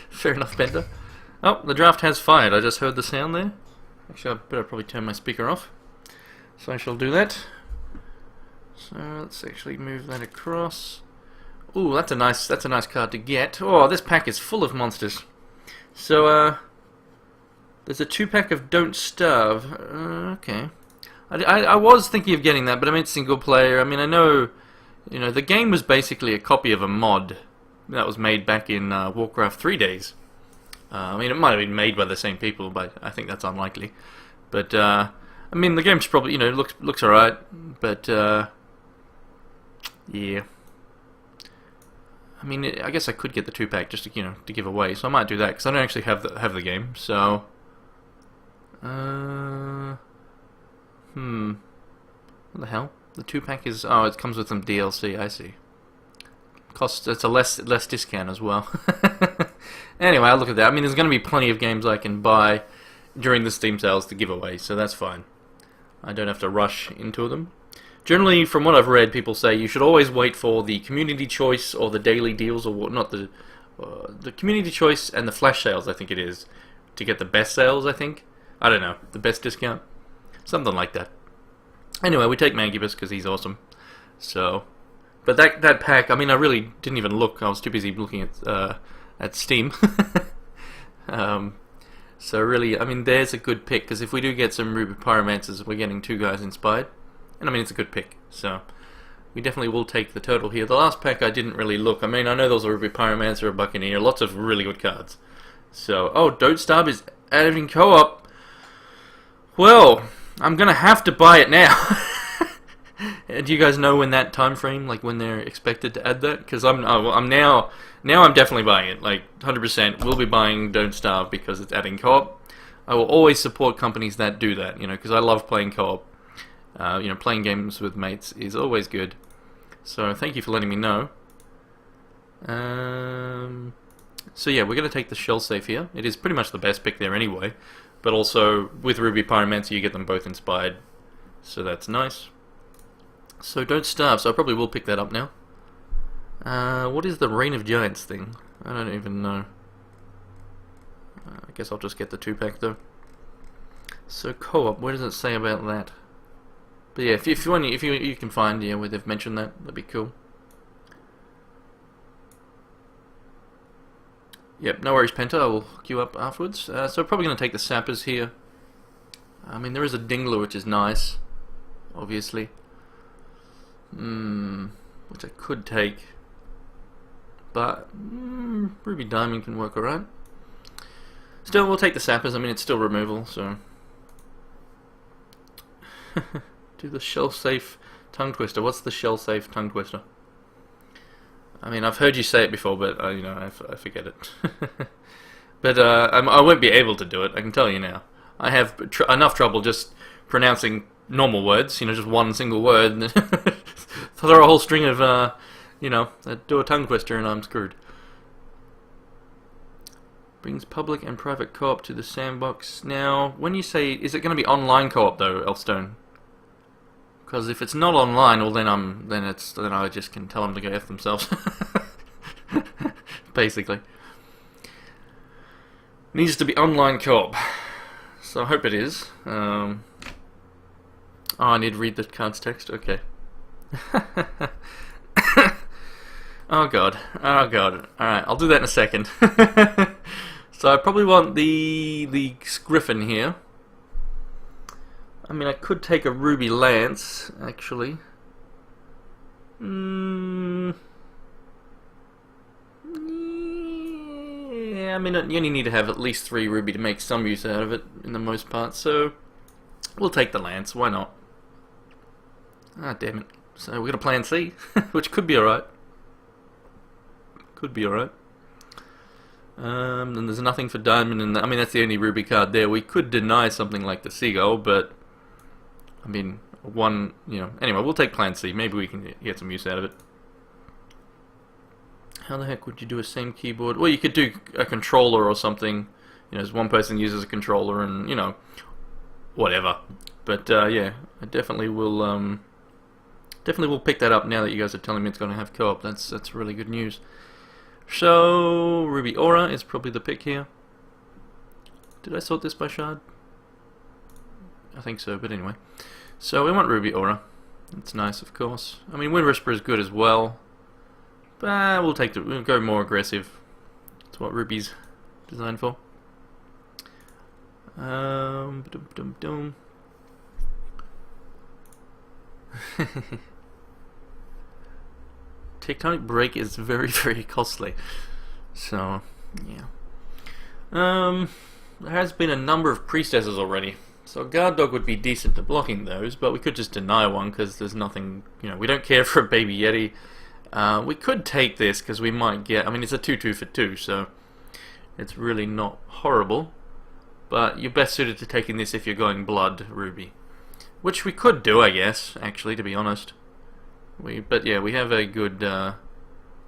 Fair enough, Bender. Oh, the draft has fired. I just heard the sound there. Actually, I better probably turn my speaker off. So I shall do that. So let's actually move that across. Ooh, that's a nice card to get. Oh, this pack is full of monsters. So there's a 2-pack of Don't Starve. Okay. I was thinking of getting that, but I mean, it's single player. I mean, I know, you know, the game was basically a copy of a mod that was made back in Warcraft 3 days. I mean, it might have been made by the same people, but I think that's unlikely. But I mean, the game's probably, you know, looks alright, but yeah. I mean, I guess I could get the 2-pack just to, you know, to give away, so I might do that because I don't actually have the game. So, what the hell? The 2-pack is, oh, it comes with some DLC. I see. Costs, it's a less discount as well. Anyway, I'll look at that. I mean, there's going to be plenty of games I can buy during the Steam sales to give away, so that's fine. I don't have to rush into them. Generally, from what I've read, people say you should always wait for the community choice or the daily deals, or what, not the community choice and the flash sales, I think it is, to get the best sales, I think. I don't know, the best discount. Something like that. Anyway, we take Mangibus because he's awesome. So, but that pack, I mean, I really didn't even look. I was too busy looking at Steam. So really, I mean, there's a good pick, because if we do get some Ruby Pyromancers, we're getting 2 guys inspired. And I mean, it's a good pick, so we definitely will take the total here. The last pack I didn't really look. I mean, I know there was a Ruby Pyromancer, a Buccaneer, lots of really good cards. So, oh, Don't Starve is added in co-op. Well, I'm gonna have to buy it now. Do you guys know when that time frame, like when they're expected to add that? Because I'm now I'm definitely buying it, like 100%. We'll be buying Don't Starve because it's adding co-op. I will always support companies that do that, you know, because I love playing co-op. You know, playing games with mates is always good. So thank you for letting me know. So yeah, we're going to take the Shell Safe here. It is pretty much the best pick there anyway. But also, with Ruby Pyromancer, you get them both inspired. So that's nice. So Don't Starve, so I probably will pick that up now. What is the Reign of Giants thing? I don't even know. I guess I'll just get the 2-pack though. So co-op, what does it say about that? But yeah, if you can find, yeah, where they've mentioned that, that'd be cool. Yep, no worries, Penta. I will hook you up afterwards. So probably going to take the Sappers here. I mean, there is a Dingler, which is nice, obviously. Which I could take. But Ruby Diamond can work alright. Still, we'll take the Sappers. I mean, it's still removal, so... Do the Shell-Safe Tongue Twister. What's the Shell-Safe Tongue Twister? I mean, I've heard you say it before, but, you know, I forget it. But I won't be able to do it, I can tell you now. I have enough trouble just pronouncing normal words, you know, just one single word, and throw a whole string of, you know, do a tongue twister and I'm screwed. Brings public and private co-op to the sandbox. Now, when you say, is it going to be online co-op though, Elfstone? Because if it's not online, well then I just can tell them to go F themselves. Basically. Needs to be online co-op. So I hope it is. Oh, I need to read the card's text? Okay. Oh god. Oh god. Alright, I'll do that in a second. So I probably want the Griffin here. I mean, I could take a Ruby Lance, actually. Yeah, I mean, you only need to have at least 3 Ruby to make some use out of it, in the most part, so... We'll take the Lance, why not? Ah, damn it. So we're gonna plan C, which could be alright. Could be alright. Then there's nothing for Diamond, and I mean, that's the only Ruby card there. We could deny something like the Seagull, but... I mean, one, you know... Anyway, we'll take Plan C. Maybe we can get some use out of it. How the heck would you do a same keyboard? Well, you could do a controller or something. You know, as one person uses a controller and, you know, whatever. But, yeah, I definitely will pick that up now that you guys are telling me it's going to have co-op. That's really good news. So, Ruby Aura is probably the pick here. Did I sort this by shard? I think so, but anyway. So we want Ruby Aura. It's nice, of course. I mean, Wind Whisper is good as well. But we'll go more aggressive. That's what Ruby's designed for. Ba-dum-dum-dum. Tectonic Break is very, very costly. So, yeah. There has been a number of priestesses already. So a guard dog would be decent at blocking those, but we could just deny one because there's nothing, we don't care for a baby yeti. We could take this because we might get, I mean it's a 2-2 for 2, so it's really not horrible. But you're best suited to taking this if you're going blood ruby. Which we could do, I guess, actually, to be honest. But yeah, we have a good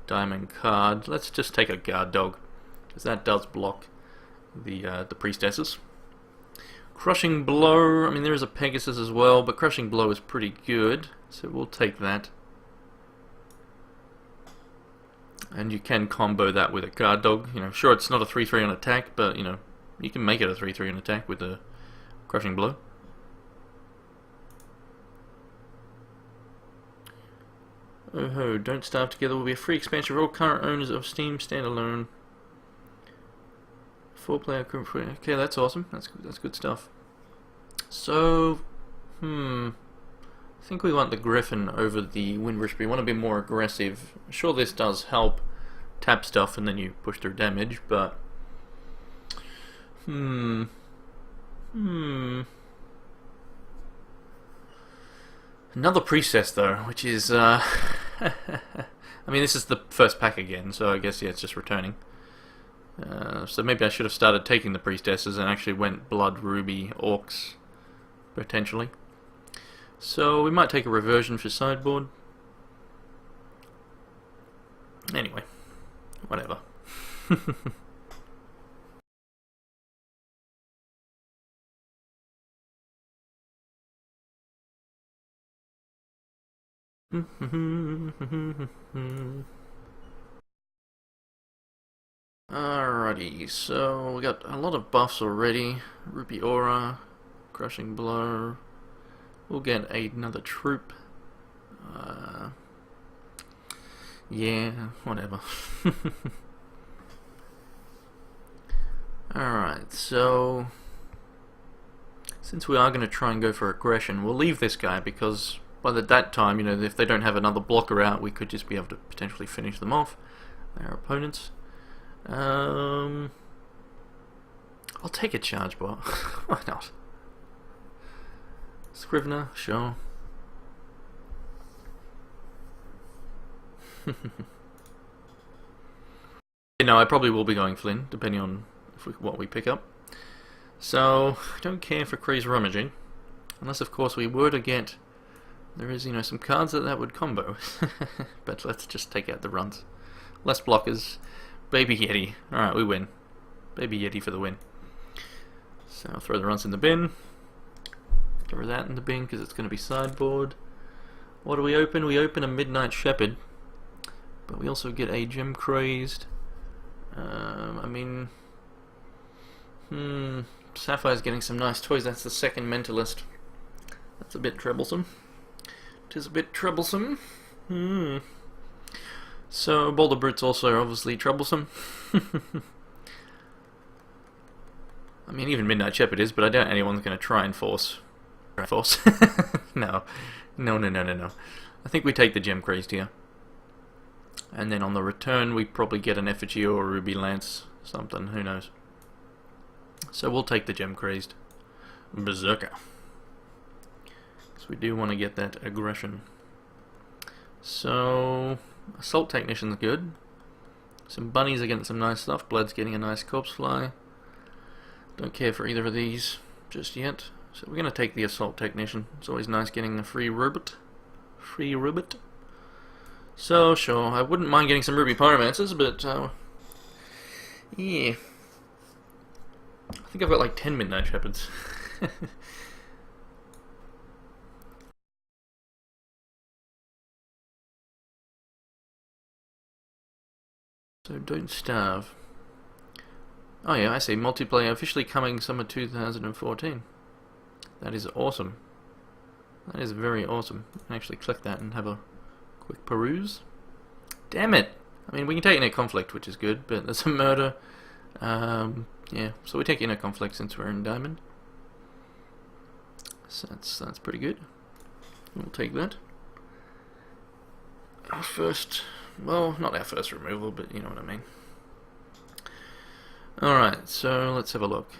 diamond card. Let's just take a guard dog, because that does block the priestesses. Crushing Blow, I mean there is a Pegasus as well, but Crushing Blow is pretty good, so we'll take that. And you can combo that with a guard dog. Sure it's not a 3-3 on attack, but you can make it a 3-3 on attack with a Crushing Blow. Oh ho, Don't Starve Together will be a free expansion for all current owners of Steam standalone. 4-player group. Okay, that's awesome. That's good stuff. So, I think we want the Griffin over the Wind Whisper. We want to be more aggressive. Sure, this does help tap stuff and then you push through damage, but another priestess though, which is I mean this is the first pack again, so I guess yeah, it's just returning. So maybe I should have started taking the priestesses and actually went blood ruby orcs potentially. So we might take a reversion for sideboard. Anyway, whatever. Alrighty, so we got a lot of buffs already. Ruby Aura, Crushing Blow. We'll get another troop. Yeah, whatever. Alright, so since we are going to try and go for aggression, we'll leave this guy because by that time, if they don't have another blocker out, we could just be able to potentially finish them off, our opponents. I'll take a charge bot. Why not? Scrivener, sure. I probably will be going Flynn, depending on what we pick up. So, I don't care for Craze Rummaging. Unless, of course, we were to get... There is, some cards that would combo. But let's just take out the runs. Less blockers. Baby Yeti. Alright, we win. Baby Yeti for the win. So I'll throw the runs in the bin. Throw that in the bin because it's going to be sideboard. What do we open? We open a Midnight Shepherd. But we also get a Gem Crazed. I mean... Sapphire's getting some nice toys. That's the second Mentalist. That's a bit troublesome. It is a bit troublesome. So, Boulder Brute's also obviously troublesome. I mean, even Midnight Shepherd is, but I doubt anyone's going to try and force. No. No. I think we take the Gem Crazed here. And then on the return, we probably get an Effigy or a Ruby Lance, something, who knows. So we'll take the Gem Crazed Berserker. So we do want to get that aggression. So, Assault Technician's good. Some bunnies are getting some nice stuff. Blood's getting a nice Corpse Fly. Don't care for either of these just yet. So we're going to take the Assault Technician. It's always nice getting a free robot. So, sure, I wouldn't mind getting some Ruby Pyromancers, but, yeah. I think I've got like 10 Midnight Shepherds. So don't starve. Oh yeah, I see. Multiplayer officially coming summer 2014. That is awesome. That is very awesome. I can actually click that and have a quick peruse. Damn it! I mean, we can take inner conflict, which is good, but there's a murder. Yeah, so we take inner conflict since we're in Diamond. So that's pretty good. We'll take that. Our first, well, not our first removal, but you know what I mean. Alright, so let's have a look.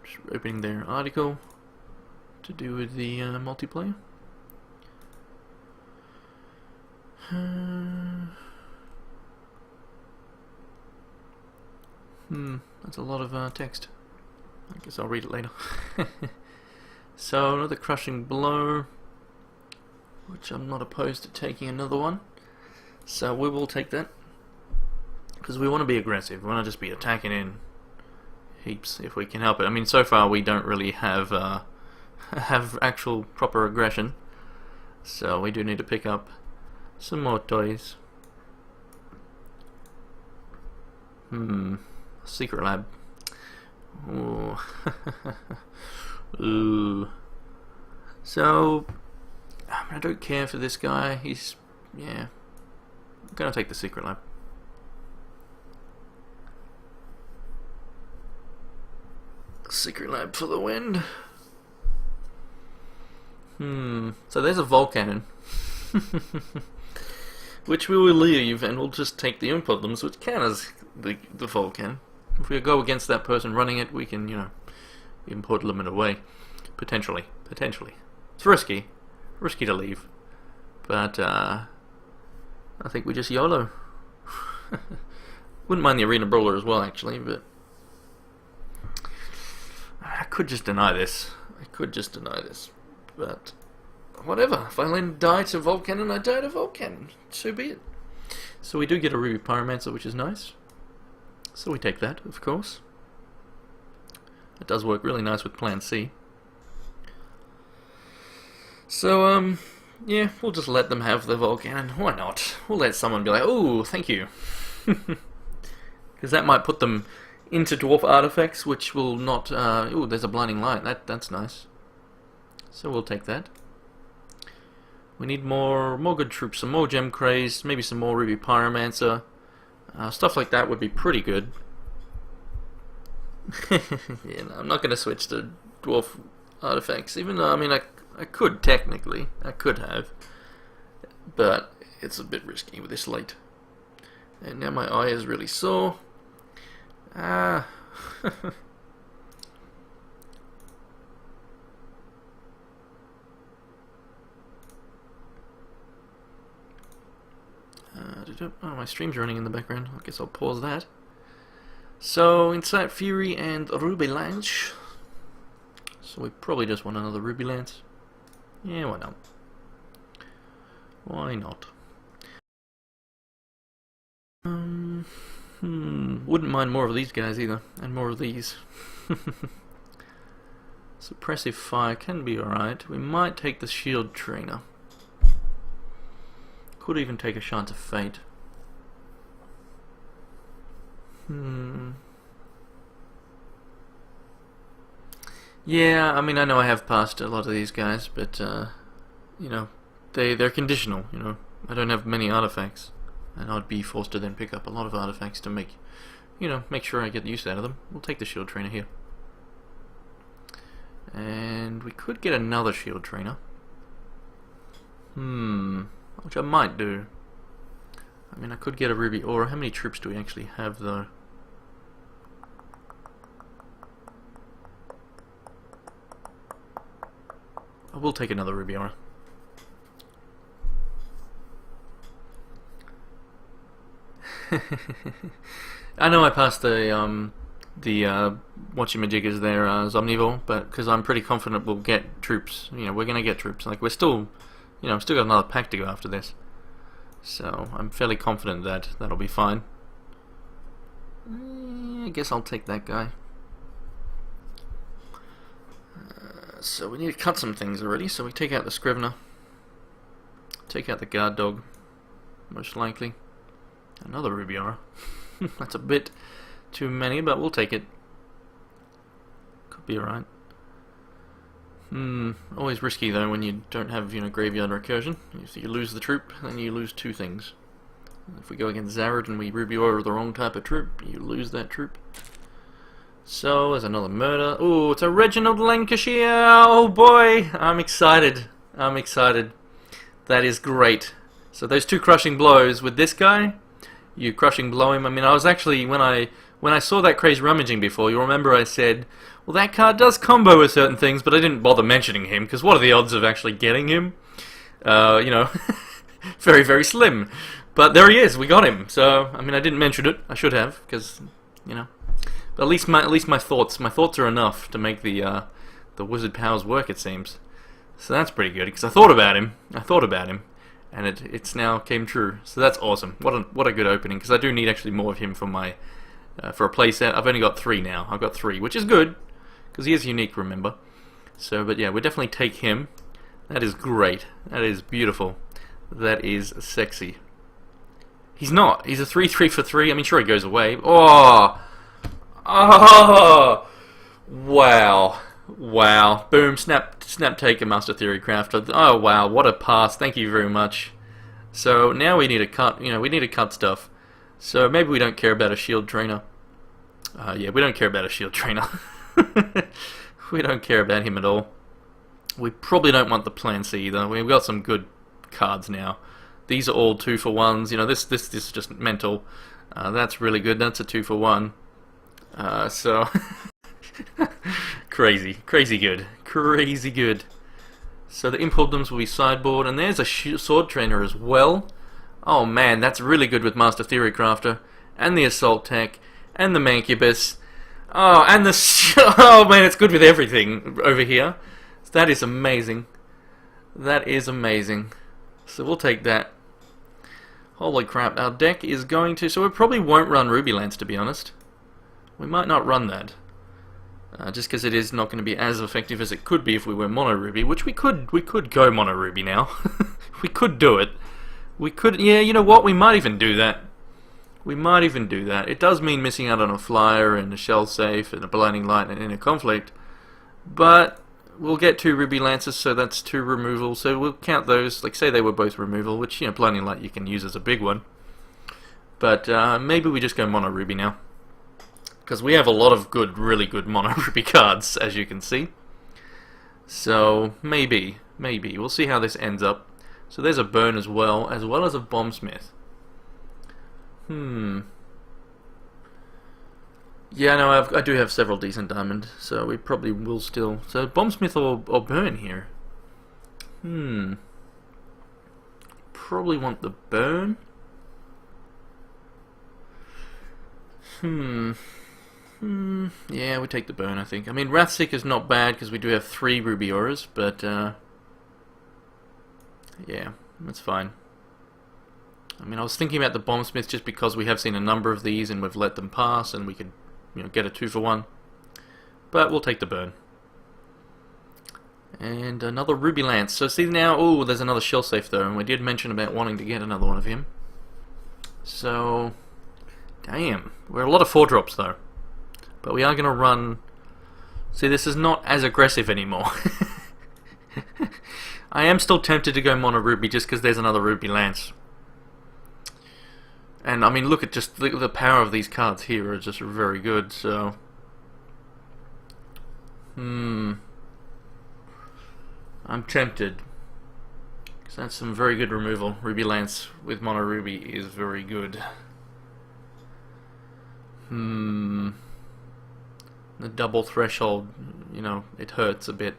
Just opening their article to do with the multiplayer. That's a lot of text. I guess I'll read it later. So another crushing blow, which I'm not opposed to taking another one. So we will take that because we want to be aggressive. We want to just be attacking in heaps if we can help it. I mean, so far we don't really have have actual proper aggression, so we do need to pick up some more toys. Secret lab. Ooh. Ooh. So I don't care for this guy. He's, yeah, I'm gonna take the secret lab. Secret lab for the win. So there's a volcannon. Which we will leave, and we'll just take the imp of them, so it can as the volcan. If we go against that person running it, we can, you know, import limit away. Potentially. It's risky to leave, but I think we just YOLO. Wouldn't mind the arena brawler as well, actually, but I could just deny this. But whatever. If I die to Volcanon, I die to Volcanon. So be it. So we do get a Ruby Pyromancer, which is nice. So we take that, of course. It does work really nice with Plan C. So, yeah, we'll just let them have the Volcanon. Why not? We'll let someone be like, oh, thank you. Because that might put them into dwarf artifacts, which will not... oh, there's a blinding light. That's nice. So we'll take that. We need more good troops, some more gem craze, maybe some more Ruby Pyromancer. Stuff like that would be pretty good. Yeah, no, I'm not going to switch to dwarf artifacts, even though, I mean, I could technically. I could have. But it's a bit risky with this late. And now my eye is really sore. Oh, my stream's running in the background. I guess I'll pause that. So, Insight Fury and Ruby Lance. So we probably just want another Ruby Lance. Yeah, why not? Why not? Wouldn't mind more of these guys either, and more of these. Suppressive Fire can be alright. We might take the Shield Trainer. Could even take a Shards of Fate. Yeah, I mean, I know I have passed a lot of these guys, but, you know, they're conditional, you know. I don't have many artifacts, and I'd be forced to then pick up a lot of artifacts to make, you know, make sure I get use out of them. We'll take the Shield Trainer here. And we could get another Shield Trainer. Which I might do. I mean, I could get a Ruby Aura. How many troops do we actually have, though? I will take another Ruby Aura. I know I passed the whatchamajiggers there, Zomnivore, but because I'm pretty confident we'll get troops. You know, we're gonna get troops. Like, we're still, you know, I've still got another pack to go after this. So, I'm fairly confident that that'll be fine. I guess I'll take that guy. So we need to cut some things already, so we take out the Scrivener. Take out the Guard Dog, most likely. Another Ruby Aura. That's a bit too many, but we'll take it. Could be alright. Always risky though when you don't have, graveyard recursion. If you lose the troop, then you lose two things. If we go against Zarad and we Ruby Aura the wrong type of troop, you lose that troop. So, there's another murder. Oh, it's a Reginald Lancashire! Oh boy! I'm excited. I'm excited. That is great. So those two crushing blows with this guy, you crushing blow him. I mean, I was actually, when I saw that Crazy Rummaging before, you'll remember I said, well, that card does combo with certain things, but I didn't bother mentioning him, because what are the odds of actually getting him? Very, very slim. But there he is, we got him. So, I mean, I didn't mention it. I should have, because, But at least my thoughts are enough to make the wizard powers work, it seems. So that's pretty good, because I thought about him, and it's now came true. So that's awesome. What a good opening, because I do need actually more of him for my for a playset. I've only got 3 now. I've got 3, which is good, because he is unique, remember. So, but yeah, we'll definitely take him. That is great. That is beautiful. That is sexy. He's not. He's a 3/3 for 3. I mean, sure, he goes away. Oh! Oh! Wow. Wow. Boom. Snap take a Master Theory Crafter. Oh, wow. What a pass. Thank you very much. So, now we need to cut, we need to cut stuff. So, maybe we don't care about a Shield Trainer. Yeah, we don't care about a Shield Trainer. We don't care about him at all. We probably don't want the Plan C either. We've got some good cards now. These are all 2-for-1s. This is just mental. That's really good. That's a 2-for-1. So crazy good, crazy good. So the Impuldums will be sideboard, and there's a Sword Trainer as well. Oh man, that's really good with Master Theory Crafter, and the Assault Tech, and the Mancubus. Oh, and the oh man, it's good with everything over here. That is amazing. That is amazing. So we'll take that. Holy crap, our deck is going to... So we probably won't run Ruby Lance, to be honest. We might not run that. Just because it is not going to be as effective as it could be if we were Mono Ruby, which we could go Mono Ruby now. We could do it. We could... Yeah, you know what? We might even do that. We might even do that. It does mean missing out on a Flyer and a Shell Safe and a Blinding Light and in a Conflict. But... we'll get 2 Ruby Lances, so that's 2 removal, so we'll count those, like say they were both removal, which, Blinding Light you can use as a big one. But maybe we just go Mono Ruby now. Because we have a lot of good, really good Mono Ruby cards, as you can see. So, maybe. We'll see how this ends up. So there's a Burn as well as a Bombsmith. Yeah, no, I do have several decent diamond, so we probably will still... So, Bombsmith or Burn here? Probably want the Burn. Yeah, we take the Burn, I think. I mean, Wrathseeker's not bad, because we do have 3 Ruby Auras, but, yeah, that's fine. I mean, I was thinking about the Bombsmith just because we have seen a number of these, and we've let them pass, and we could... get a 2-for-1. But we'll take the Burn. And another Ruby Lance. So see now, oh, there's another Shell Safe though, and we did mention about wanting to get another one of him. So, damn. We're a lot of 4-drops though. But we are going to run... See, this is not as aggressive anymore. I am still tempted to go Mono Ruby just because there's another Ruby Lance. And I mean, look at just the power of these cards here are just very good. So, I'm tempted because that's some very good removal. Ruby Lance with Mono Ruby is very good. The double threshold, it hurts a bit.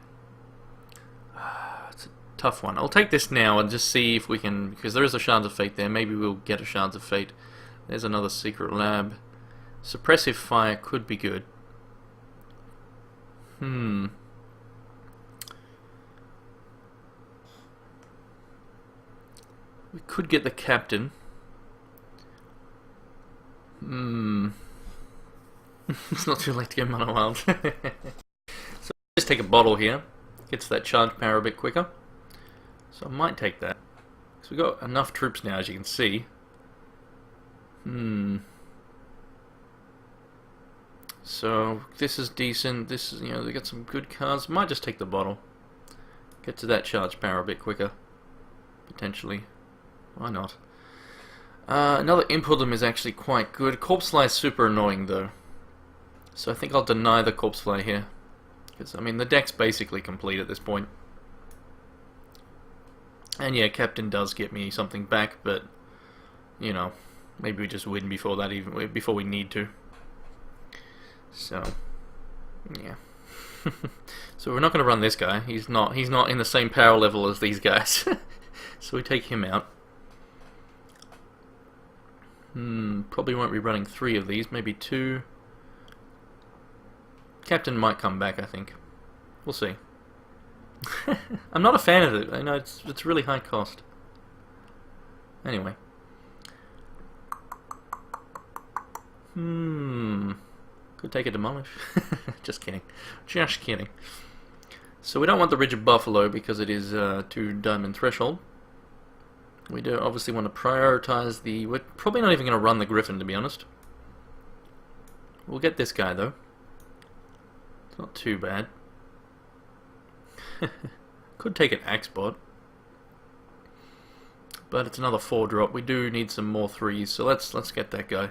It's a tough one. I'll take this now and just see if we can, because there is a Shards of Fate there. Maybe we'll get a Shards of Fate. There's another Secret Lab. Suppressive Fire could be good. We could get the Captain. It's not too late to get Mono Wild. So just take a bottle here. Gets that charge power a bit quicker. So I might take that. So we've got enough troops now, as you can see. So this is decent. This is, they got some good cards. Might just take the bottle. Get to that charge power a bit quicker. Potentially. Why not? Another Impulsum is actually quite good. Corpse Fly is super annoying though. So I think I'll deny the Corpse Fly here. Because, I mean, the deck's basically complete at this point. And yeah, Captain does get me something back, but, maybe we just win before that, before we need to. So, yeah. So we're not going to run this guy. He's not in the same power level as these guys. So we take him out. Probably won't be running 3 of these, maybe 2. Captain might come back, I think. We'll see. I'm not a fan of it. I know it's really high cost. Anyway. Could take a Demolish. Just kidding. Just kidding. So we don't want the Rigid Buffalo because it is 2 Diamond Threshold. We do obviously want to prioritize the... We're probably not even going to run the Griffin, to be honest. We'll get this guy, though. It's not too bad. Could take an Axebot. But it's another 4-drop. We do need some more 3s, so let's get that guy.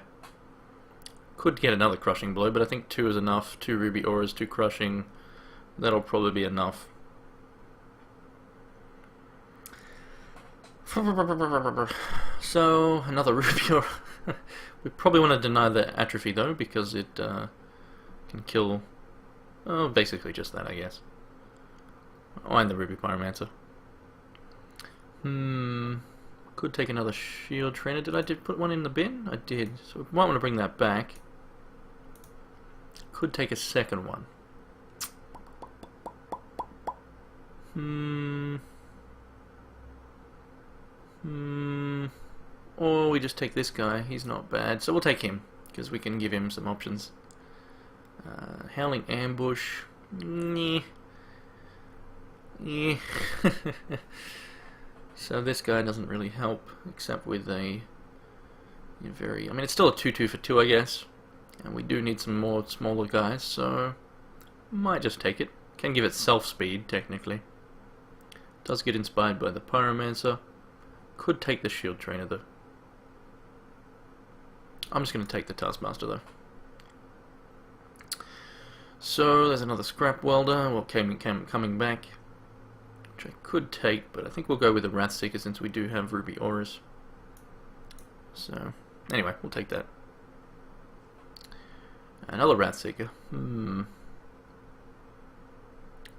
Could get another Crushing Blow, but I think 2 is enough. 2 Ruby Auras, 2 Crushing. That'll probably be enough. So, another Ruby Aura. We probably want to deny the Atrophy though, because it can kill... Oh, basically just that, I guess. Oh, and the Ruby Pyromancer. Could take another Shield Trainer. Did I put one in the bin? I did. So we might want to bring that back. Could take a second one. Or we just take this guy. He's not bad. So we'll take him, because we can give him some options. Howling Ambush. Nyeh. Yeah. So this guy doesn't really help, except with a very... I mean, it's still a 2-2 for 2, I guess. And we do need some more smaller guys, so... Might just take it. Can give it self-speed, technically. Does get inspired by the Pyromancer. Could take the Shield Trainer, though. I'm just going to take the Taskmaster, though. So, there's another Scrap Welder, well, coming back. Which I could take, but I think we'll go with the Wrathseeker since we do have Ruby Auras. So, anyway, we'll take that. Another Wrathseeker. We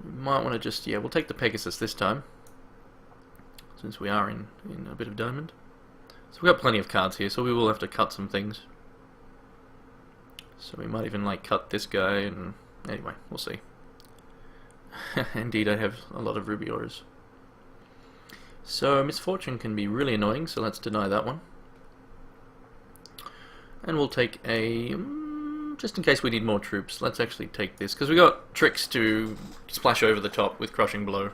might want to just, yeah, we'll take the Pegasus this time. Since we are in a bit of diamond. So we've got plenty of cards here, so we will have to cut some things. So we might even, like, cut this guy, and anyway, we'll see. Indeed, I have a lot of Ruby Auras. So Misfortune can be really annoying, so let's deny that one. And we'll take a... just in case we need more troops, let's actually take this, because we got tricks to splash over the top with Crushing Blow.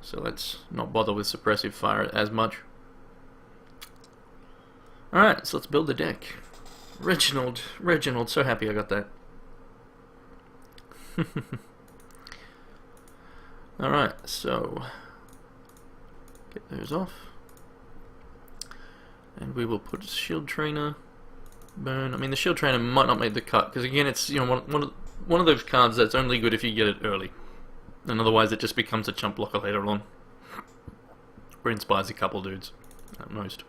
So let's not bother with Suppressive Fire as much. Alright, so let's build the deck. Reginald, so happy I got that. Alright, so get those off. And we will put Shield Trainer. Burn. I mean, the Shield Trainer might not make the cut, because again, it's, you know, one of those cards that's only good if you get it early. And otherwise it just becomes a chump blocker later on. Or inspires a couple dudes, at most.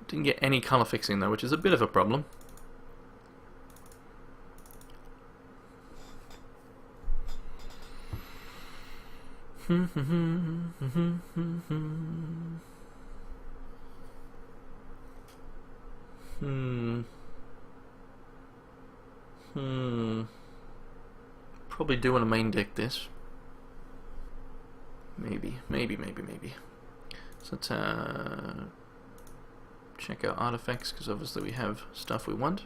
Didn't get any colour fixing though, which is a bit of a problem. Probably do want to main deck this. Maybe. So let's check our artifacts, because obviously we have stuff we want.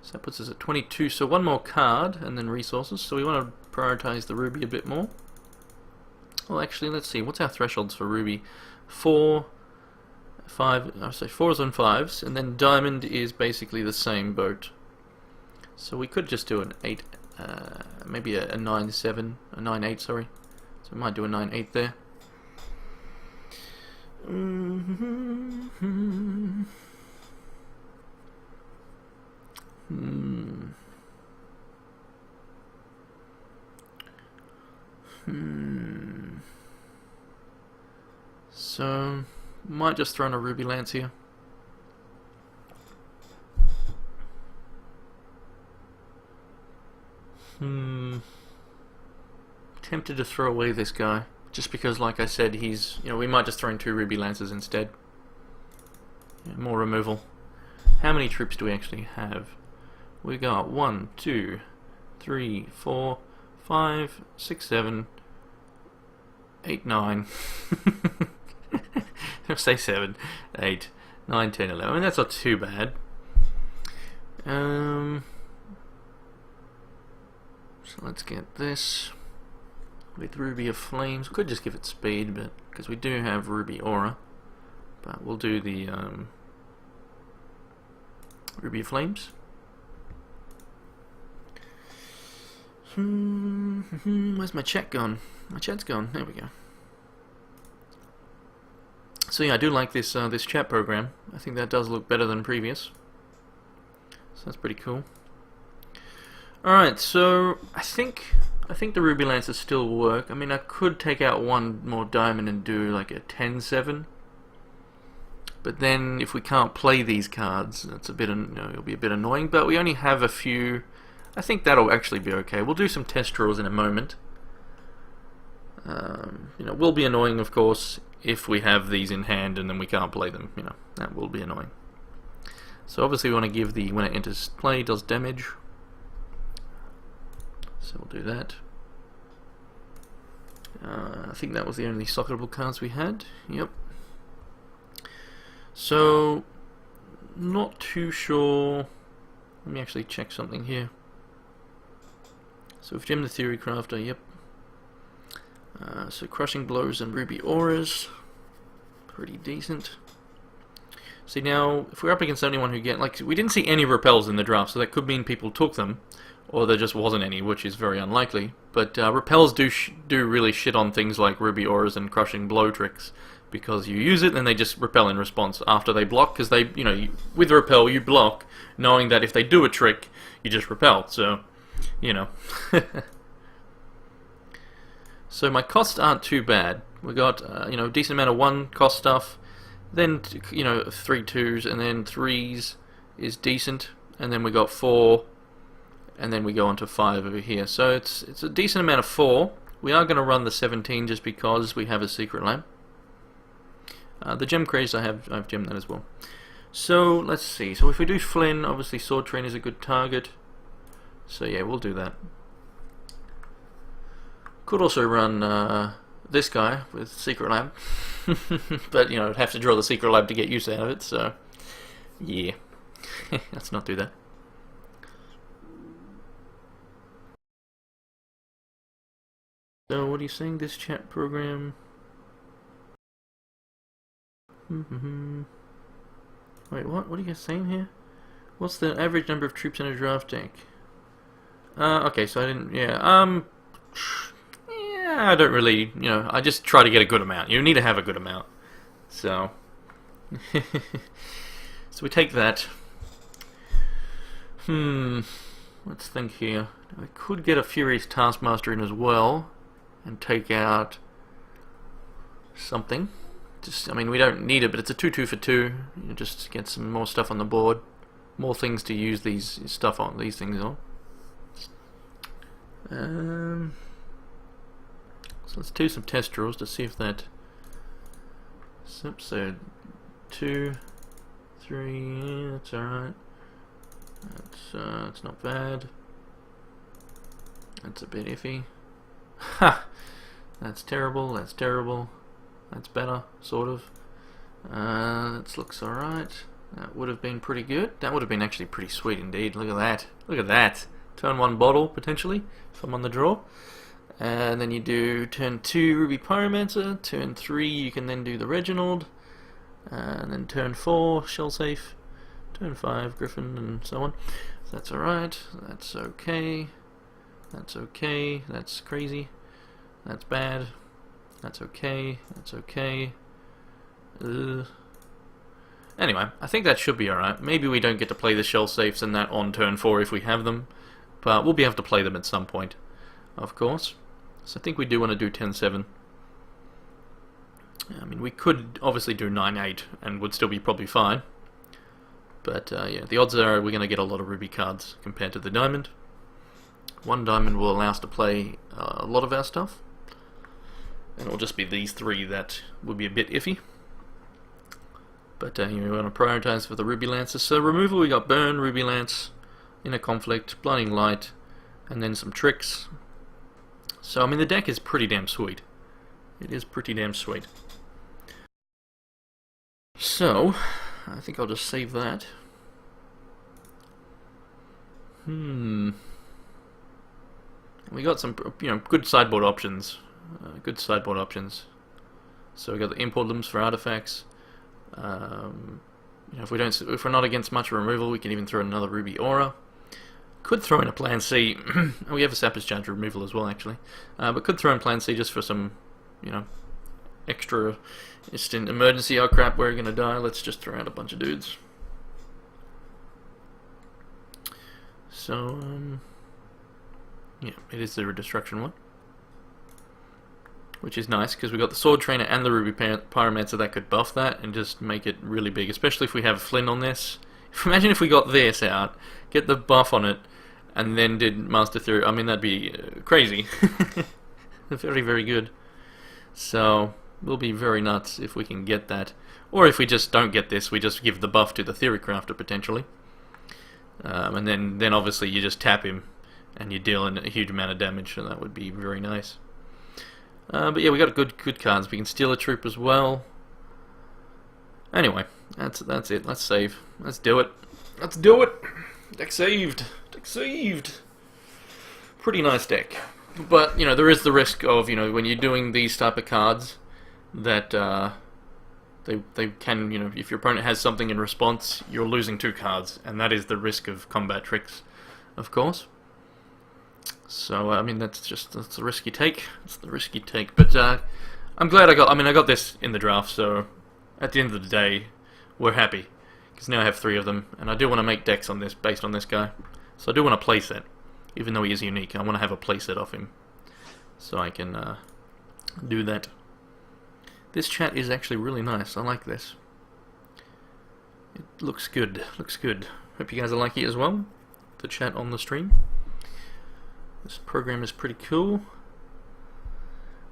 So that puts us at 22, so one more card, and then resources. So we want to prioritize the ruby a bit more. Well, actually, let's see, what's our thresholds for ruby? 4, 5, I say 4s and 5s, and then diamond is basically the same boat. So we could just do an 8, maybe a 9-7, a 9-8, sorry. So we might do a 9-8 there. So, might just throw in a ruby lance here. Tempted to throw away this guy, just because, like I said, he's, we might just throw in 2 ruby lances instead. Yeah, more removal. How many troops do we actually have? We got 1, 2, 3, 4, 5, 6, 7, 8, 9. I'll say 7, 8, 9, 10, 11. I mean, that's not too bad. So let's get this with Ruby of Flames. We could just give it speed, but because we do have Ruby Aura, but we'll do the Ruby of Flames. Where's my chat gone? My chat's gone. There we go. So yeah, I do like this this chat program. I think that does look better than previous. So that's pretty cool. Alright, so I think the Ruby Lances still work. I mean, I could take out one more diamond and do like a 10-7. But then if we can't play these cards, that's a bit, it'll be a bit annoying. But we only have a few. I think that'll actually be okay. We'll do some test draws in a moment. Will be annoying, of course, if we have these in hand and then we can't play them. That will be annoying. So obviously we want to give when it enters play, does damage. So we'll do that. I think that was the only socketable cards we had. Yep. So, not too sure. Let me actually check something here. So we've gemmed the Theory Crafter, yep. So Crushing Blows and Ruby Auras, pretty decent. See, now, if we're up against anyone who we didn't see any repels in the draft, so that could mean people took them, or there just wasn't any, which is very unlikely. But repels do really shit on things like Ruby Auras and Crushing Blow tricks, because you use it and they just repel in response after they block, because they, with the repel you block, knowing that if they do a trick, you just repel, so, So my costs aren't too bad. We got, a decent amount of 1 cost stuff, then, 3 2s, and then 3s is decent, and then we got 4, and then we go on to 5 over here. So it's a decent amount of 4. We are going to run the 17 just because we have a secret lamp. The gem craze, I've gemmed that as well. So let's see. So if we do Flynn, obviously Sword Train is a good target. So yeah, we'll do that. Could also run this guy with Secret Lab. But, I'd have to draw the Secret Lab to get use out of it, so yeah. Let's not do that. So what are you saying, this chat program? Wait, what? What are you guys saying here? What's the average number of troops in a draft deck? Okay, so I didn't, yeah, I don't really, I just try to get a good amount. You need to have a good amount. So, so we take that. Let's think here. I could get a Furious Taskmaster in as well, and take out something. I mean, we don't need it, but it's a 2/2 for 2. Just get some more stuff on the board. More things to use these things on. So let's do some test draws to see if that. So 2, 3, yeah, that's alright. That's not bad. That's a bit iffy. Ha! That's terrible, that's terrible. That's better, sort of. That looks alright. That would have been pretty good. That would have been actually pretty sweet indeed. Look at that. Look at that. Turn 1 bottle, potentially, if I'm on the draw. And then you do turn 2 Ruby Pyromancer. Turn 3 you can then do the Reginald. And then turn 4 Shell Safe. Turn 5 Griffin, and so on. So that's alright. That's okay. That's okay. That's crazy. That's bad. That's okay. That's okay. Anyway, I think that should be alright. Maybe we don't get to play the shell safes and that on turn 4 if we have them, but we'll be able to play them at some point, of course. So I think we do want to do 10-7. I mean, we could obviously do 9-8 and would still be probably fine. But yeah, the odds are we're going to get a lot of ruby cards compared to the diamond. 1 diamond will allow us to play a lot of our stuff. And it'll just be these 3 that will be a bit iffy. But you want to prioritize for the Ruby Lances. So removal, we got Burn, Ruby Lance, Inner Conflict, Blinding Light, and then some tricks. So I mean the deck is pretty damn sweet. It is pretty damn sweet. So I think I'll just save that. We got some, good sideboard options. Good sideboard options. So we got the import limbs for artifacts. If we're not against much removal, we can even throw in another Ruby Aura. Could throw in a Plan C. We have a Sapper's Charge removal as well, actually. But could throw in Plan C just for some, extra instant emergency. Oh crap, we're gonna die. Let's just throw out a bunch of dudes. So, yeah, it is the destruction one. Which is nice, because we've got the Sword Trainer and the Ruby Pyromancer that could buff that and just make it really big, especially if we have Flynn on this. Imagine if we got this out, get the buff on it, and then did Master Theory. I mean, that'd be crazy. Very, very good. So, we'll be very nuts if we can get that. Or if we just don't get this, we just give the buff to the Theory Crafter, potentially. And then obviously you just tap him, and you deal in a huge amount of damage, so that would be very nice. But yeah, we got good cards. We can steal a troop as well. Anyway, that's it. Let's save. Let's do it. Let's do it. Deck saved. Deck saved. Pretty nice deck. But there is the risk of when you're doing these type of cards that they can if your opponent has something in response, you're losing 2 cards, and that is the risk of combat tricks, of course. So I mean that's the risk you take. It's the risk you take. But I'm glad I got this in the draft. So at the end of the day, we're happy because now I have 3 of them, and I do want to make decks on this based on this guy. So I do want a playset, even though he is unique. I want to have a playset of him, so I can do that. This chat is actually really nice. I like this. It looks good. Looks good. Hope you guys are liking it as well. The chat on the stream. This program is pretty cool.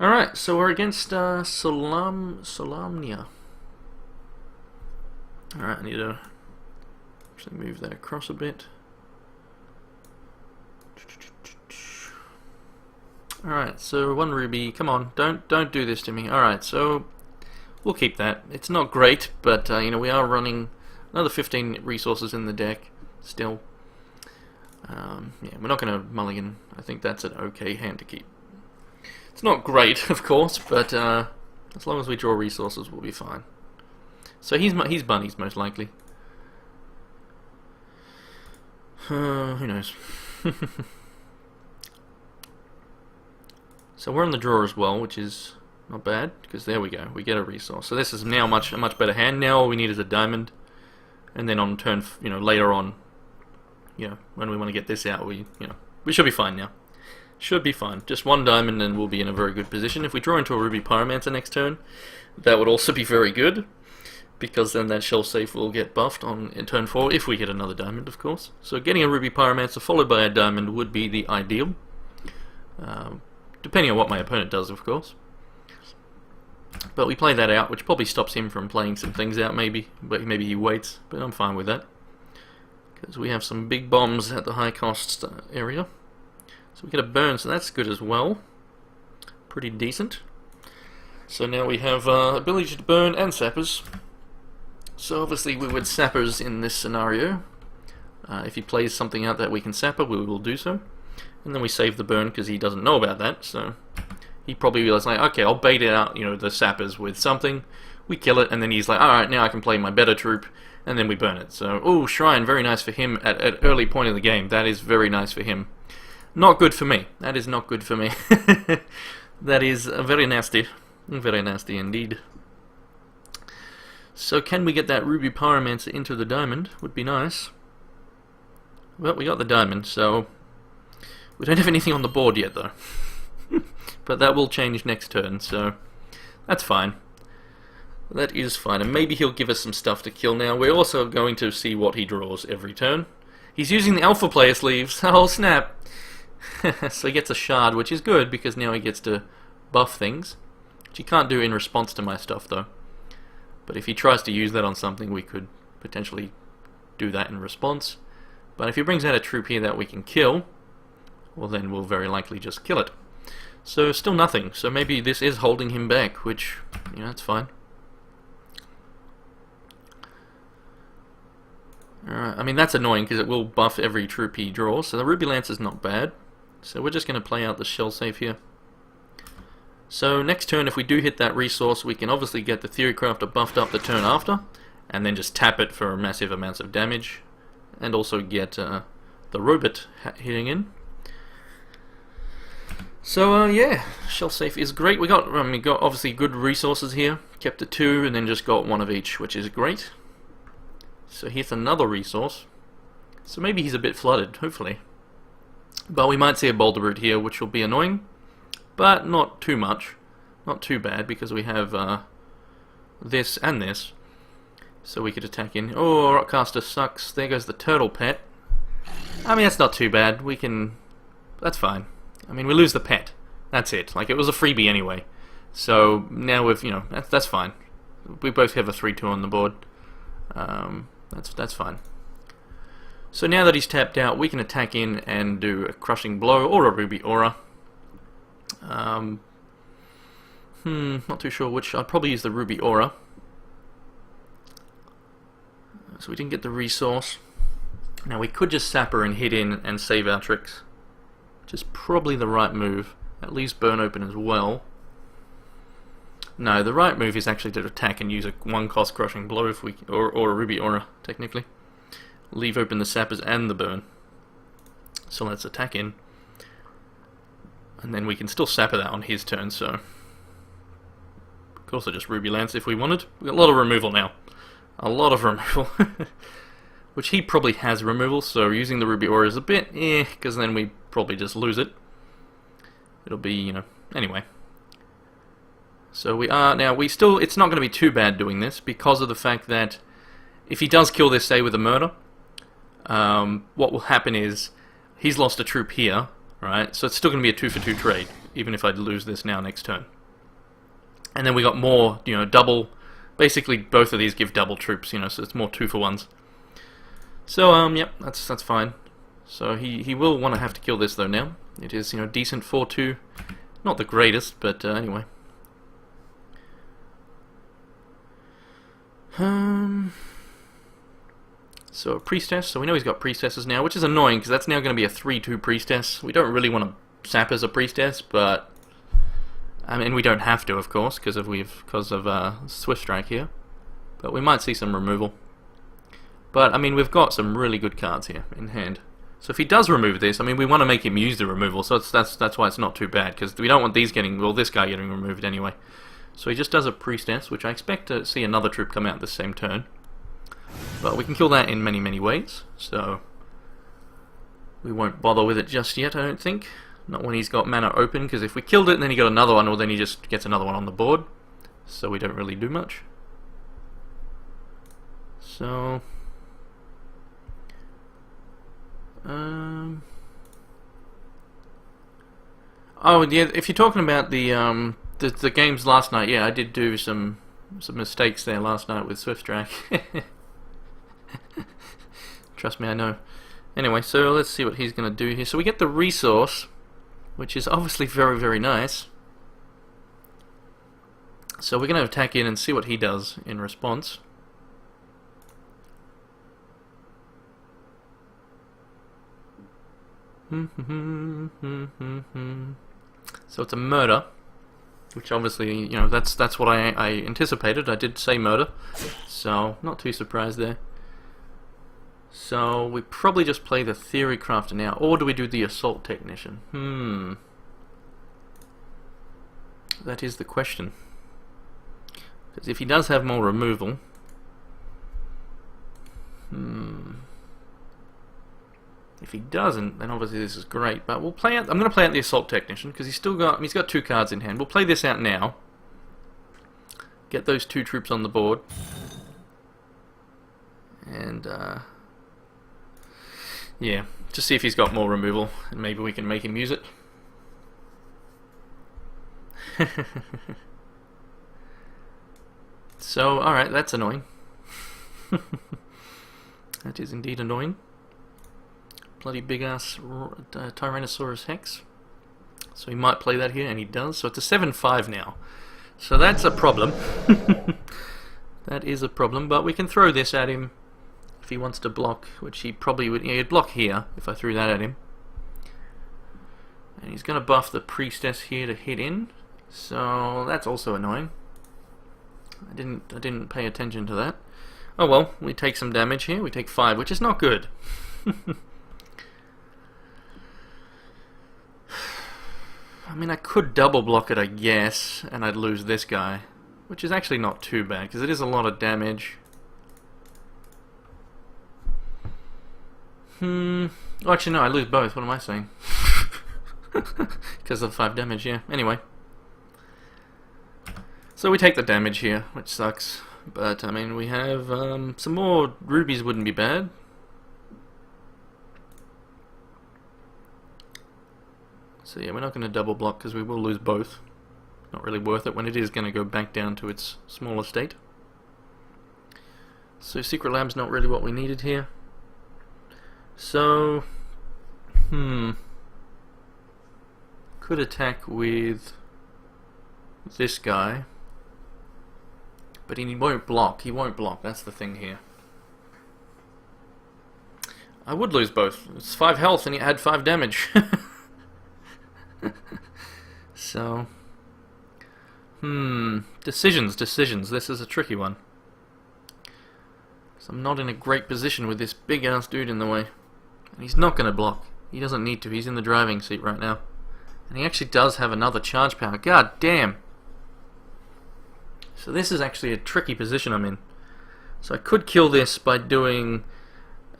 Alright, so we're against Solamnia. Alright, I need to actually move that across a bit. Alright, so 1 ruby. Come on, don't do this to me. Alright, so we'll keep that. It's not great, but we are running another 15 resources in the deck still. Yeah, we're not going to mulligan. I think that's an okay hand to keep. It's not great, of course, but as long as we draw resources, we'll be fine. So he's bunnies, most likely. Who knows? So we're on the draw as well, which is not bad, because there we go. We get a resource. So this is now a much better hand. Now all we need is a diamond, and then on turn, later on, when we want to get this out, we should be fine now. Should be fine. Just 1 diamond and we'll be in a very good position. If we draw into a Ruby Pyromancer next turn, that would also be very good, because then that shell safe will get buffed in turn 4 if we hit another diamond, of course. So getting a Ruby Pyromancer followed by a diamond would be the ideal, depending on what my opponent does, of course. But we play that out, which probably stops him from playing some things out, maybe. But maybe he waits, but I'm fine with that, because we have some big bombs at the high cost area. So we get a burn, so that's good as well. Pretty decent. So now we have ability to burn and sappers. So obviously we would sappers in this scenario. If he plays something out that we can sapper, we will do so. And then we save the burn because he doesn't know about that, so he probably realized, like, okay, I'll bait it out, you know, the sappers with something. We kill it, and then he's like, alright, now I can play my better troop, and then we burn it. So, oh, Shrine, very nice for him at an early point of the game. That is very nice for him. Not good for me. That is not good for me. That is very nasty. Very nasty indeed. So can we get that Ruby Pyromancer into the diamond? Would be nice. Well, we got the diamond, so we don't have anything on the board yet, though. But that will change next turn, so that's fine. That is fine, and maybe he'll give us some stuff to kill now. We're also going to see what he draws every turn. He's using the Alpha Player sleeves. Oh, snap! So he gets a Shard, which is good, because now he gets to buff things. Which he can't do in response to my stuff, though. But if he tries to use that on something, we could potentially do that in response. But if he brings out a troop here that we can kill, well then we'll very likely just kill it. So still nothing, so maybe this is holding him back, which, you know, that's fine. Alright, I mean that's annoying because it will buff every troop he draws, so the Ruby Lance is not bad. So we're just going to play out the shell safe here. So next turn, if we do hit that resource, we can obviously get the Theory Crafter buffed up the turn after, and then just tap it for massive amounts of damage, and also get the robot hitting in. So yeah, shell safe is great. We got obviously good resources here. Kept it 2, and then just got 1 of each, which is great. So here's another resource. So maybe he's a bit flooded, hopefully. But we might see a boulder root here, which will be annoying. But not too much. Not too bad, because we have this and this. So we could attack in. Oh, Rockcaster sucks. There goes the turtle pet. I mean, that's not too bad. We can... That's fine. I mean, we lose the pet. That's it. Like, it was a freebie anyway. So now we've, you know, that's fine. We both have a 3-2 on the board. That's fine. So now that he's tapped out, we can attack in and do a crushing blow or a ruby aura. Not too sure which. I'd probably use the ruby aura. So we didn't get the resource. Now we could just sapper and hit in and save our tricks, which is probably the right move. At least burn open as well. No, the right move is actually to attack and use a 1-cost crushing blow if we, or a ruby aura technically. Leave open the sappers and the burn. So let's attack in, and then we can still sapper that on his turn. So of course, I just ruby lance if we wanted. We got a lot of removal now. A lot of removal. Which he probably has removal, so using the ruby aura is a bit because then we probably just lose it. It'll be, you know, anyway. So we are now, it's not going to be too bad doing this because of the fact that if he does kill this, say with a murder, what will happen is he's lost a troop here, right? So it's still going to be a 2-for-2 trade, even if I lose this now next turn. And then we got more, you know, double. Basically, both of these give double troops, you know, so it's more 2-for-1s. So yep, that's fine. So he will want to have to kill this though now. It is, you know, decent 4-2, not the greatest, but anyway. So a priestess, so we know he's got priestesses now, which is annoying because that's now going to be a 3-2 priestess. We don't really want to sap as a priestess, but I mean we don't have to, of course, because of Swift Strike here. But we might see some removal. But I mean we've got some really good cards here in hand. So if he does remove this, I mean we want to make him use the removal, so that's why it's not too bad, because we don't want these getting, well, this guy getting removed anyway. So he just does a priestess, which I expect to see another troop come out this same turn. But we can kill that in many, many ways, so we won't bother with it just yet, I don't think. Not when he's got mana open, because if we killed it and then he got another one, well then he just gets another one on the board. So we don't really do much. So... oh yeah, if you're talking about the games last night, yeah, I did do some mistakes there last night with Swift Strike. Trust me, I know. Anyway, so let's see what he's going to do here. So we get the resource, which is obviously very, very nice. So we're going to attack in and see what he does in response. So it's a murder, which obviously, you know, that's what I anticipated. I did say murder, so not too surprised there. So we probably just play the theory crafter now, or do we do the assault technician? That is the question. Because if he does have more removal, if he doesn't, then obviously this is great. But we'll play out. I'm going to play out the assault technician because he's got 2 cards in hand. We'll play this out now. Get those 2 troops on the board, and yeah, just see if he's got more removal, and maybe we can make him use it. So, alright, that's annoying. That is indeed annoying. Bloody big ass Tyrannosaurus HEX. So he might play that here, and he does. So it's a 7-5 now. So that's a problem. That is a problem, but we can throw this at him if he wants to block, which he probably would. Yeah, he'd block here if I threw that at him. And he's going to buff the priestess here to hit in. So that's also annoying. I didn't pay attention to that. Oh well, we take some damage here. We take 5, which is not good. I mean, I could double block it, I guess, and I'd lose this guy, which is actually not too bad because it is a lot of damage. Oh, actually, no, I lose both. What am I saying? Because of 5 damage, yeah. Anyway. So we take the damage here, which sucks. But, I mean, we have some more rubies wouldn't be bad. So yeah, we're not going to double block because we will lose both. Not really worth it when it is going to go back down to its smaller state. So Secret Lab's not really what we needed here. So, could attack with this guy. But he won't block. He won't block. That's the thing here. I would lose both. It's 5 health and he had 5 damage. So, decisions. This is a tricky one. So I'm not in a great position with this big ass dude in the way. And he's not going to block. He doesn't need to. He's in the driving seat right now. And he actually does have another charge power. God damn. So this is actually a tricky position I'm in. So I could kill this by doing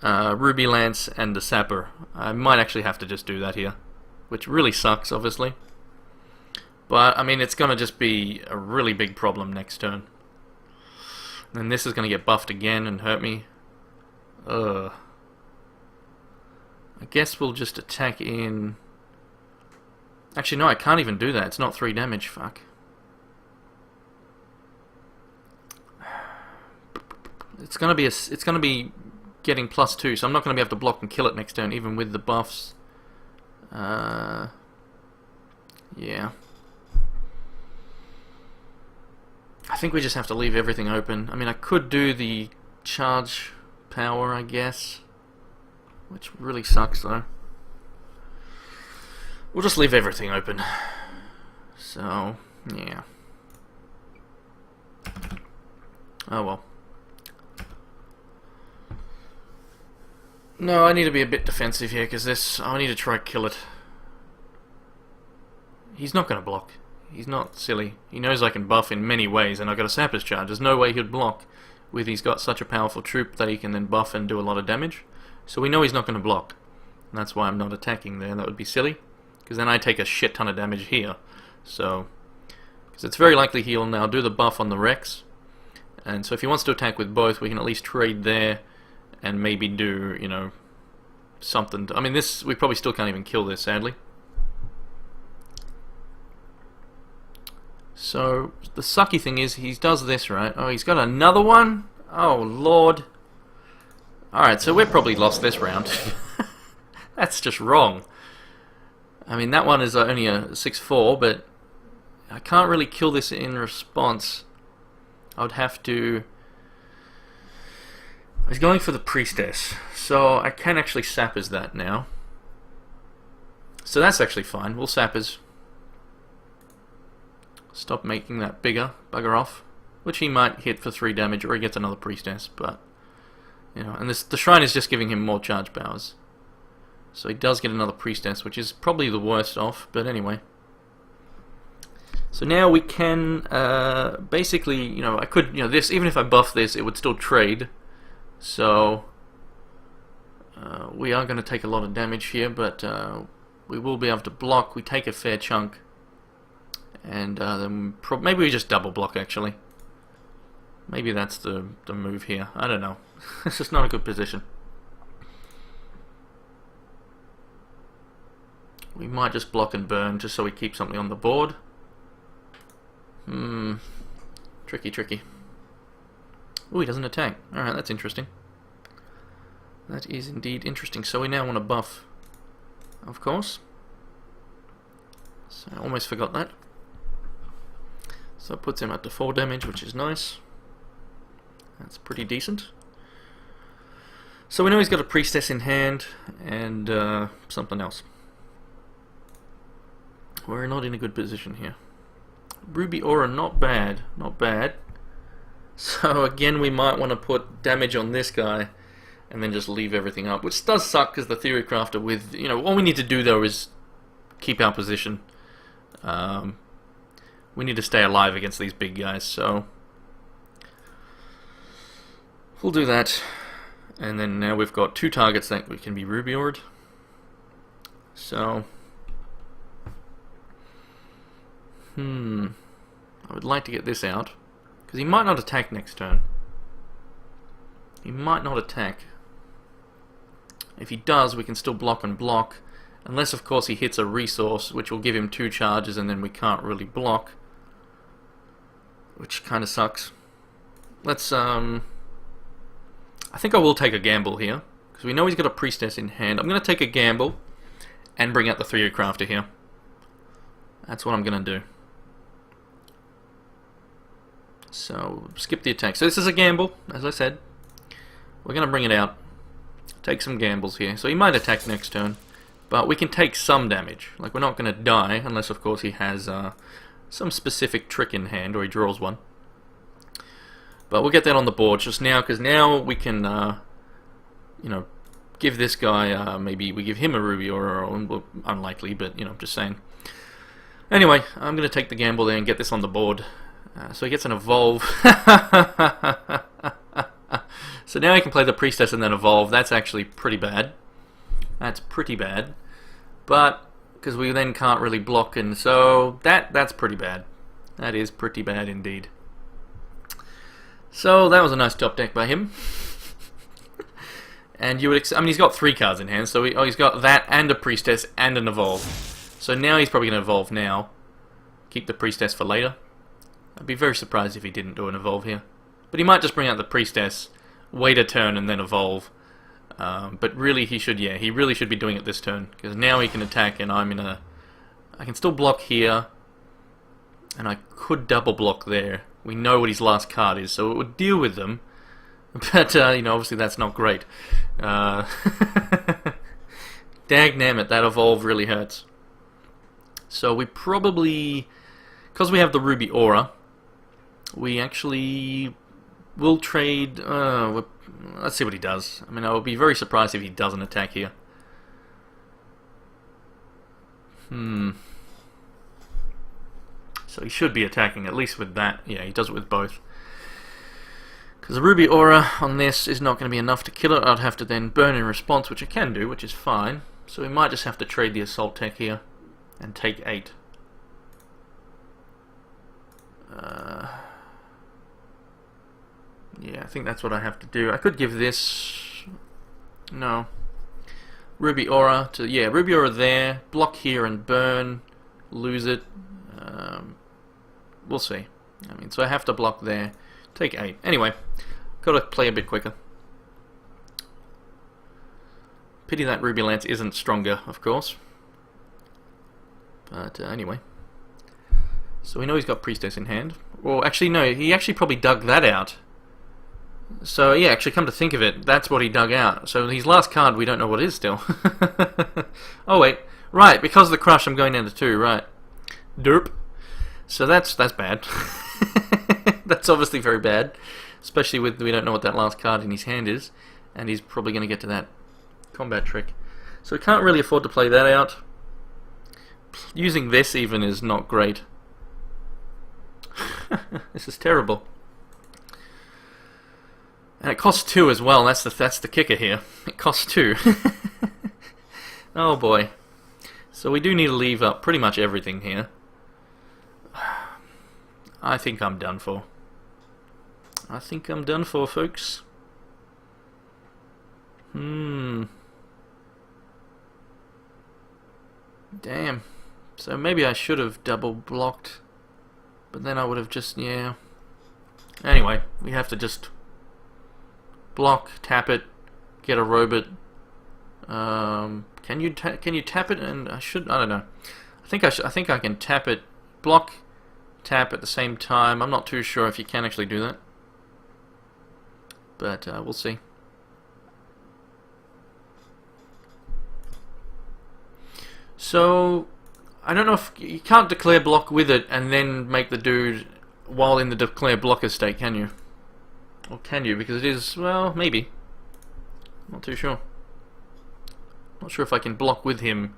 Ruby Lance and the Sapper. I might actually have to just do that here, which really sucks, obviously. But, I mean, it's going to just be a really big problem next turn. And this is going to get buffed again and hurt me. I guess we'll just attack in... Actually, no, I can't even do that. It's not 3 damage, fuck. It's gonna be getting +2, so I'm not gonna be able to block and kill it next turn, even with the buffs. Yeah. I think we just have to leave everything open. I mean, I could do the charge power, I guess, which really sucks though. We'll just leave everything open. So, yeah. Oh well. No, I need to be a bit defensive here, because this... I need to try to kill it. He's not going to block. He's not silly. He knows I can buff in many ways, and I've got a Sapper's Charge. There's no way he'd block with he's got such a powerful troop that he can then buff and do a lot of damage. So we know he's not going to block. And that's why I'm not attacking there. That would be silly, because then I take a shit ton of damage here. So, because it's very likely he'll now do the buff on the Rex. And so if he wants to attack with both, we can at least trade there and maybe do, you know, something. I mean, this, we probably still can't even kill this, sadly. So, the sucky thing is, he does this, right? Oh, he's got another one? Oh, Lord. Alright, so we're probably lost this round. That's just wrong. I mean, that one is only a 6-4, but I can't really kill this in response. I would have to... He's going for the priestess, so I can actually sap as that now. So that's actually fine. We'll sap as... Stop making that bigger. Bugger off. Which he might hit for 3 damage, or he gets another priestess, but... You know, and the shrine is just giving him more charge powers. So he does get another priestess, which is probably the worst off, but anyway. So now we can, basically, you know, I could, you know, this, even if I buff this, it would still trade. So, we are going to take a lot of damage here, but we will be able to block. We take a fair chunk. And then maybe we just double block, actually. Maybe that's the move here. I don't know. It's just not a good position. We might just block and burn just so we keep something on the board. Tricky, tricky. Oh, he doesn't attack. Alright, that's interesting. That is indeed interesting. So we now want to buff, of course. So I almost forgot that. So it puts him up to 4 damage, which is nice. That's pretty decent. So we know he's got a priestess in hand and something else. We're not in a good position here. Ruby Aura, not bad, not bad. So again, we might want to put damage on this guy and then just leave everything up, which does suck because the Theory Crafter with, you know, all we need to do though is keep our position. We need to stay alive against these big guys, so we'll do that. And then now we've got 2 targets that we can be Ruby Aura'd. So I would like to get this out, because he might not attack next turn. He might not attack. If he does, we can still block and block, unless of course he hits a resource, which will give him 2 charges, and then we can't really block, which kind of sucks. Let's, I think I will take a gamble here, because we know he's got a priestess in hand. I'm going to take a gamble and bring out the Theory Crafter here. That's what I'm going to do. So, skip the attack. So this is a gamble, as I said. We're going to bring it out. Take some gambles here. So he might attack next turn, but we can take some damage. Like, we're not going to die, unless of course he has some specific trick in hand, or he draws one. But we'll get that on the board just now, because now we can, you know, give this guy, maybe we give him a Ruby Aura, well, unlikely, but, you know, just saying. Anyway, I'm going to take the gamble there and get this on the board. So he gets an evolve. So now he can play the priestess and then evolve. That's actually pretty bad. That's pretty bad. But, because we then can't really block, and so that's pretty bad. That is pretty bad indeed. So that was a nice top deck by him. And you would, I mean, he's got 3 cards in hand, so he's got that and a priestess and an evolve. So now he's probably going to evolve now. Keep the priestess for later. I'd be very surprised if he didn't do an evolve here. But he might just bring out the priestess, wait a turn, and then evolve. But really, he really should be doing it this turn, because now he can attack, and I'm in a... I can still block here, and I could double block there. We know what his last card is, so it would deal with them. But, you know, obviously that's not great. Dagnammit, that evolve really hurts. So we probably... Because we have the Ruby Aura, we actually will trade... let's see what he does. I mean, I would be very surprised if he doesn't attack here. So he should be attacking, at least with that. Yeah, he does it with both. Because the Ruby Aura on this is not going to be enough to kill it. I'd have to then burn in response, which I can do, which is fine. So we might just have to trade the Assault Tech here and take 8. Yeah, I think that's what I have to do. I could give this... No. Ruby Aura to... Yeah, Ruby Aura there. Block here and burn. Lose it. We'll see. I mean, so I have to block there. Take 8. Anyway, gotta play a bit quicker. Pity that Ruby Lance isn't stronger, of course. But anyway. So we know he's got Priestess in hand. Well, actually, no, he actually probably dug that out. So, yeah, actually, come to think of it, that's what he dug out. So his last card, we don't know what is still. Oh, wait. Right, because of the crush, I'm going down to 2, right. Derp. So that's bad. That's obviously very bad. Especially with, we don't know what that last card in his hand is. And he's probably going to get to that combat trick. So we can't really afford to play that out. Using this even is not great. This is terrible. And it costs 2 as well. That's the kicker here. It costs 2. Oh boy. So we do need to leave up pretty much everything here. I think I'm done for. I think I'm done for, folks. Damn. So maybe I should have double blocked. But then I would have just, yeah. Anyway, we have to just block, tap it, get a robot. Can you tap it? And I don't know. I think I can tap it, block, tap at the same time. I'm not too sure if you can actually do that, but we'll see. So I don't know if you can't declare block with it and then make the dude while in the declare blocker state, can you? Or can you? Because it is, well, maybe. Not too sure. Not sure if I can block with him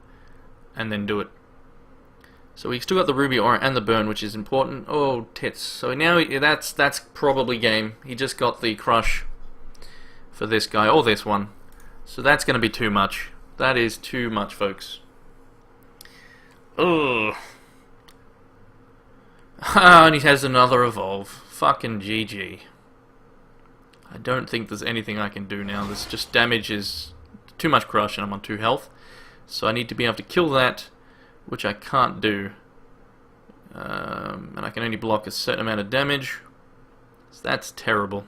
and then do it. So we still got the ruby aura and the burn, which is important. Oh, tits. So now that's probably game. He just got the crush for this guy, or this one. So that's going to be too much. That is too much, folks. Ugh. And he has another evolve. Fucking GG. I don't think there's anything I can do now. This just damage is too much crush and I'm on 2 health. So I need to be able to kill that, which I can't do. And I can only block a certain amount of damage. So that's terrible.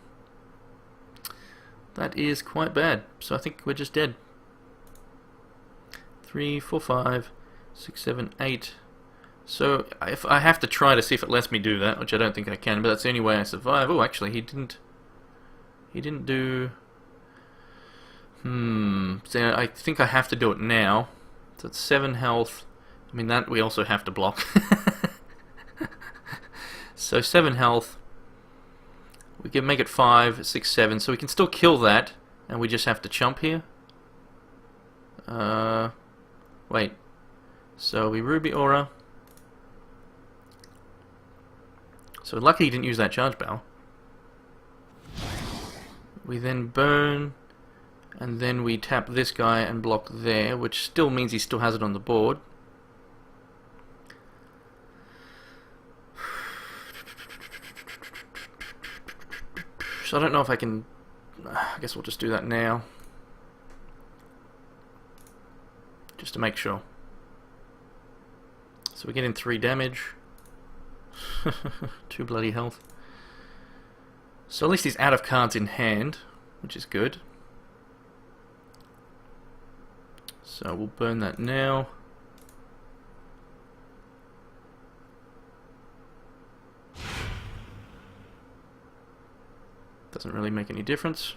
That is quite bad. So I think we're just dead. 3, 4, 5, 6, 7, 8. So if I have to try to see if it lets me do that, which I don't think I can, but that's the only way I survive. Oh, actually, he didn't do... So I think I have to do it now. So it's 7 health. I mean, that we also have to block. So 7 health. We can make it 5, 6, 7. So we can still kill that, and we just have to chump here. Wait. So we ruby aura. So lucky he didn't use that charge bell. We then burn, and then we tap this guy and block there, which still means he still has it on the board. So I don't know if I can... I guess we'll just do that now. Just to make sure. So we're getting 3 damage. 2 bloody health. So at least he's out of cards in hand, which is good. So we'll burn that now. Doesn't really make any difference.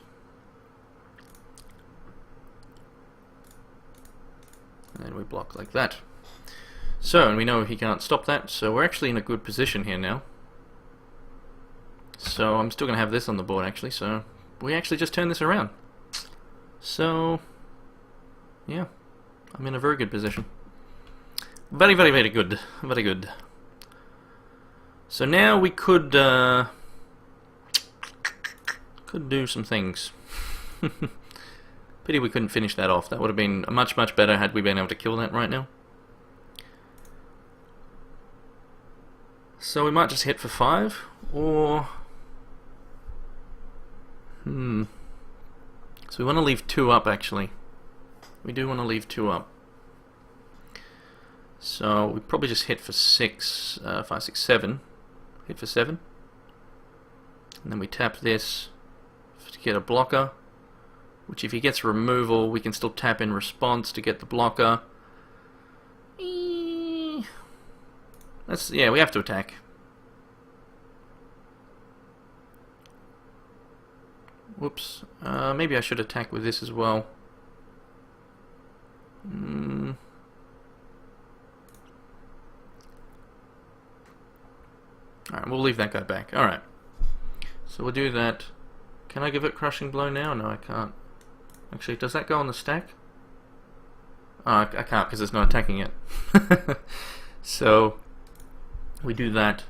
And then we block like that. So, and we know he can't stop that, so we're actually in a good position here now. So I'm still going to have this on the board actually, so we actually just turn this around. So, yeah, I'm in a very good position. Very, very, very good. Very good. So now we could do some things. Pity we couldn't finish that off. That would have been much, much better had we been able to kill that right now. So we might just hit for 5, or... So we want to leave 2 up, actually. We do want to leave 2 up. So we probably just hit for 6, 5, 6, 7. Hit for 7. And then we tap this to get a blocker. Which if he gets removal, we can still tap in response to get the blocker. Yeah, we have to attack. Whoops. Maybe I should attack with this as well. Alright, we'll leave that guy back. Alright. So we'll do that. Can I give it Crushing Blow now? No, I can't. Actually, does that go on the stack? Oh, I can't because it's not attacking it. So, we do that.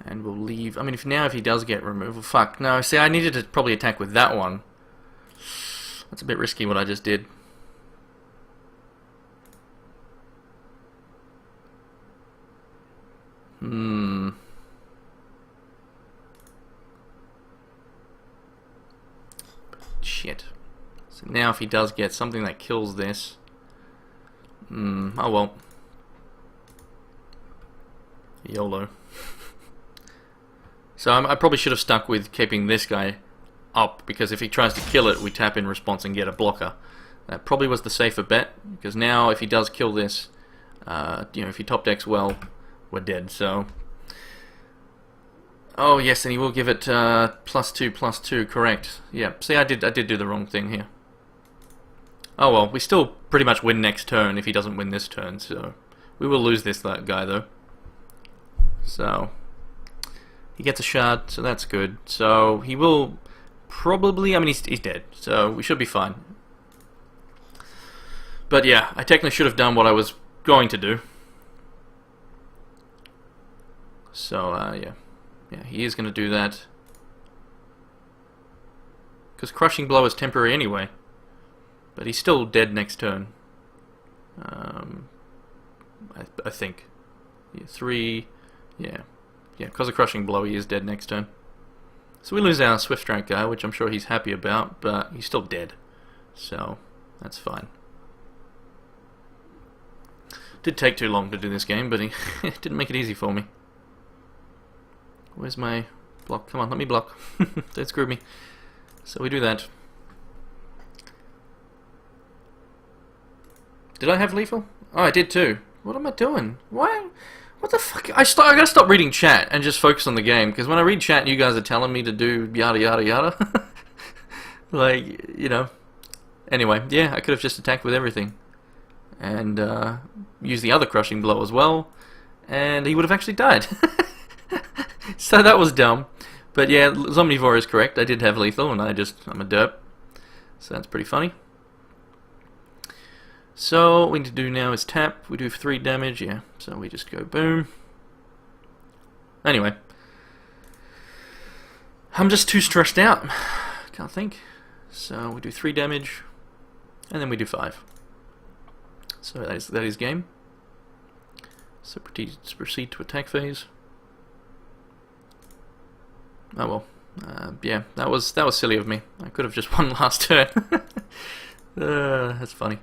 And we'll leave. I mean, if he does get removal, fuck. No, see, I needed to probably attack with that one. That's a bit risky what I just did. Shit. So now if he does get something that kills this... oh well. YOLO. So I probably should have stuck with keeping this guy up, because if he tries to kill it, we tap in response and get a blocker. That probably was the safer bet, because now if he does kill this, if he top decks well, we're dead. So, oh yes, and he will give it +2/+2. Correct. Yeah. See, I did do the wrong thing here. Oh well, we still pretty much win next turn if he doesn't win this turn. So we will lose this guy though. So. He gets a shard, so that's good. So he will probably... I mean, he's dead, so we should be fine. But yeah, I technically should have done what I was going to do. So, yeah. Yeah, he is going to do that. Because Crushing Blow is temporary anyway. But he's still dead next turn. I think. Yeah, 3... Yeah. Yeah, because of Crushing Blow, he is dead next turn. So we lose our Swift Strike guy, which I'm sure he's happy about, but he's still dead. So, that's fine. Did take too long to do this game, but he didn't make it easy for me. Where's my block? Come on, let me block. Don't screw me. So we do that. Did I have lethal? Oh, I did too. What am I doing? Why? What the fuck? I gotta stop reading chat and just focus on the game, because when I read chat, you guys are telling me to do yada yada yada. Like, you know. Anyway, yeah, I could have just attacked with everything. And used the other Crushing Blow as well. And he would have actually died. So that was dumb. But yeah, Zomnivore is correct. I did have lethal, and I'm a derp. So that's pretty funny. So what we need to do now is tap. We do 3 damage, yeah. So we just go boom. Anyway. I'm just too stressed out. Can't think. So we do 3 damage. And then we do 5. So that is game. So proceed to attack phase. Oh well. Yeah, that was silly of me. I could have just won last turn. That's funny.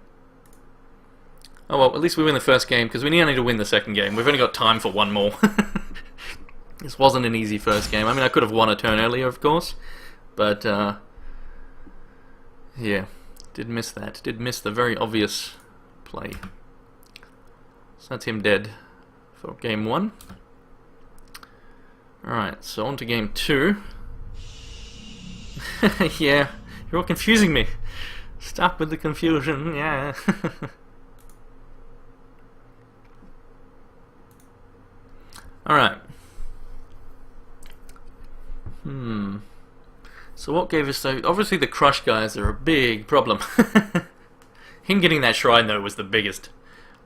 Oh well, at least we win the first game, because we need only to win the second game. We've only got time for one more. This wasn't an easy first game. I mean, I could have won a turn earlier, of course. But, yeah. Did miss that. Did miss the very obvious play. So that's him dead for game 1. Alright, so on to game 2. Yeah, you're all confusing me. Stop with the confusion, yeah. Alright. So what gave us... obviously the Crush guys are a big problem. Him getting that shrine, though, was the biggest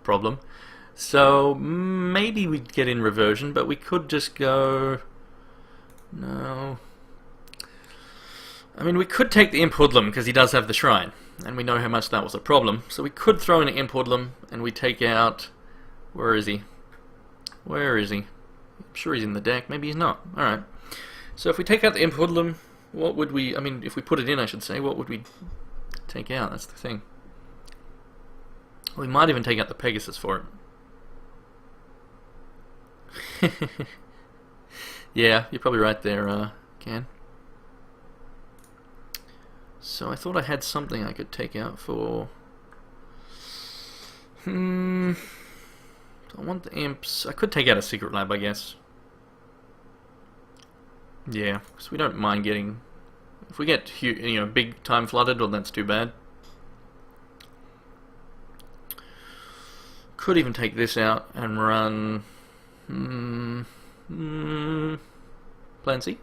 problem. So maybe we'd get in Reversion, but we could just go... No... I mean, we could take the Imp Hoodlum, because he does have the shrine. And we know how much that was a problem. So we could throw in an Imp Hoodlum, and we take out... Where is he? Where is he? I'm sure he's in the deck. Maybe he's not. Alright. So if we take out the Imp Hoodlum, what would we... I mean, if we put it in, I should say, what would we take out? That's the thing. We might even take out the Pegasus for it. Yeah, you're probably right there, Ken. So I thought I had something I could take out for... I want the imps. I could take out a secret lab, I guess. Yeah, because we don't mind getting... If we get, big time flooded, well, that's too bad. Could even take this out and run... Plan C.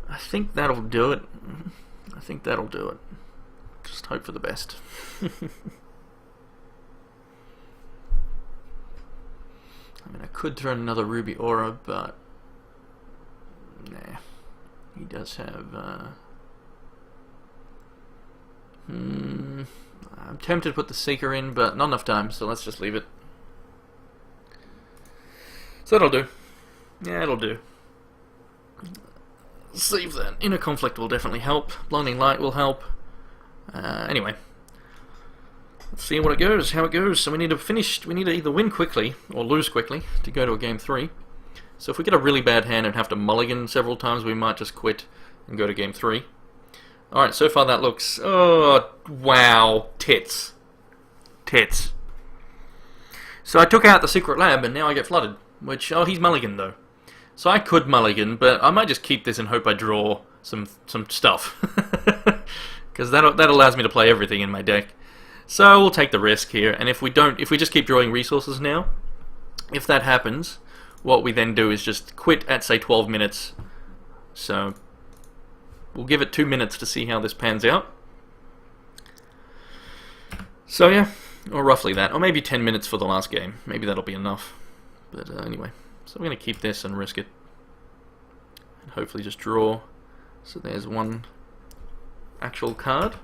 I think that'll do it. Just hope for the best. I mean, I could throw another ruby aura, but nah. He does have. I'm tempted to put the Seeker in, but not enough time, so let's just leave it. So that'll do. Yeah, it'll do. Save that. Inner Conflict will definitely help. Blinding Light will help. Anyway. Let's see what it goes, how it goes. So we need to finish, we need to either win quickly or lose quickly to go to a game 3. So if we get a really bad hand and have to mulligan several times, we might just quit and go to game 3. Alright, so far that looks... Oh, wow. Tits. Tits. So I took out the secret lab and now I get flooded. Which, oh, he's mulligan though. So I could mulligan, but I might just keep this and hope I draw some stuff. Because that allows me to play everything in my deck. So we'll take the risk here, and if we just keep drawing resources now, if that happens, what we then do is just quit at, say, 12 minutes. So we'll give it 2 minutes to see how this pans out. So yeah, or roughly that, or maybe 10 minutes for the last game. Maybe that'll be enough. But anyway, so we're going to keep this and risk it. And hopefully just draw. So there's one actual card.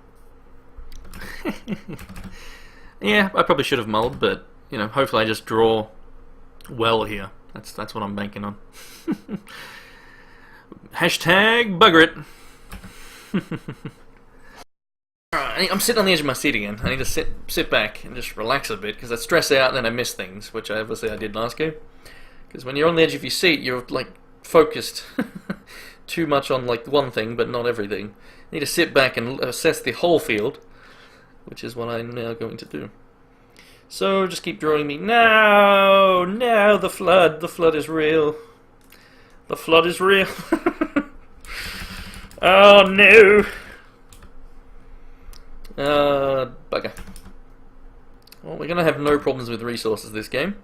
Yeah, I probably should have mulled, but hopefully I just draw well here. That's what I'm banking on. Hashtag bugger it. Alright, I'm sitting on the edge of my seat again. I need to sit back and just relax a bit because I stress out and then I miss things, which obviously I did last game. Because when you're on the edge of your seat, you're like focused too much on like one thing, but not everything. You need to sit back and assess the whole field, which is what I'm now going to do. So just keep drawing me. No, the flood. The flood is real. The flood is real. Oh no. Bugger. Well, we're gonna have no problems with resources this game.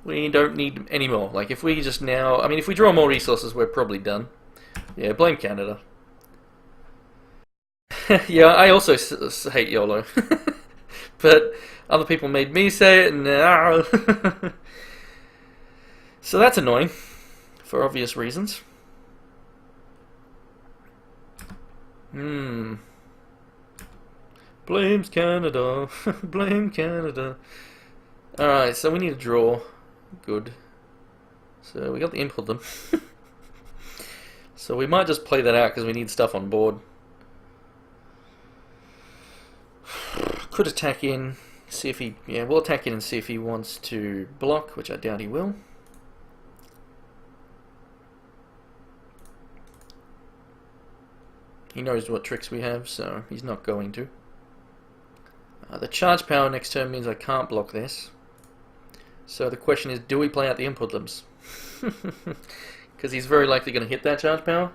We don't need any more. Like if we just now, I mean, if we draw more resources, we're probably done. Yeah, blame Canada. Yeah, I also hate YOLO. But other people made me say it, and so that's annoying, for obvious reasons. Blames Canada. Blame Canada. Alright, so we need to draw. Good. So we got the input them. So we might just play that out because we need stuff on board. Could attack in, see if he... Yeah, we'll attack in and see if he wants to block, which I doubt he will. He knows what tricks we have, so he's not going to. The charge power next turn means I can't block this. So the question is, do we play out the input limbs? Because he's very likely going to hit that charge power.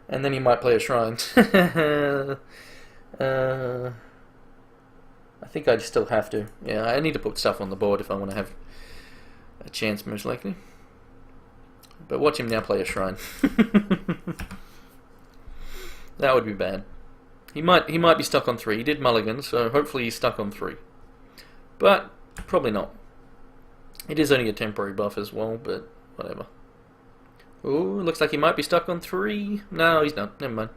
And then he might play a shrine. I think I still have to. Yeah, I need to put stuff on the board if I want to have a chance, most likely. But watch him now play a shrine. That would be bad. He might be stuck on 3. He did mulligan, so hopefully he's stuck on 3. But probably not. It is only a temporary buff as well, but whatever. Ooh, looks like he might be stuck on 3. No, he's not. Never mind.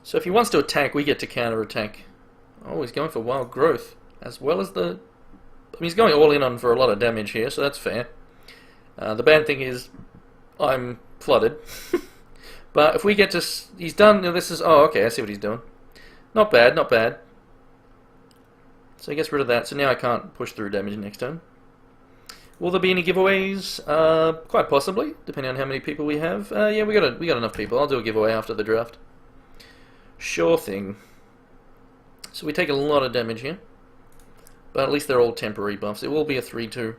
So if he wants to attack, we get to counter-attack. Oh, he's going for wild growth, as well as the... I mean, he's going all in on for a lot of damage here, so that's fair. The bad thing is, I'm flooded. But if we get to... He's done... This is... Oh, okay, I see what he's doing. Not bad, not bad. So he gets rid of that, so now I can't push through damage next turn. Will there be any giveaways? Quite possibly, depending on how many people we have. Yeah, we got enough people. I'll do a giveaway after the draft. Sure thing. So we take a lot of damage here, but at least they're all temporary buffs. It will be a 3-2.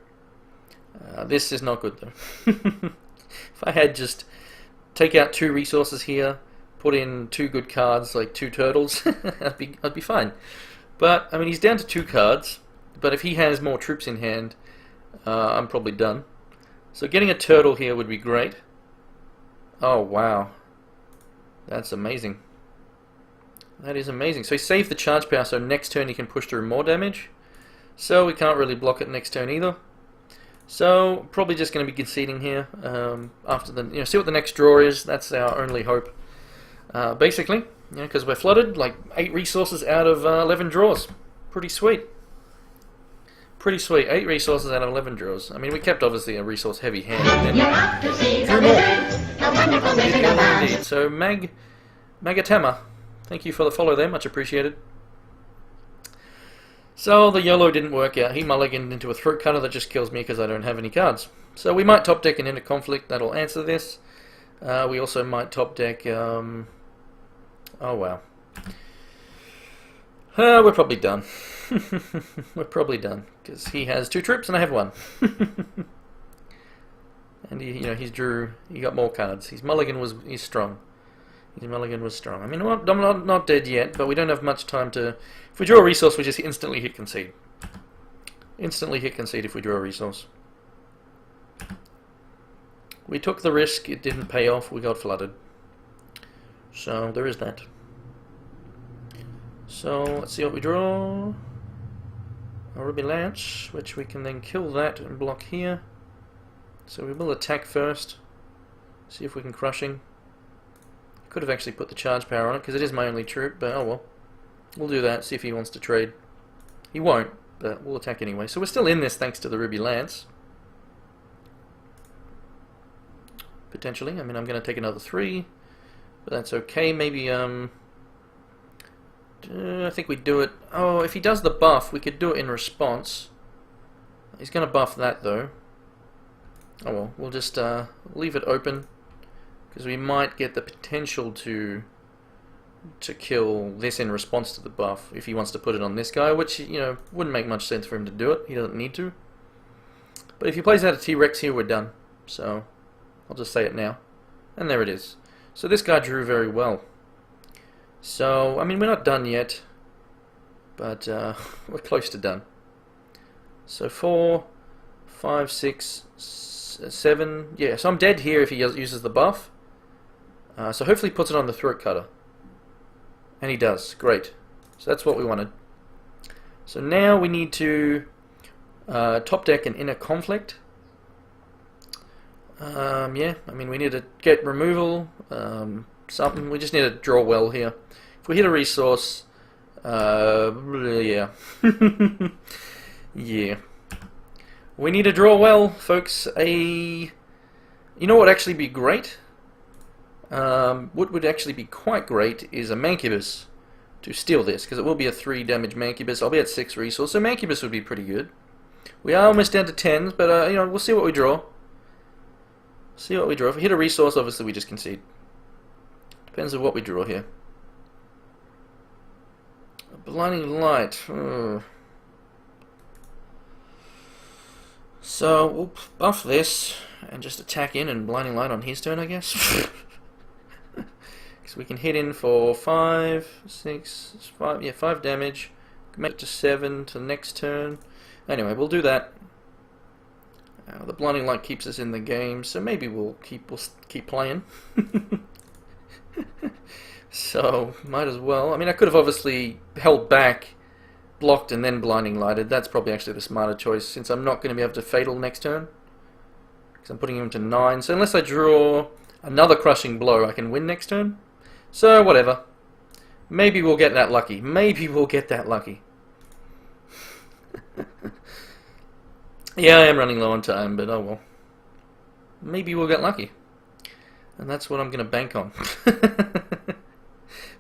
This is not good though. If I had just take out 2 resources here, put in 2 good cards like 2 turtles, I'd be fine. But I mean, he's down to 2 cards. But if he has more troops in hand, I'm probably done. So getting a turtle here would be great. Oh wow, that's amazing. That is amazing. So he saved the charge power, so next turn he can push through more damage. So we can't really block it next turn either. So probably just going to be conceding here after the see what the next draw is. That's our only hope. Basically, because we're flooded, like 8 resources out of 11 draws. Pretty sweet. Pretty sweet. 8 resources out of 11 draws. I mean, we kept obviously a resource heavy hand. And then drew more. Indeed. So Magatama, thank you for the follow there. Much appreciated. So the YOLO didn't work out. He mulliganed into a throat cutter that just kills me because I don't have any cards. So we might top deck an Inner Conflict. That'll answer this. We also might top deck... oh wow. We're probably done. We're probably done because he has 2 troops and I have 1. And he got more cards. His mulligan he's strong. His mulligan was strong. I mean, I'm not dead yet, but we don't have much time to... If we draw a resource, we just instantly hit concede. Instantly hit concede if we draw a resource. We took the risk, it didn't pay off, we got flooded. So, there is that. So, let's see what we draw. A Ruby Lance, which we can then kill that and block here. So we will attack first. See if we can crushing. Could have actually put the charge power on it, because it is my only troop, but oh well. We'll do that, see if he wants to trade. He won't, but we'll attack anyway. So we're still in this thanks to the Ruby Lance. Potentially. I mean, I'm going to take another 3, but that's okay. Maybe, I think we do it... Oh, if he does the buff, we could do it in response. He's going to buff that, though. Oh well, we'll just leave it open, because we might get the potential to kill this in response to the buff if he wants to put it on this guy, which, wouldn't make much sense for him to do it. He doesn't need to. But if he plays out a T-Rex here, we're done. So, I'll just say it now. And there it is. So this guy drew very well. So, I mean, we're not done yet, but we're close to done. So 4, 5, 6, 7, yeah, so I'm dead here if he uses the buff. So hopefully he puts it on the throat cutter. And he does, great. So that's what we wanted. So now we need to top deck an Inner Conflict. Yeah, I mean we need to get removal, something. We just need to draw well here. If we hit a resource, yeah. Yeah. We need to draw well, folks. You know what would actually be great? What would actually be quite great is a Mancubus to steal this, because it will be a 3 damage Mancubus. I'll be at 6 resource, so Mancubus would be pretty good. We are almost down to 10s, but we'll see what we draw. See what we draw. If we hit a resource, obviously we just concede. Depends on what we draw here. A Blinding Light. So we'll buff this and just attack in and Blinding Light on his turn, I guess. Because we can hit in for 5, 6, 5, yeah, 5 damage. Make it to 7 to the next turn. Anyway, we'll do that. The Blinding Light keeps us in the game, so maybe we'll keep playing. So might as well. I mean, I could have obviously held back, blocked, and then Blinding Lighted. That's probably actually the smarter choice, since I'm not going to be able to Fatal next turn. Because I'm putting him to 9. So unless I draw another Crushing Blow, I can win next turn. So whatever. Maybe we'll get that lucky. Maybe we'll get that lucky. Yeah, I am running low on time, but oh well. Maybe we'll get lucky. And that's what I'm going to bank on.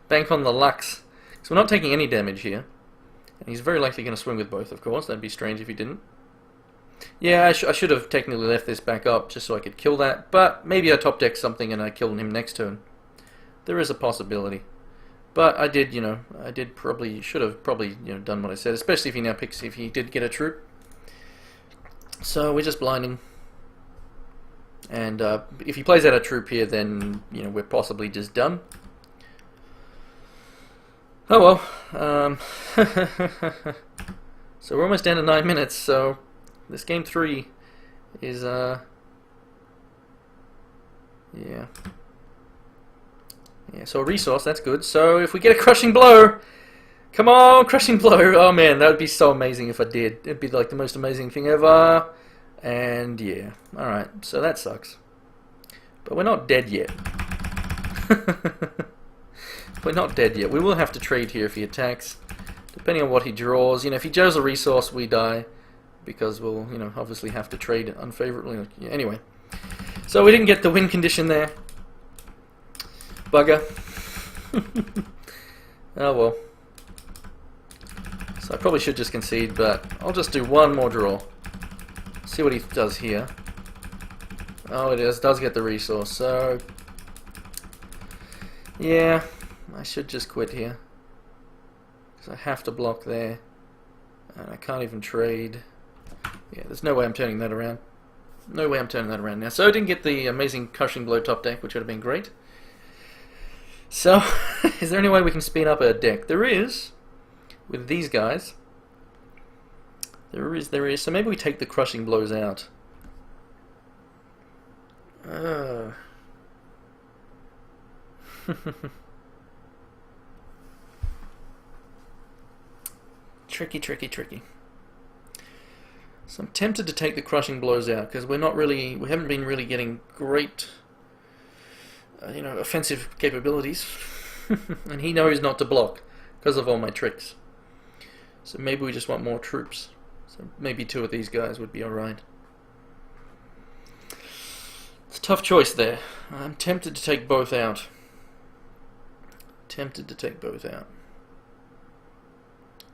Bank on the Lux. So we're not taking any damage here. And he's very likely going to swing with both, of course. That'd be strange if he didn't. Yeah, I should have technically left this back up just so I could kill that, but maybe I top deck something and I killed him next turn. There is a possibility. But I did, should have probably, done what I said, especially if he now picks, if he did get a troop. So we're just blinding. And if he plays out a troop here, then, we're possibly just done. Oh well. So we're almost down to 9 minutes, so this game 3 is, yeah. Yeah, so a resource, that's good. So if we get a crushing blow, come on, crushing blow. Oh man, that would be so amazing if I did. It'd be like the most amazing thing ever. And yeah, alright, so that sucks. But we're not dead yet. We're not dead yet. We will have to trade here if he attacks, depending on what he draws. If he draws a resource, we die, because we'll, obviously have to trade unfavorably. Anyway, so we didn't get the win condition there. Bugger. Oh well. So I probably should just concede, but I'll just do one more draw. See what he does here. Oh, it does get the resource, so yeah, I should just quit here, because I have to block there, and I can't even trade. Yeah, there's no way I'm turning that around. No way I'm turning that around now. So I didn't get the amazing crushing blow top deck, which would have been great. So, is there any way we can speed up a deck? There is, with these guys. There is. So maybe we take the crushing blows out. Tricky. So I'm tempted to take the crushing blows out, because we haven't been really getting great offensive capabilities. And he knows not to block because of all my tricks. So maybe we just want more troops. So maybe 2 of these guys would be alright. It's a tough choice there. I'm tempted to take both out.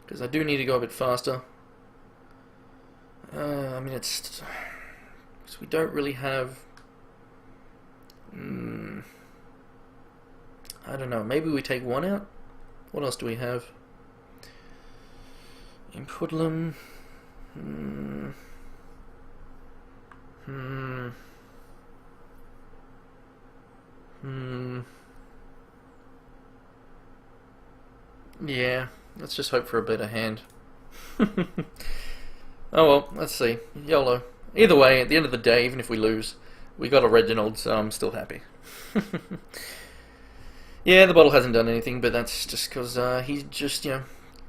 Because I do need to go a bit faster. I mean, it's... because we don't really have... I don't know, maybe we take 1 out? What else do we have? Impudlum. Yeah, let's just hope for a better hand. Oh well, let's see. YOLO. Either way, at the end of the day, even if we lose, we got a Reginald, so I'm still happy. Yeah, the bottle hasn't done anything, but that's just because he just,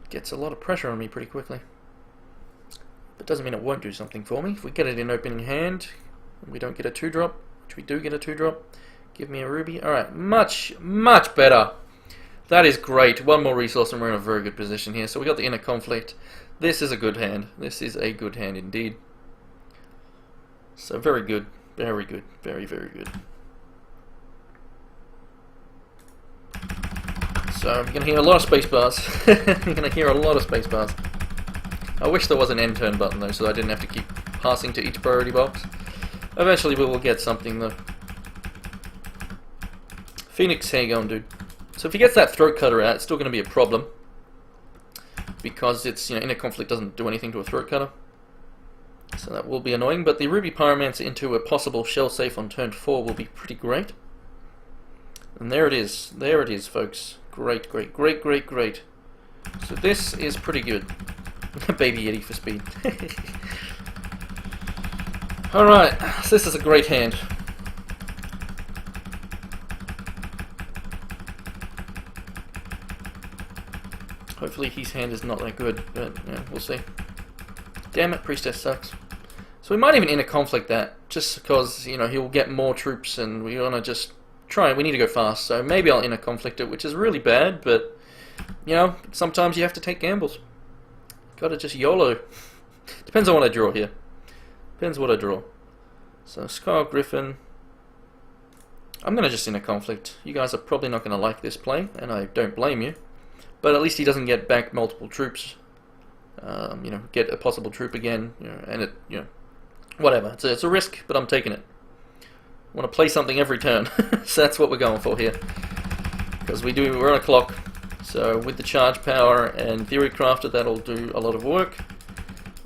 gets a lot of pressure on me pretty quickly. But doesn't mean it won't do something for me. If we get it in opening hand, and we don't get a 2-drop, which we do get a 2-drop, give me a ruby. Alright, much better. That is great. 1 more resource and we're in a very good position here. So we got the inner conflict. This is a good hand. This is a good hand indeed. So very good. Very good. Very good. So you're going to hear a lot of space bars. You're going to hear a lot of space bars. I wish there was an end turn button though, so I didn't have to keep passing to each priority box. Eventually we will get something though. Phoenix, how you going, dude? So if he gets that throat cutter out, it's still going to be a problem, because it's, inner conflict doesn't do anything to a throat cutter. So that will be annoying, but the Ruby Pyromancer into a possible shell safe on turn 4 will be pretty great. And there it is. There it is, folks. Great. So this is pretty good. Baby Yeti for speed. Alright, so this is a great hand. Hopefully his hand is not that good, but yeah, we'll see. Damn it, Priestess sucks. So we might even inner conflict that, just because, he'll get more troops and we want to just try, we need to go fast, so maybe I'll inner conflict it, which is really bad, but, sometimes you have to take gambles. Gotta just YOLO. Depends on what I draw here. Depends what I draw. So, Scar Griffin. I'm gonna just inner conflict. You guys are probably not gonna like this play, and I don't blame you. But at least he doesn't get back multiple troops. Get a possible troop again, and it, Whatever. It's a risk, but I'm taking it. I want to play something every turn. So that's what we're going for here. Because we're on a clock. So with the charge power and Theory Crafter, that'll do a lot of work.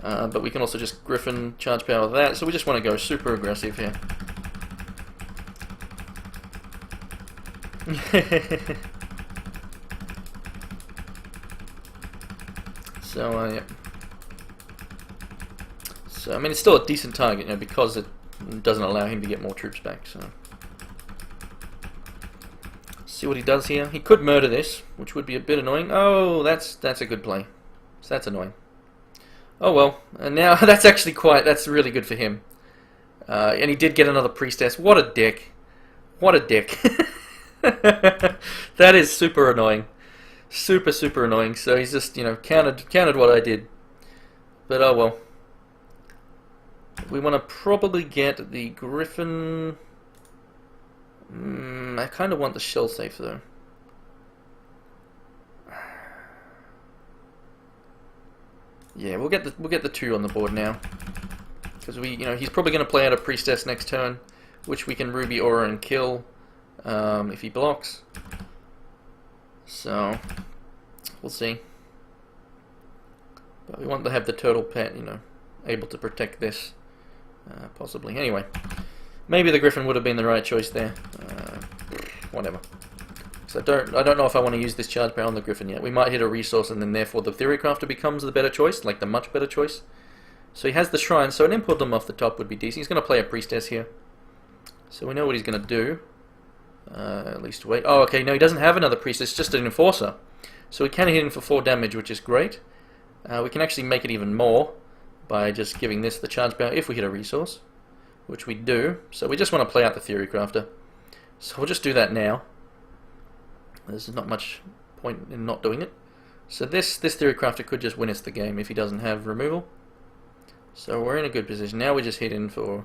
But we can also just Griffin charge power that. So we just want to go super aggressive here. So, yeah. So, I mean, it's still a decent target, you know, because it doesn't allow him to get more troops back, so. See what he does here. He could murder this, which would be a bit annoying. Oh, that's a good play. So that's annoying. Oh well, and now that's really good for him. And he did get another priestess. What a dick. What a dick. That is super annoying. Super annoying. So he's just, you know, countered what I did. But oh well. We want to probably get the Griffin. I kind of want the shell safe though. Yeah, we'll get the 2 on the board now. Because he's probably going to play out a priestess next turn, which we can Ruby Aura and kill if he blocks. So we'll see. But we want to have the turtle pet, you know, able to protect this, possibly. Anyway, maybe the Griffin would have been the right choice there. Whatever. So I don't know if I want to use this charge power on the Griffin yet. We might hit a resource and then therefore the Theory Crafter becomes the better choice, like the much better choice. So he has the shrine, so an import them off the top would be decent. He's going to play a priestess here. So we know what he's going to do. At least wait. Oh, okay, no, he doesn't have another priestess, just an enforcer. So we can hit him for 4 damage, which is great. We can actually make it even more by just giving this the charge power if we hit a resource, which we do. So we just want to play out the Theory Crafter. So we'll just do that now. There's not much point in not doing it. So this Theory Crafter could just win us the game if he doesn't have removal. So we're in a good position. Now we just hit in for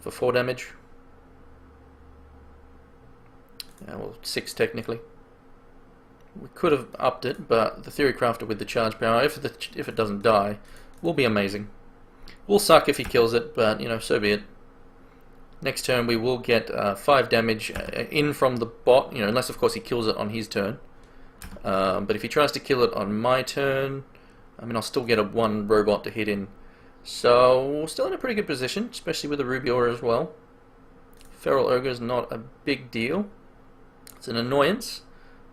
4 damage. Well, 6 technically. We could have upped it, but the Theory Crafter with the charge power, if it doesn't die, will be amazing. Will suck if he kills it, but you know, so be it. Next turn we will get 5 damage in from the bot, you know, unless of course he kills it on his turn. But if he tries to kill it on my turn, I mean, I'll still get a 1 robot to hit in. So we're still in a pretty good position, especially with the Ruby Aura as well. Feral Ogre is not a big deal. It's an annoyance,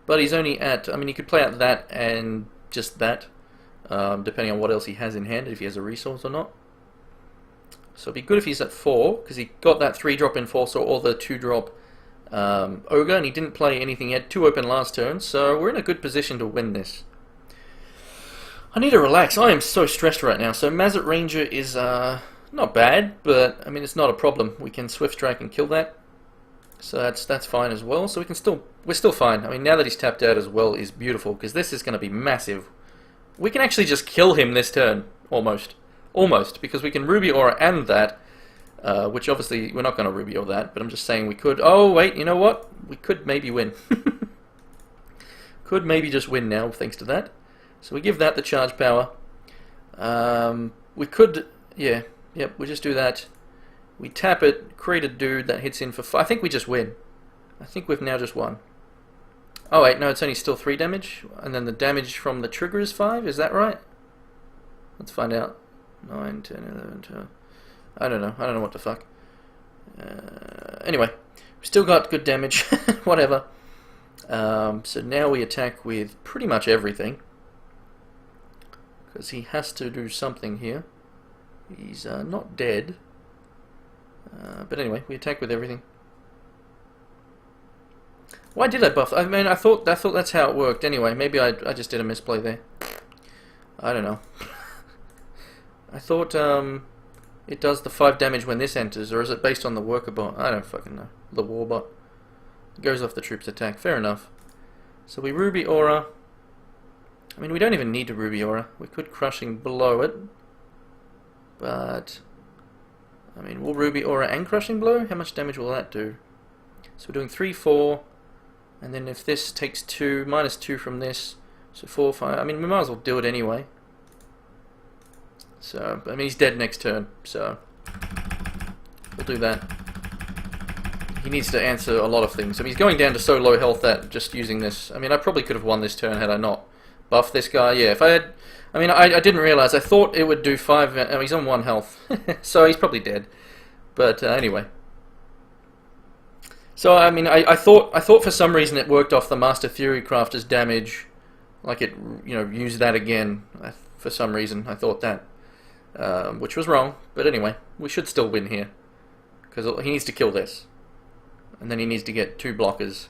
but he's only at, I mean, he could play out that and just that, depending on what else he has in hand, if he has a resource or not. So it'd be good if he's at 4, because he got that 3-drop Enforcer or the 2-drop Ogre, and he didn't play anything. He had 2 open last turn, so we're in a good position to win this. I need to relax. I am so stressed right now. So Mazet Ranger is not bad, but I mean, it's not a problem. We can Swift Strike and kill that. So that's fine as well. So we're still fine. I mean, now that he's tapped out as well is beautiful, because this is going to be massive. We can actually just kill him this turn, almost, because we can Ruby Aura and that, which obviously we're not going to Ruby Aura that, but I'm just saying we could. Oh wait, you know what? We could maybe win. Could maybe just win now thanks to that. So we give that the charge power. We could, yeah, yep. We just do that. We tap it, create a dude that hits in for 5. I think we just win. I think we've now just won. Oh wait, no, it's only still 3 damage, and then the damage from the trigger is 5. Is that right? Let's find out. 9, 10, 11, 12. I don't know. I don't know what the fuck. Anyway, we still got good damage. Whatever. So now we attack with pretty much everything, because he has to do something here. He's not dead. But anyway, we attack with everything. Why did I buff? I mean, I thought that's how it worked. Anyway, maybe I just did a misplay there. I don't know. I thought it does the 5 damage when this enters, or is it based on the worker bot? I don't fucking know. The war bot. It goes off the troops attack. Fair enough. So we Ruby Aura. I mean, we don't even need to Ruby Aura. We could Crushing Blow it. But I mean, will Ruby Aura and Crushing Blow? How much damage will that do? So we're doing 3, 4, and then if this takes 2, minus 2 from this, so 4, 5. I mean, we might as well do it anyway. So, I mean, he's dead next turn, so we'll do that. He needs to answer a lot of things. I mean, he's going down to so low health that just using this... I mean, I probably could have won this turn had I not buffed this guy. Yeah, if I had... I mean, I didn't realize. I thought it would do 5... Oh, he's on 1 health. So he's probably dead. But anyway. So, I mean, I thought for some reason it worked off the Master Theory Crafter's damage. Like it, you know, used that again. For some reason, I thought that. Which was wrong. But anyway, we should still win here. Because he needs to kill this. And then he needs to get 2 blockers.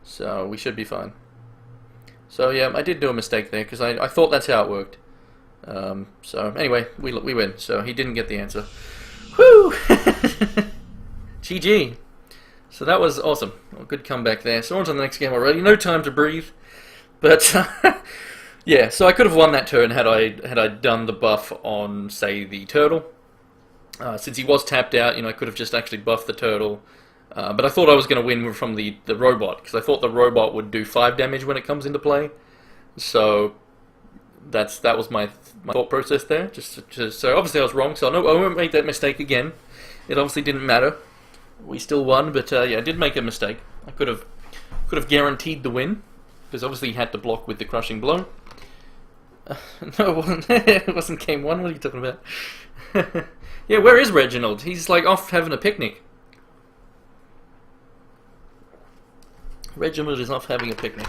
So we should be fine. So yeah, I did do a mistake there, because I thought that's how it worked. So anyway, we win. So he didn't get the answer. Woo! GG. So that was awesome. Well, good comeback there. So on to the next game already. No time to breathe. But yeah, so I could have won that turn had I done the buff on, say, the turtle. Since he was tapped out, you know, I could have just actually buffed the turtle. But I thought I was going to win from the robot, because I thought the robot would do 5 damage when it comes into play. So that was my thought process there. So obviously I was wrong, so I won't make that mistake again. It obviously didn't matter. We still won, but yeah, I did make a mistake. I could have guaranteed the win, because obviously he had to block with the crushing blow. No, it wasn't. It wasn't game 1. What are you talking about? Yeah, where is Reginald? He's like off having a picnic. Reginald is off having a picnic.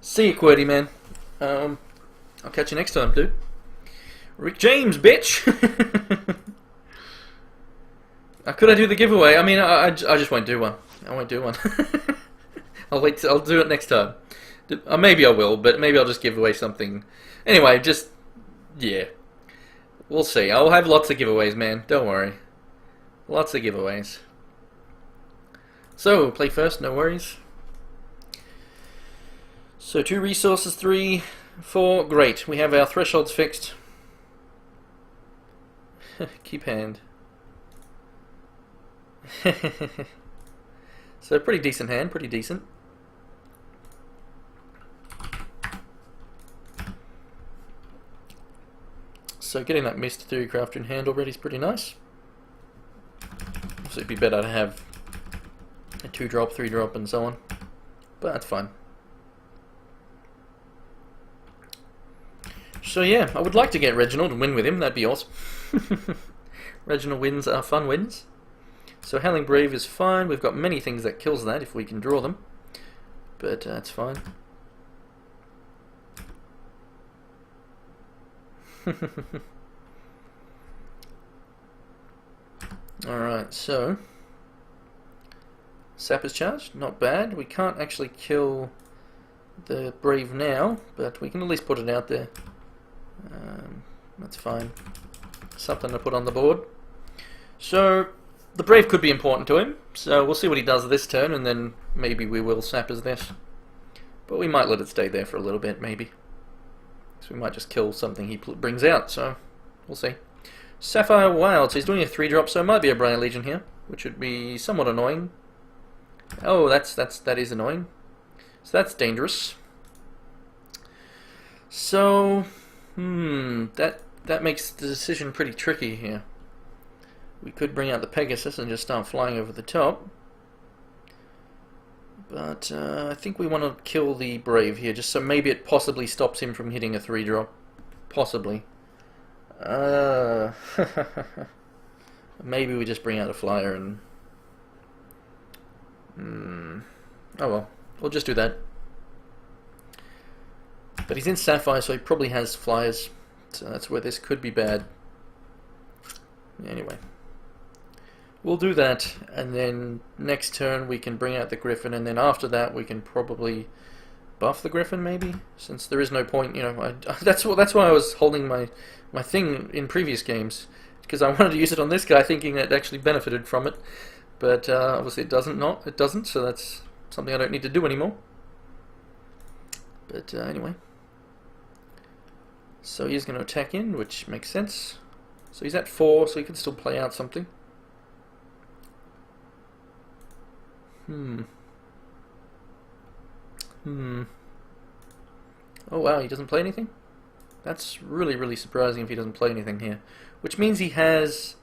See you, QWERTY man. I'll catch you next time, dude. Rick James, bitch! Could I do the giveaway? I mean, I just won't do one. I won't do one. I'll wait. I'll do it next time. Maybe I will, but maybe I'll just give away something. Anyway, just... yeah. We'll see. I'll have lots of giveaways, man. Don't worry. Lots of giveaways. So, play first, no worries. So, 2 resources, 3, 4, great. We have our thresholds fixed. Keep hand. So, pretty decent hand, pretty decent. So, getting that Mist Theory Crafter in hand already is pretty nice. So, it'd be better to have a 2-drop, 3-drop, and so on. But that's fine. So yeah, I would like to get Reginald and win with him. That'd be awesome. Reginald wins are fun wins. So Howling Brave is fine. We've got many things that kills that if we can draw them. But that's fine. Alright, so... Sapper's Charge, not bad. We can't actually kill the Brave now, but we can at least put it out there. That's fine. Something to put on the board. So, the Brave could be important to him, so we'll see what he does this turn, and then maybe we will Sapper's this. But we might let it stay there for a little bit, maybe. So we might just kill something he brings out, so we'll see. Sapphire Wild, so he's doing a 3-drop, so it might be a Briar Legion here, which would be somewhat annoying. Oh, that is annoying. So that's dangerous. So, that makes the decision pretty tricky here. We could bring out the Pegasus and just start flying over the top. But I think we want to kill the Brave here, just so maybe it possibly stops him from hitting a 3-drop. Possibly. Maybe we just bring out a Flyer and... oh well, we'll just do that. But he's in Sapphire, so he probably has Flyers. So that's where this could be bad. Anyway. We'll do that, and then next turn we can bring out the Griffin, and then after that we can probably buff the Griffin, maybe? Since there is no point, you know, that's why I was holding my thing in previous games. Because I wanted to use it on this guy, thinking it actually benefited from it. But obviously it doesn't, so that's something I don't need to do anymore. But anyway. So he's going to attack in, which makes sense. So he's at 4, so he can still play out something. Oh wow, he doesn't play anything? That's really, really surprising if he doesn't play anything here. Which means he has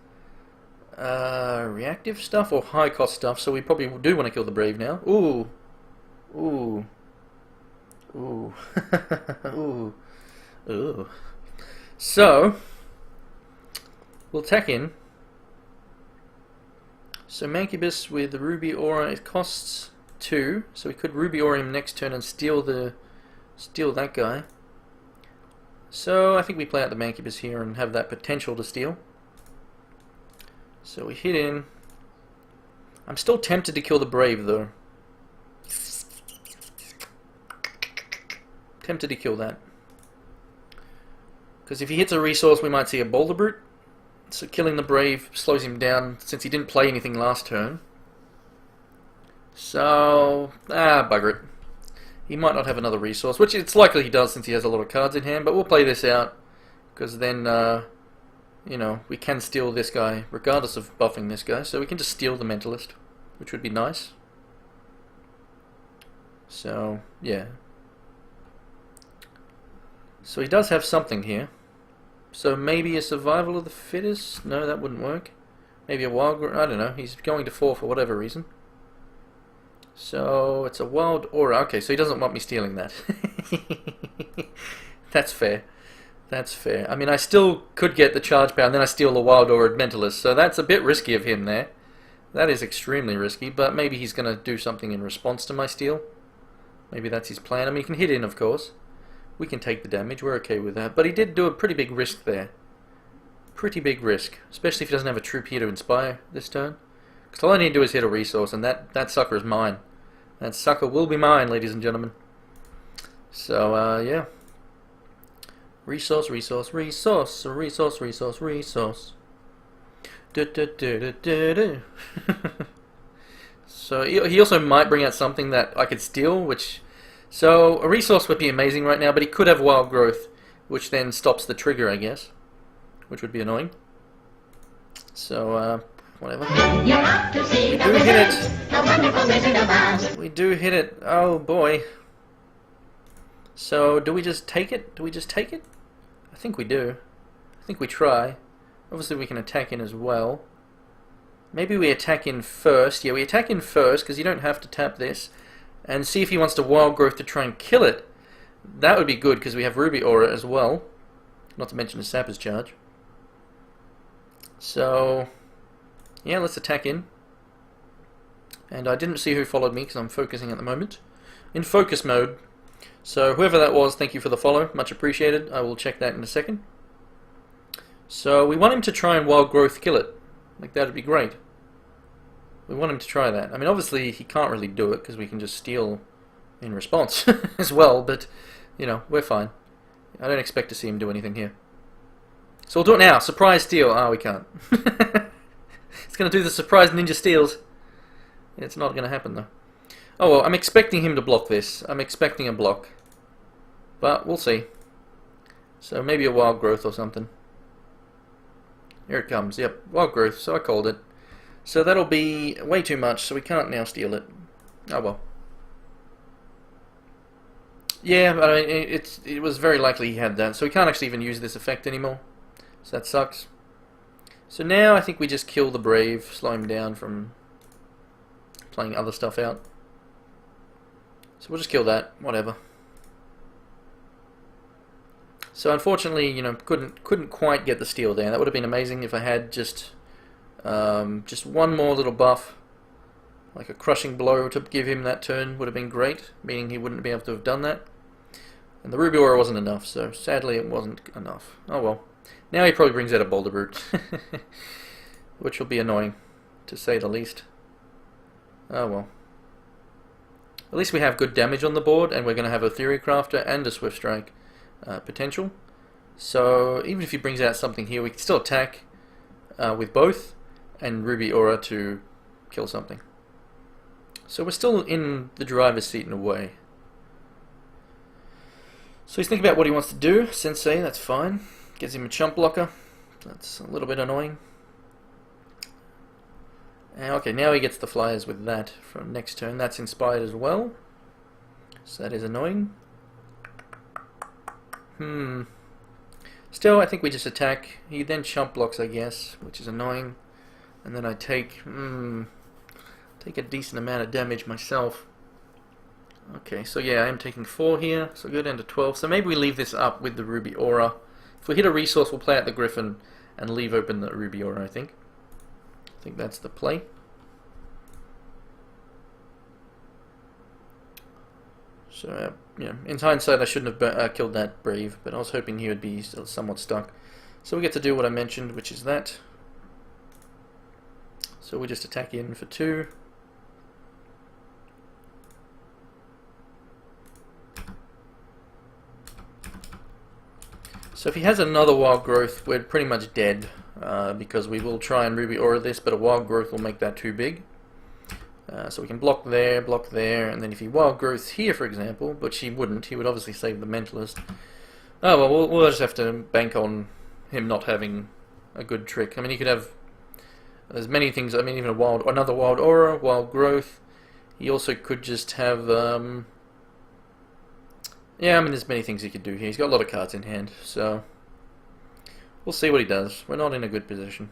Reactive stuff or high cost stuff, so we probably do want to kill the Brave now. Ooh. Ooh. Ooh. Ooh. Ooh. So, we'll tack in. So Mancubus with the Ruby Aura, it costs 2, so we could Ruby Aura him next turn and steal that guy. So I think we play out the Mancubus here and have that potential to steal. So we hit in. I'm still tempted to kill the Brave though. Tempted to kill that. Because if he hits a resource we might see a Boulder Brute. So killing the Brave slows him down since he didn't play anything last turn. So, bugger it. He might not have another resource, which it's likely he does since he has a lot of cards in hand, but we'll play this out. Because then, you know, we can steal this guy, regardless of buffing this guy. So we can just steal the Mentalist, which would be nice. So, yeah. So he does have something here. So maybe a Survival of the Fittest? No, that wouldn't work. Maybe a Wild... I don't know. He's going to 4 for whatever reason. So it's a Wild Aura. Okay, so he doesn't want me stealing that. That's fair. That's fair. I mean, I still could get the Charge Power and then I steal the Wild Aura Mentalist. So that's a bit risky of him there. That is extremely risky, but maybe he's going to do something in response to my steal. Maybe that's his plan. I mean, he can hit in, of course. We can take the damage, we're okay with that. But he did do a pretty big risk there. Pretty big risk. Especially if he doesn't have a troop here to inspire this turn. Because all I need to do is hit a resource, and that sucker is mine. That sucker will be mine, ladies and gentlemen. So, yeah. Resource, resource, resource. Resource, resource, resource. So, he also might bring out something that I could steal, which... So, a resource would be amazing right now, but he could have Wild Growth, which then stops the trigger, I guess. Which would be annoying. So, whatever. We do hit it. We do hit it. Oh, boy. So, do we just take it? Do we just take it? I think we do. I think we try. Obviously, we can attack in as well. Maybe we attack in first. Yeah, we attack in first, because you don't have to tap this. And see if he wants to Wild Growth to try and kill it. That would be good because we have Ruby Aura as well. Not to mention the Sapper's Charge. So, yeah, let's attack in. And I didn't see who followed me because I'm focusing at the moment. In focus mode. So whoever that was, thank you for the follow. Much appreciated. I will check that in a second. So we want him to try and Wild Growth kill it. Like, that would be great. We want him to try that. I mean, obviously, he can't really do it, because we can just steal in response as well, but, you know, we're fine. I don't expect to see him do anything here. So we'll do it now. Surprise steal. Ah, we can't. It's going to do the surprise ninja steals. It's not going to happen, though. Oh, well, I'm expecting him to block this. I'm expecting a block. But we'll see. So maybe a Wild Growth or something. Here it comes. Yep, Wild Growth, so I called it. So that'll be way too much, so we can't now steal it. Oh well. Yeah, but I mean, it was very likely he had that, so we can't actually even use this effect anymore. So that sucks. So now I think we just kill the Brave, slow him down from playing other stuff out. So we'll just kill that, whatever. So unfortunately, you know, couldn't quite get the steal there. That would have been amazing if I had just one more little buff, like a crushing blow to give him that turn would have been great, meaning he wouldn't be able to have done that. And the Ruby Aura wasn't enough, so sadly it wasn't enough. Oh well. Now he probably brings out a Boulder Brute, which will be annoying, to say the least. Oh well. At least we have good damage on the board, and we're going to have a Theory Crafter and a Swift Strike potential. So even if he brings out something here, we can still attack with both, and Ruby Aura to kill something. So we're still in the driver's seat in a way. So he's thinking about what he wants to do. Sensei, that's fine. Gives him a chump blocker. That's a little bit annoying. Okay, now he gets the flyers with that from next turn. That's inspired as well. So that is annoying. Still, I think we just attack. He then chump blocks, I guess, which is annoying. and then I take a decent amount of damage myself. Okay, so yeah, I am taking 4 here, so go down to 12. So maybe we leave this up with the Ruby Aura. If we hit a resource, we'll play out the Griffin and leave open the Ruby Aura, I think. I think that's the play. So, yeah, in hindsight, I shouldn't have killed that Brave, but I was hoping he would be still somewhat stuck. So we get to do what I mentioned, which is that. So we just attack in for 2. So if he has another Wild Growth, we're pretty much dead, because we will try and Ruby Aura this, but a Wild Growth will make that too big. So we can block there, and then if he Wild Growths here, for example, which he wouldn't, he would obviously save the Mentalist. Oh well, we'll just have to bank on him not having a good trick. I mean, he could have, there's many things, I mean, even another Wild Aura, Wild Growth. He also could just have, yeah, I mean, there's many things he could do here. He's got a lot of cards in hand, so we'll see what he does. We're not in a good position.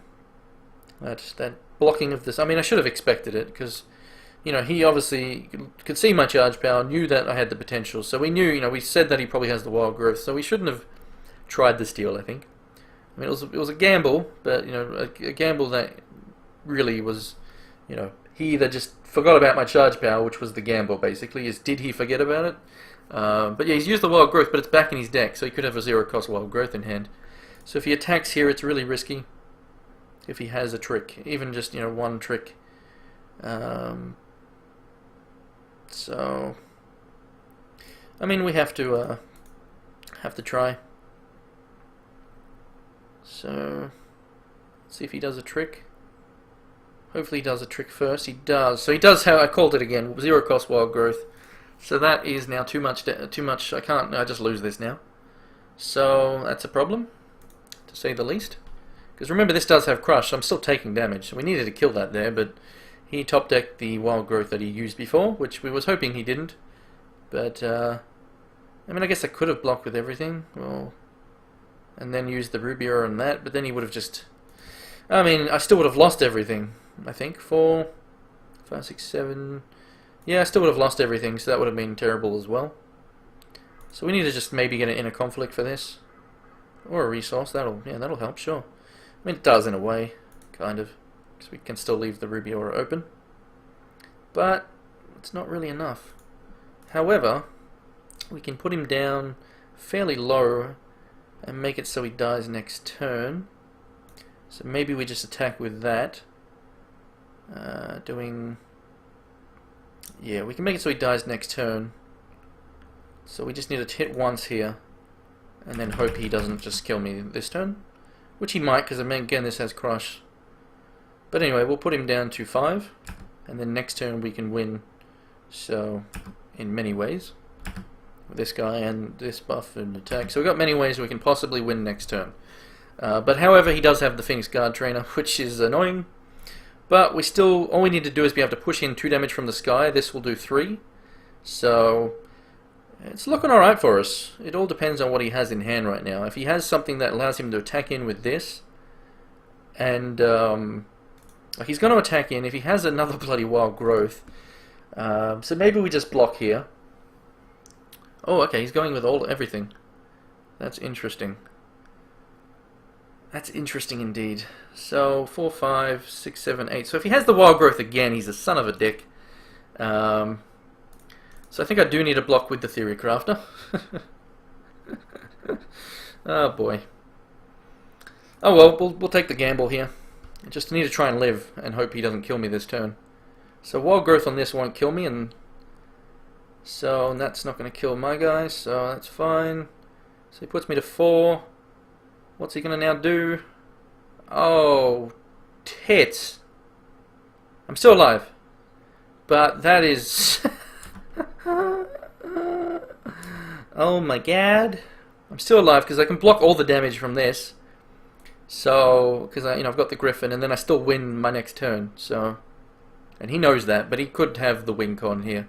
That blocking of this, I mean, I should have expected it, because, you know, he obviously could see my charge power, knew that I had the potential, so we knew, you know, we said that he probably has the Wild Growth, so we shouldn't have tried this deal, I think. I mean, it was a gamble, but, you know, a gamble that really was, you know, he either just forgot about my charge power, which was the gamble, basically, is did he forget about it? But yeah, he's used the Wild Growth, but it's back in his deck, so he could have a 0-cost Wild Growth in hand. So if he attacks here, it's really risky. If he has a trick, even just, you know, one trick. So, I mean, we have to try. So, let's see if he does a trick. Hopefully he does a trick first. He does. So he does have, I called it again, 0-cost Wild Growth. So that is now too much. I can't. I just lose this now. So that's a problem, to say the least. Because remember, this does have Crush. So I'm still taking damage. So we needed to kill that there, but he top decked the Wild Growth that he used before, which we was hoping he didn't. But I mean, I guess I could have blocked with everything. Well, and then used the Ruby Aura on that. But then he would have just. I mean, I still would have lost everything. I think 4, 5, 6, 7. Yeah, I still would have lost everything, so that would have been terrible as well. So we need to just maybe get an inner conflict for this. Or a resource, that'll help, sure. I mean, it does in a way, kind of. Because we can still leave the Ruby Aura open. But, it's not really enough. However, we can put him down fairly low and make it so he dies next turn. So maybe we just attack with that. Yeah, we can make it so he dies next turn. So we just need to hit once here, and then hope he doesn't just kill me this turn. Which he might, because again this has Crush. But anyway, we'll put him down to 5, and then next turn we can win. So, in many ways. With this guy and this buff and attack. So we've got many ways we can possibly win next turn. But however, he does have the Phoenix Guard Trainer, which is annoying. But we still, all we need to do is be able to push in 2 damage from the sky. This will do 3. So, it's looking alright for us. It all depends on what he has in hand right now. If he has something that allows him to attack in with this, and he's going to attack in. If he has another bloody Wild Growth, so maybe we just block here. Oh, okay, he's going with everything. That's interesting. That's interesting indeed. So, 4, 5, 6, 7, 8. So if he has the Wild Growth again, he's a son of a dick. So I think I do need a block with the Theory Crafter. Oh boy. Oh well, we'll take the gamble here. I just need to try and live and hope he doesn't kill me this turn. So Wild Growth on this won't kill me, and so that's not going to kill my guy, so that's fine. So he puts me to 4. What's he going to now do? Oh, tits. I'm still alive. But that is... Oh my god. I'm still alive because I can block all the damage from this. So, because I've got the Griffin, and then I still win my next turn. So, and he knows that, but he could have the win con here.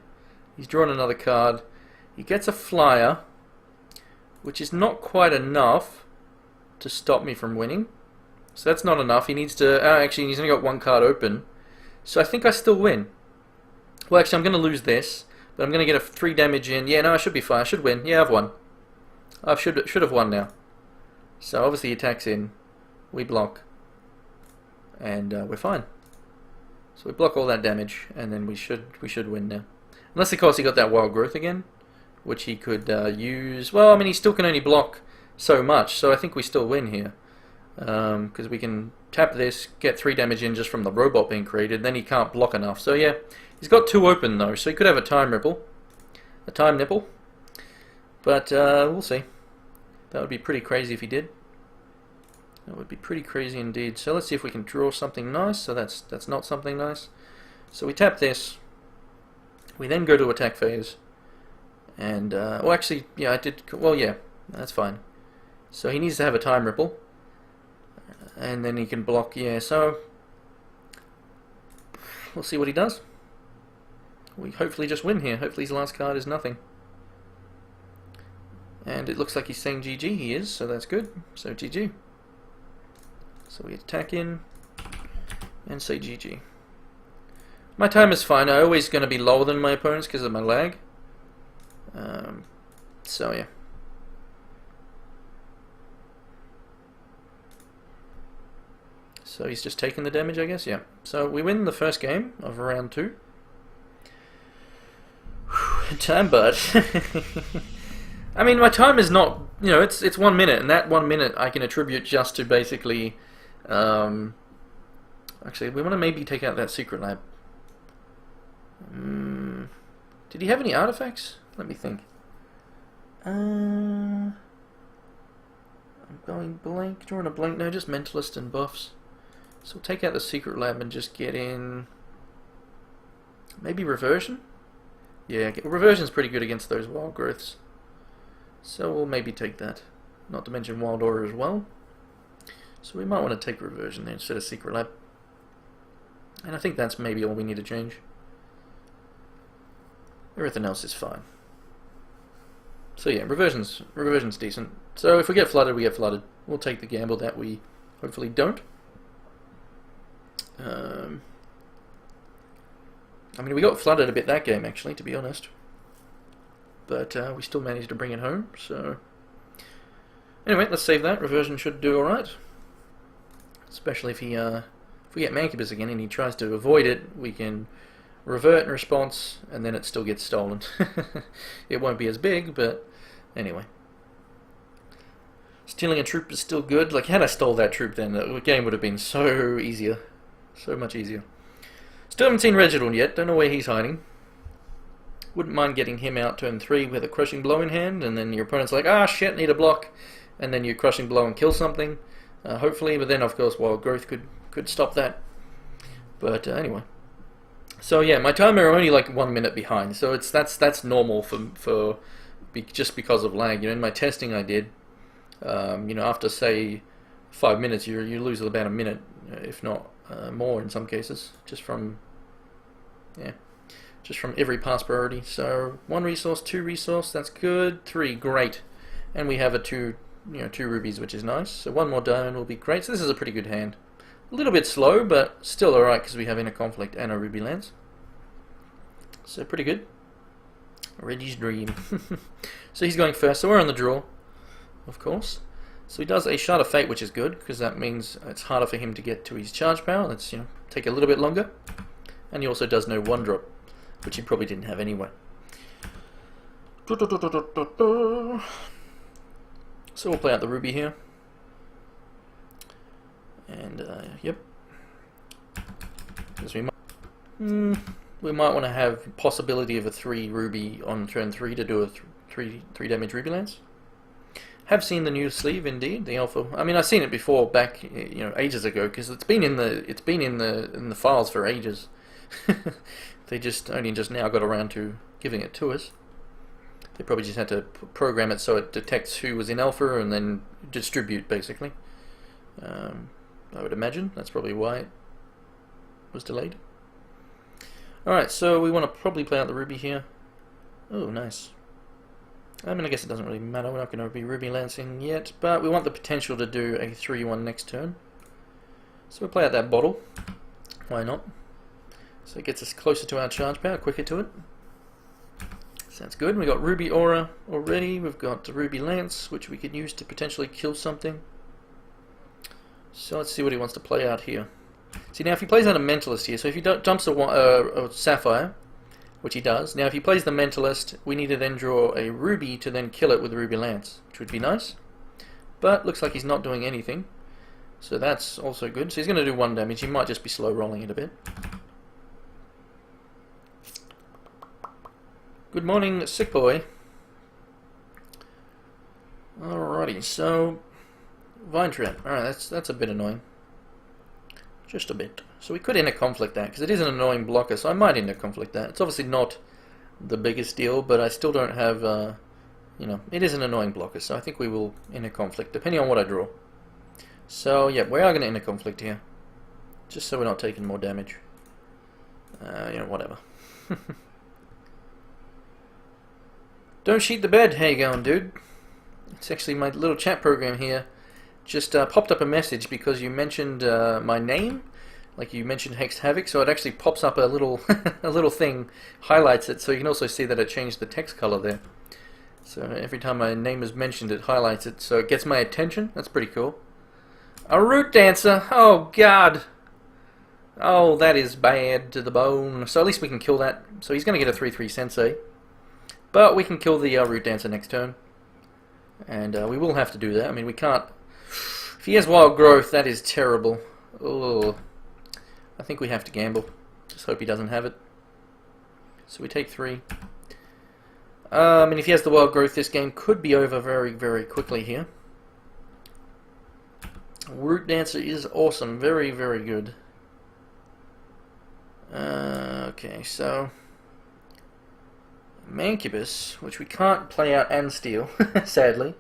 He's drawn another card. He gets a flyer, which is not quite enough to stop me from winning. So that's not enough. He needs to... actually, he's only got one card open. So I think I still win. Well, actually, I'm going to lose this. But I'm going to get a 3 damage in. Yeah, no, I should be fine. I should win. Yeah, I've won. I should have won now. So obviously he attacks in. We block. And we're fine. So we block all that damage. And then we should win now. Unless, of course, he got that Wild Growth again. Which he could use... Well, I mean, he still can only block so much. So I think we still win here. Because we can tap this, get 3 damage in just from the robot being created, then he can't block enough. So yeah, he's got 2 open though, so he could have a time ripple, a time nipple. But we'll see. That would be pretty crazy if he did. That would be pretty crazy indeed. So let's see if we can draw something nice. So that's not something nice. So we tap this. We then go to attack phase. And well, actually, yeah, I did. Well, yeah, that's fine. So he needs to have a time ripple. And then he can block, yeah, so we'll see what he does. We hopefully just win here. Hopefully his last card is nothing. And it looks like he's saying GG, he is, so that's good. So GG. So we attack in and say GG. My time is fine. I'm always going to be lower than my opponents because of my lag. So yeah. So he's just taking the damage, I guess, yeah. So we win the first game of round 2. Time, bud. I mean, my time is not, you know, it's 1 minute, and that 1 minute I can attribute just to basically, actually, we want to maybe take out that secret lab. Did he have any artifacts? Let me think. I'm going blank, drawing a blank, no, just mentalist and buffs. So we'll take out the secret lab and just get in maybe reversion? Yeah, reversion's pretty good against those wild growths. So we'll maybe take that. Not to mention wild aura as well. So we might want to take reversion there instead of secret lab. And I think that's maybe all we need to change. Everything else is fine. So yeah, reversion's decent. So if we get flooded, we get flooded. We'll take the gamble that we hopefully don't. I mean, we got flooded a bit that game, actually, to be honest. But we still managed to bring it home, so... Anyway, let's save that. Reversion should do alright. Especially if we get Mancubus again and he tries to avoid it, we can revert in response, and then it still gets stolen. It won't be as big, but anyway. Stealing a troop is still good. Like, had I stole that troop then, the game would have been so easier. So much easier. Still haven't seen Reginald yet. Don't know where he's hiding. Wouldn't mind getting him out turn 3 with a crushing blow in hand, and then your opponent's like, ah shit, need a block, and then you crushing blow and kill something. Hopefully, but then of course wild growth could stop that. But anyway. So yeah, my timer are only like 1 minute behind, so that's normal just because of lag. You know, in my testing I did, you know, after say 5 minutes, you lose about a minute, if not more in some cases, just from every pass priority. So 1 resource, 2 resource, that's good. 3, great, and we have a 2 rubies, which is nice. So 1 more diamond will be great. So this is a pretty good hand. A little bit slow, but still alright because we have Inner Conflict and a Ruby Lance. So pretty good. Reggie's dream. So he's going first, so we're on the draw, of course. So he does a Shard of Fate, which is good, because that means it's harder for him to get to his charge power. Let's, take a little bit longer. And he also does no 1-drop, which he probably didn't have anyway. So we'll play out the Ruby here. And, yep. Because we might want to have possibility of a 3 Ruby on turn 3 to do a 3 damage Ruby Lance. Have seen the new sleeve, indeed, the alpha. I mean, I've seen it before, back ages ago, because it's been in the files for ages. They only just now got around to giving it to us. They probably just had to program it so it detects who was in alpha and then distribute, basically. I would imagine that's probably why it was delayed. Alright, so we want to probably play out the Ruby here. Oh, nice. I mean, I guess it doesn't really matter. We're not going to be Ruby Lancing yet, but we want the potential to do a 3-1 next turn. So we'll play out that bottle. Why not? So it gets us closer to our charge power, quicker to it. Sounds good. We've got Ruby Aura already. We've got the Ruby Lance, which we could use to potentially kill something. So let's see what he wants to play out here. See, now if he plays out a Mentalist here, so if he dumps a Sapphire, which he does, now if he plays the Mentalist, we need to then draw a Ruby to then kill it with the Ruby Lance, which would be nice. But looks like he's not doing anything, so that's also good. So he's going to do 1 damage. He might just be slow rolling it a bit. Good morning, sick boy. Alrighty, so Vine Trap. Alright, that's a bit annoying. Just a bit. So we could Inner Conflict that, because it is an annoying blocker, so I might Inner Conflict that. It's obviously not the biggest deal, but I still don't have, you know, it is an annoying blocker, so I think we will Inner Conflict, depending on what I draw. So, yeah, we are going to Inner Conflict here. Just so we're not taking more damage. You know, whatever. Don't sheet the bed. How you going, dude? It's actually my little chat program here. Just popped up a message because you mentioned my name, like you mentioned Hex Havoc, so it actually pops up a little a little thing, highlights it, so you can also see that it changed the text color there. So every time my name is mentioned, it highlights it, so it gets my attention. That's pretty cool. A Root Dancer. Oh God. Oh, that is bad to the bone. So at least we can kill that. So he's going to get a 3/3 Sensei. But we can kill the Root Dancer next turn. And we will have to do that. I mean, we can't... If he has Wild Growth, that is terrible. Oh, I think we have to gamble. Just hope he doesn't have it. So we take 3. And if he has the Wild Growth, this game could be over very, very quickly here. Root Dancer is awesome. Very, very good. Okay, so... Mancubus, which we can't play out and steal, sadly.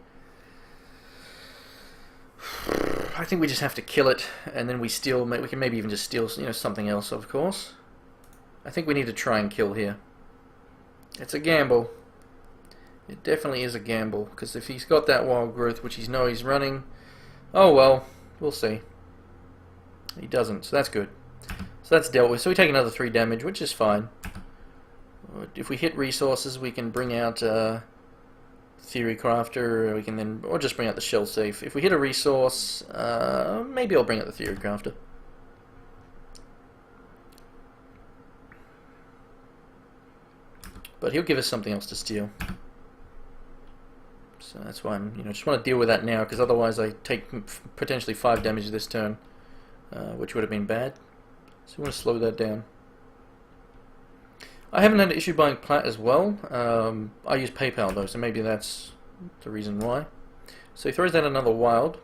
I think we just have to kill it, and then we steal. We can maybe even just steal, you know, something else, of course. I think we need to try and kill here. It's a gamble. It definitely is a gamble, because if he's got that Wild Growth, which he's running, oh well, we'll see. He doesn't, so that's good. So that's dealt with. So we take another 3 damage, which is fine. If we hit resources, we can bring out Theory Crafter, we can then, or just bring out the Shell Safe. If we hit a resource, maybe I'll bring out the Theory Crafter. But he'll give us something else to steal. So that's why I'm, you know, just want to deal with that now, because otherwise I take potentially 5 damage this turn, which would have been bad. So we want to slow that down. I haven't had an issue buying plat as well. I use PayPal though, so maybe that's the reason why. So he throws out another wild.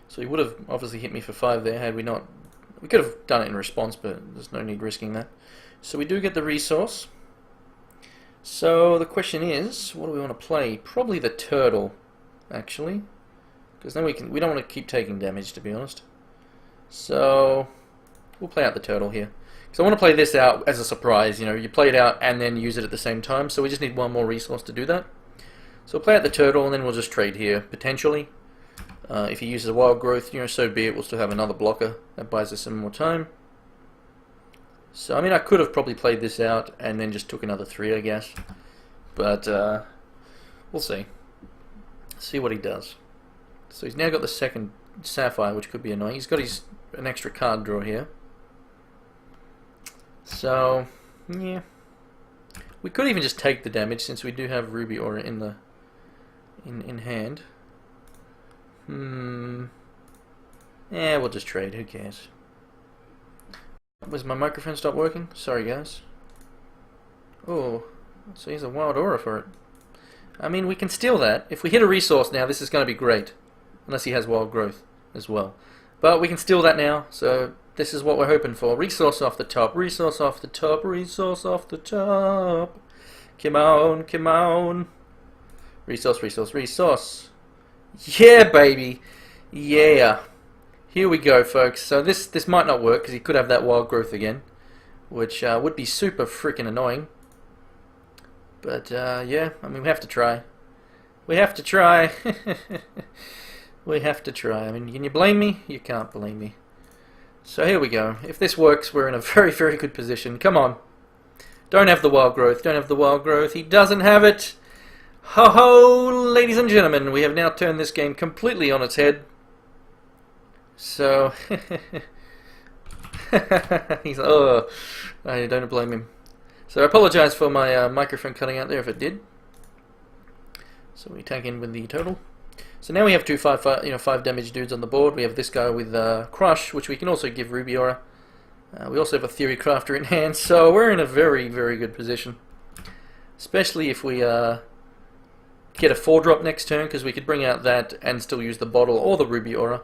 So he would have obviously hit me for 5 there had we not... We could have done it in response, but there's no need risking that. So we do get the resource. So the question is, what do we want to play? Probably the turtle, actually. Because then we don't want to keep taking damage, to be honest. So we'll play out the turtle here. So I want to play this out as a surprise, you know, you play it out and then use it at the same time, so we just need 1 more resource to do that. So we'll play out the turtle and then we'll just trade here, potentially. If he uses a Wild Growth, you know, so be it, we'll still have another blocker. That buys us some more time. So, I mean, I could have probably played this out and then just took another 3, I guess. But, we'll see. See what he does. So he's now got the second Sapphire, which could be annoying. He's got an extra card draw here. So, yeah. We could even just take the damage since we do have Ruby Aura in hand. Yeah, we'll just trade, who cares. Was my microphone stop working? Sorry guys. Oh, so here's a Wild Aura for it. I mean, we can steal that. If we hit a resource now, this is going to be great. Unless he has Wild Growth as well. But we can steal that now, so this is what we're hoping for. Resource off the top, resource off the top, resource off the top. Come on, come on. Resource, resource, resource. Yeah, baby. Yeah. Here we go, folks. So this might not work because he could have that Wild Growth again, which would be super freaking annoying. But yeah, I mean, we have to try. We have to try. We have to try. I mean, can you blame me? You can't blame me. So here we go. If this works, we're in a very, very good position. Come on. Don't have the wild growth. Don't have the wild growth. He doesn't have it. Ho ho, ladies and gentlemen. We have now turned this game completely on its head. So, oh, I don't blame him. So I apologise for my microphone cutting out there if it did. So we tag in with the total. So now we have two 5 damage dudes on the board. We have this guy with Crush, which we can also give Ruby Aura. We also have a Theory Crafter in hand, so we're in a very, very good position. Especially if we get a 4-drop next turn, because we could bring out that and still use the bottle or the Ruby Aura.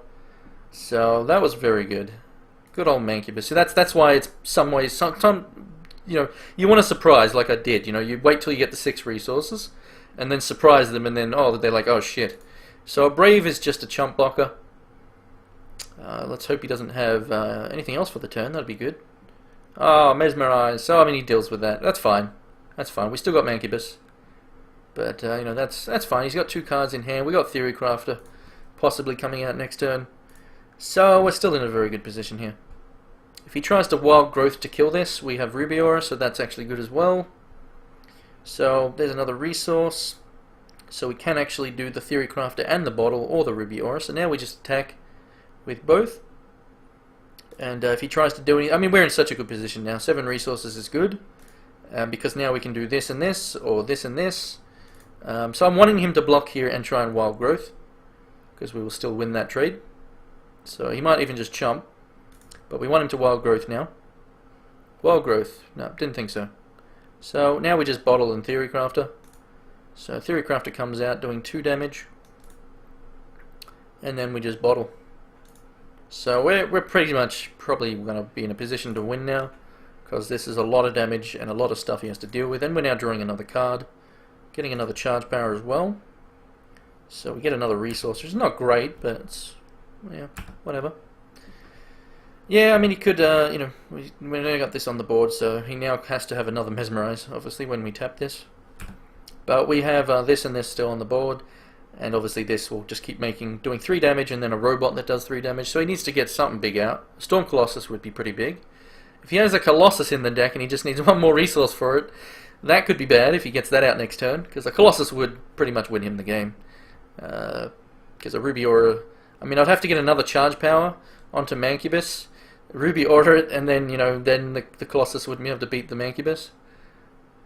So that was very good. Good old Mancubus. So that's why it's some ways, you want a surprise like I did. You wait till you get the 6 resources, and then surprise them, and then they're like, oh shit. So a Brave is just a chump blocker. Let's hope he doesn't have anything else for the turn. That'd be good. Oh, Mesmerize. So I mean, he deals with that. That's fine. That's fine. We still got Mancubus, but that's fine. He's got 2 cards in hand. We got Theory Crafter, possibly coming out next turn. So we're still in a very good position here. If he tries to Wild Growth to kill this, we have Ruby Aura, so that's actually good as well. So there's another resource. So we can actually do the Theory Crafter and the bottle or the Ruby Aura. So now we just attack with both. And if he tries to do any... I mean, we're in such a good position now. 7 resources is good. Because now we can do this and this, or this and this. So I'm wanting him to block here and try and Wild Growth, because we will still win that trade. So he might even just chump. But we want him to Wild Growth now. Wild Growth. No, didn't think so. So now we just bottle and Theory Crafter. So Theory Crafter comes out doing 2 damage. And then we just bottle. So we're pretty much probably going to be in a position to win now, because this is a lot of damage and a lot of stuff he has to deal with. And we're now drawing another card. Getting another charge power as well. So we get another resource, which is not great, but it's, yeah, whatever. Yeah, I mean, he could, we now got this on the board, so he now has to have another Mesmerize, obviously, when we tap this. But we have this and this still on the board, and obviously this will just keep doing 3 damage, and then a robot that does 3 damage, so he needs to get something big out. Storm Colossus would be pretty big. If he has a Colossus in the deck and he just needs 1 more resource for it, that could be bad if he gets that out next turn, because a Colossus would pretty much win him the game. Because a Ruby Aura... I mean, I'd have to get another charge power onto Mancubus, Ruby Aura it, and then, then the Colossus would be able to beat the Mancubus.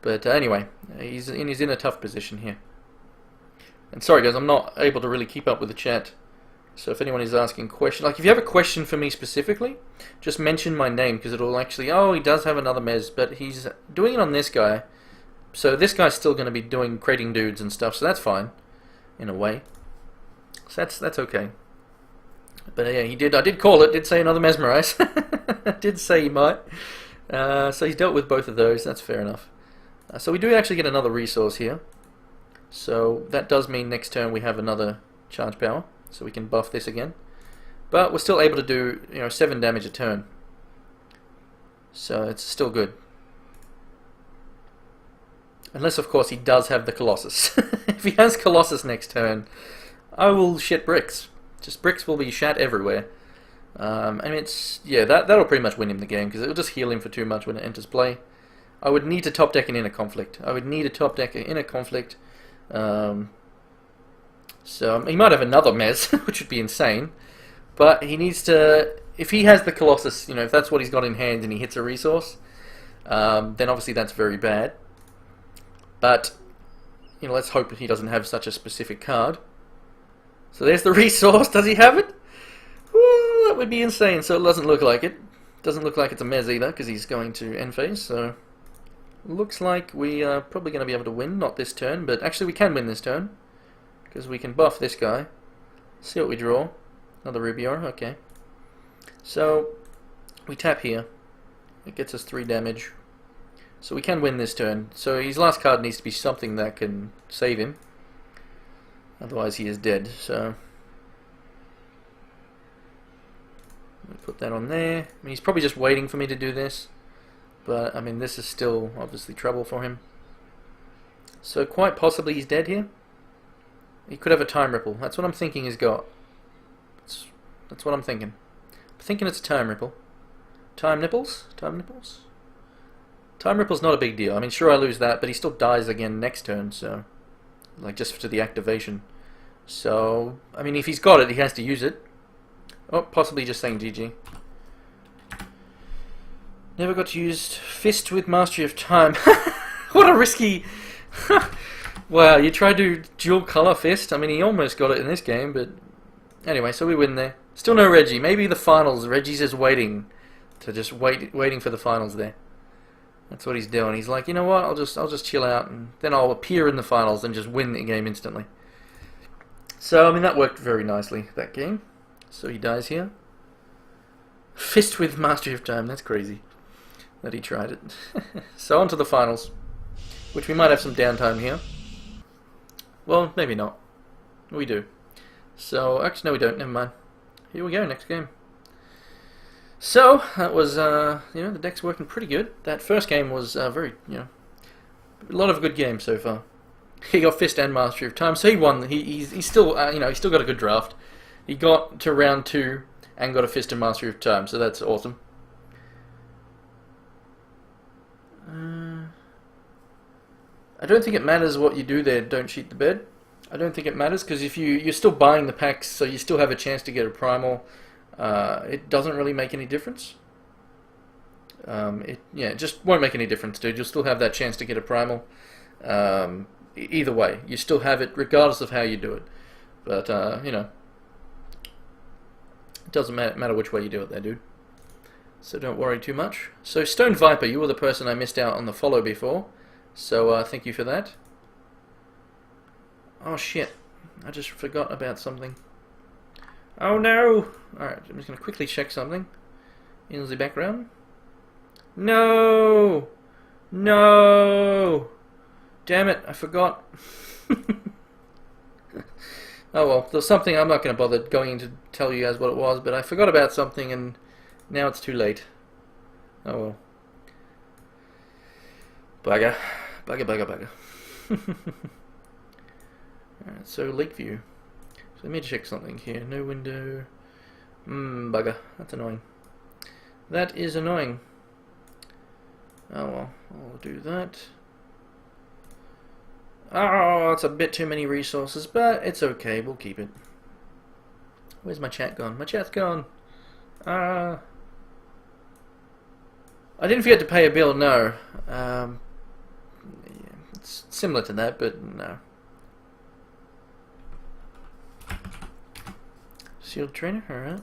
But anyway, he's in a tough position here. And sorry guys, I'm not able to really keep up with the chat. So if anyone is asking questions, like if you have a question for me specifically, just mention my name, because it'll actually, he does have another Mez, but he's doing it on this guy. So this guy's still going to be creating dudes and stuff, so that's fine, in a way. So that's okay. But yeah, I did call it, did say another Mesmerize. Did say he might. So he's dealt with both of those, that's fair enough. So we do actually get another resource here. So that does mean next turn we have another charge power. So we can buff this again. But we're still able to do 7 damage a turn. So it's still good. Unless of course he does have the Colossus. If he has Colossus next turn, I will shit bricks. Just bricks will be shat everywhere. And that'll pretty much win him the game, because it'll just heal him for too much when it enters play. I would need to top deck an Inner Conflict. So he might have another Mez, which would be insane. But he needs to... If he has the Colossus, if that's what he's got in hand and he hits a resource, then obviously that's very bad. But, let's hope that he doesn't have such a specific card. So there's the resource. Does he have it? Ooh, that would be insane. So it doesn't look like it. Doesn't look like it's a Mez either, because he's going to end phase. So looks like we are probably going to be able to win. Not this turn, but actually we can win this turn, because we can buff this guy. See what we draw. Another Ruby Aura. Okay. So we tap here. It gets us 3 damage. So we can win this turn. So his last card needs to be something that can save him. Otherwise he is dead. So we put that on there. I mean, he's probably just waiting for me to do this. But I mean, this is still obviously trouble for him. So quite possibly he's dead here. He could have a Time Ripple. That's what I'm thinking he's got. That's what I'm thinking. I'm thinking it's a Time Ripple. Time nipples? Time nipples? Time ripple's not a big deal. I mean, sure, I lose that, but he still dies again next turn, so... Like, just to the activation. So, I mean, if he's got it, he has to use it. Oh, possibly just saying GG. Never got to use Fist with Mastery of Time. What a risky... Wow, you tried to dual color Fist. I mean, he almost got it in this game, but... Anyway, so we win there. Still no Reggie. Maybe the finals. Reggie's just waiting. Waiting for the finals there. That's what he's doing. He's like, you know what? I'll just chill out, and then I'll appear in the finals and just win the game instantly. So I mean, that worked very nicely, that game. So he dies here. Fist with Mastery of Time. That's crazy that he tried it. So on to the finals, which we might have some downtime here. Well, maybe not. We do. So actually, no, we don't. Never mind. Here we go. Next game. So, that was, you know, the deck's working pretty good. That first game was very, you know, a lot of good games so far. He got Fist and Mastery of Time, so he won. He's still, you know, he's still got a good draft. He got to round 2 and got a Fist and Mastery of Time, so that's awesome. I don't think it matters what you do there, don't cheat the bed. I don't think it matters, because if you're still buying the packs, so you still have a chance to get a primal. It doesn't really make any difference. It just won't make any difference, dude. You'll still have that chance to get a primal. Either way, you still have it, regardless of how you do it. But you know, it doesn't matter which way you do it, there, dude. So don't worry too much. So Stone Viper, you were the person I missed out on the follow before. So thank you for that. Oh shit! I just forgot about something. Oh no! Alright, I'm just going to quickly check something in the background. No! No! Damn it, I forgot. Oh well, there's something I'm not going to bother going to tell you guys what it was, but I forgot about something and now it's too late. Oh well. Bugger. Bugger, bugger, bugger. Alright, so Lakeview. So let me check something here. No window. Bugger. That's annoying. That is annoying. Oh well, I'll do that. Oh, it's a bit too many resources, but it's okay. We'll keep it. Where's my chat gone? My chat's gone. I didn't forget to pay a bill, no. Yeah, it's similar to that, but no. Sealed trainer, alright.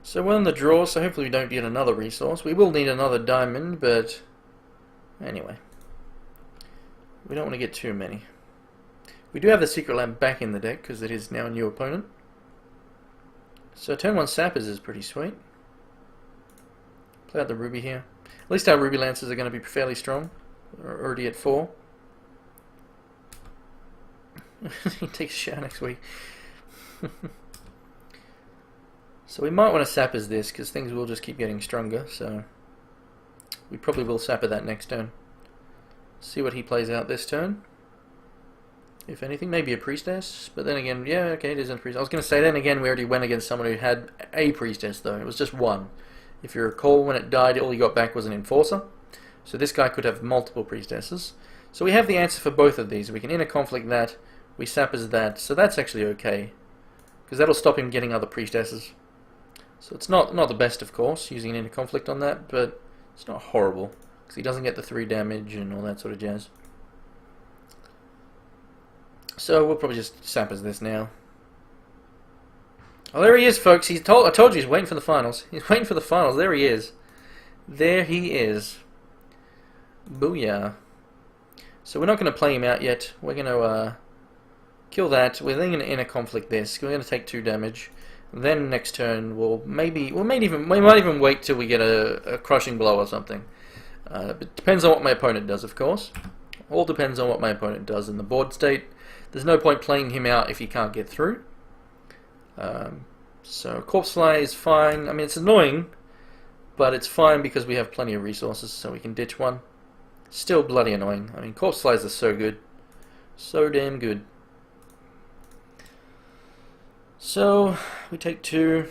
So we're in the draw, so hopefully we don't get another resource. We will need another diamond, but anyway. We don't want to get too many. We do have the secret lamp back in the deck, because it is now a new opponent. So turn 1 sappers is pretty sweet. Play out the ruby here. At least our ruby lancers are going to be fairly strong. We're already at 4. He takes a shower next week. So we might want to sappers this, because things will just keep getting stronger, so we probably will sapper that next turn. See what he plays out this turn. If anything, maybe a priestess, but then again, yeah, okay, it isn't a priestess. I was going to say, then again, we already went against someone who had a priestess, though. It was just one. If you recall, when it died, all he got back was an enforcer. So this guy could have multiple priestesses. So we have the answer for both of these. We can inner conflict that, we sappers that, so that's actually okay. Because that'll stop him getting other priestesses. So it's not the best, of course, using an inner conflict on that, but it's not horrible. Because he doesn't get the 3 damage and all that sort of jazz. So we'll probably just sappers this now. Oh, there he is, folks. I told you he's waiting for the finals. He's waiting for the finals. There he is. There he is. Booyah. So we're not going to play him out yet. We're going to kill that. We're then going to inner conflict this. We're going to take 2 damage. Then next turn we might even wait till we get a crushing blow or something. It depends on what my opponent does, of course. All depends on what my opponent does in the board state. There's no point playing him out if he can't get through. So Corpse Fly is fine. I mean, it's annoying, but it's fine because we have plenty of resources, so we can ditch one. Still bloody annoying. I mean, Corpse Flies are so good. So damn good. So, we take 2.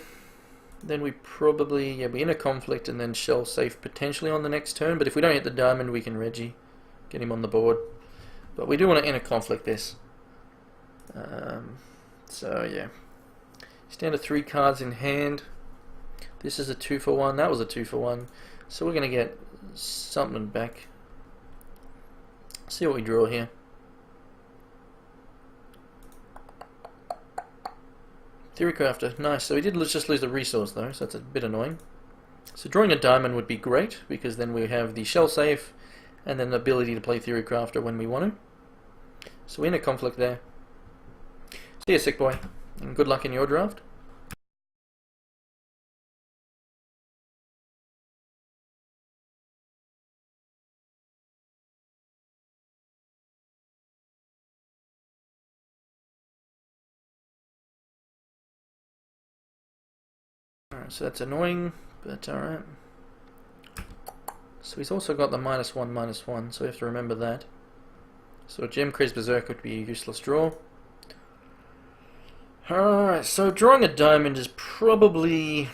then we probably, yeah, we're in a conflict and then shell safe potentially on the next turn, but if we don't hit the diamond we can Reggie, get him on the board. But we do want to inner conflict this. So yeah. Standard 3 cards in hand. This is a 2 for 1, that was a 2 for 1. So we're going to get something back. See what we draw here. Theory Crafter, nice. So we did just lose the resource though, so that's a bit annoying. So drawing a diamond would be great, because then we have the shell safe, and then the ability to play Theory Crafter when we want to. So we're in a conflict there. See ya, sick boy, and good luck in your draft. Alright, so that's annoying, but alright. So he's also got the -1/-1, so we have to remember that. So a Gem Craze Berserk would be a useless draw. Alright, so drawing a diamond is probably...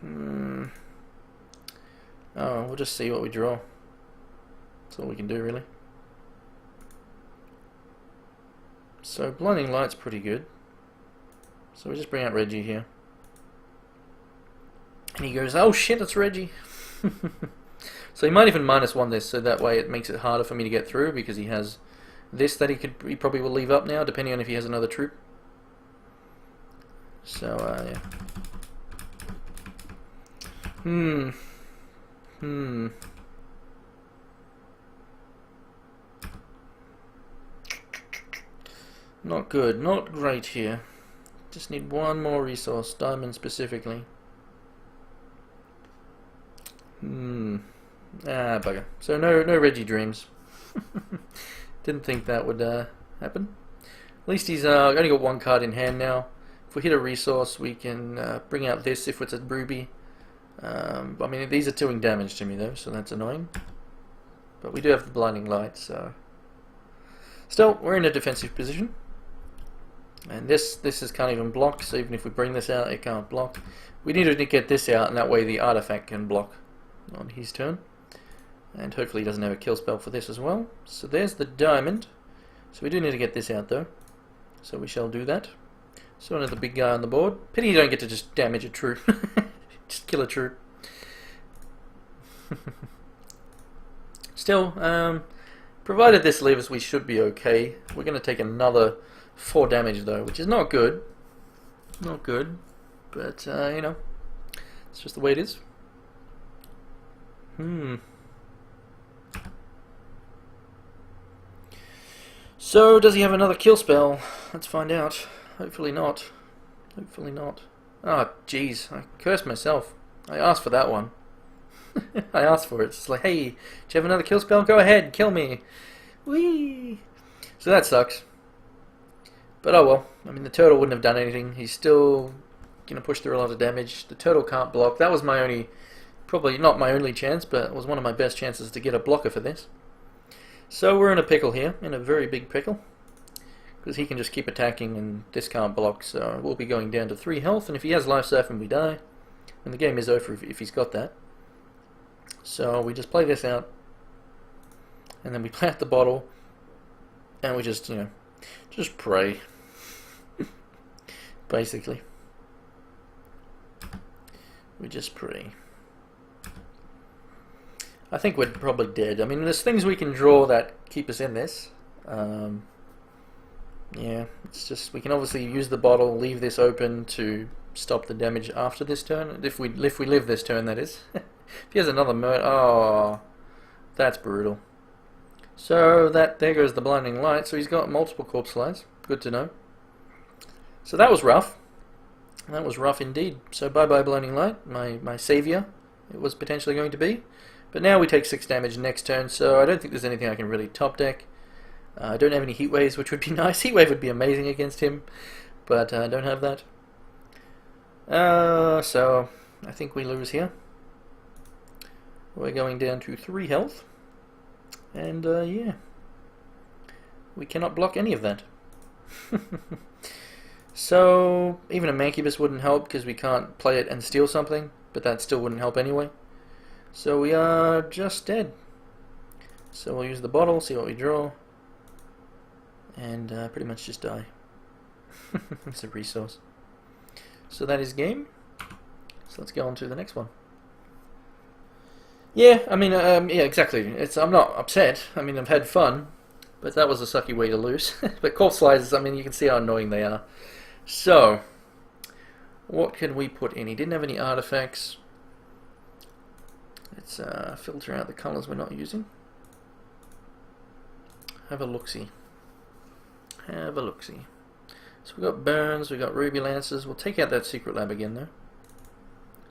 oh, we'll just see what we draw. That's all we can do, really. So Blinding Light's pretty good. So we just bring out Reggie here. And he goes, oh shit, it's Reggie. So he might even -1 this, so that way it makes it harder for me to get through, because he has this that he probably will leave up now, depending on if he has another troop. So, yeah. Not good, not great here. Just need one more resource, diamond specifically. Bugger. So no Reggie dreams. Didn't think that would happen. At least he's only got one card in hand now. If we hit a resource, we can bring out this if it's a ruby. I mean, these are doing damage to me though, so that's annoying. But we do have the Blinding Light, so... Still, we're in a defensive position. And this can't even block, so even if we bring this out, it can't block. We need to get this out, and that way the artifact can block on his turn. And hopefully he doesn't have a kill spell for this as well. So there's the diamond. So we do need to get this out though. So we shall do that. So another big guy on the board. Pity you don't get to just damage a troop. Just kill a troop. Still, provided this leaves, we should be okay. We're going to take another 4 damage though, which is not good. Not good. But, you know, it's just the way it is. So, does he have another kill spell? Let's find out. Hopefully not. Hopefully not. Oh, jeez. I cursed myself. I asked for that one. I asked for it. It's like, hey, do you have another kill spell? Go ahead, kill me. Whee! So that sucks. But oh well. I mean, the turtle wouldn't have done anything. He's still going to push through a lot of damage. The turtle can't block. That was my only... Probably not my only chance, but it was one of my best chances to get a blocker for this. So we're in a pickle here, in a very big pickle, because he can just keep attacking and this can't block, so we'll be going down to 3 health, and if he has life siphon we die, and the game is over if he's got that. So we just play this out, and then we play out the bottle, and we just, you know, just pray, basically. We just pray. I think we're probably dead. I mean, there's things we can draw that keep us in this. Yeah, it's just, we can obviously use the bottle, leave this open to stop the damage after this turn. If we live this turn, that is. If he has another murder, oh, that's brutal. So there goes the Blinding Light. So he's got multiple corpse slides. Good to know. So that was rough. That was rough indeed. So bye bye Blinding Light, my savior. It was potentially going to be. But now we take 6 damage next turn, so I don't think there's anything I can really top deck. I don't have any heat waves, which would be nice. Heat wave would be amazing against him, but I don't have that. So I think we lose here. We're going down to 3 health, and yeah, we cannot block any of that. So even a Mancubus wouldn't help because we can't play it and steal something, but that still wouldn't help anyway. So we are just dead. So we'll use the bottle, see what we draw, and pretty much just die. It's a resource. So that is game. So let's go on to the next one. Yeah, I mean, yeah, exactly. I'm not upset. I mean, I've had fun, but that was a sucky way to lose. But corpse slides, I mean, you can see how annoying they are. So, what could we put in? He didn't have any artifacts. Let's filter out the colours we're not using. Have a look-see. Have a look-see. So we've got Burns, we've got Ruby Lances. We'll take out that secret lab again, though.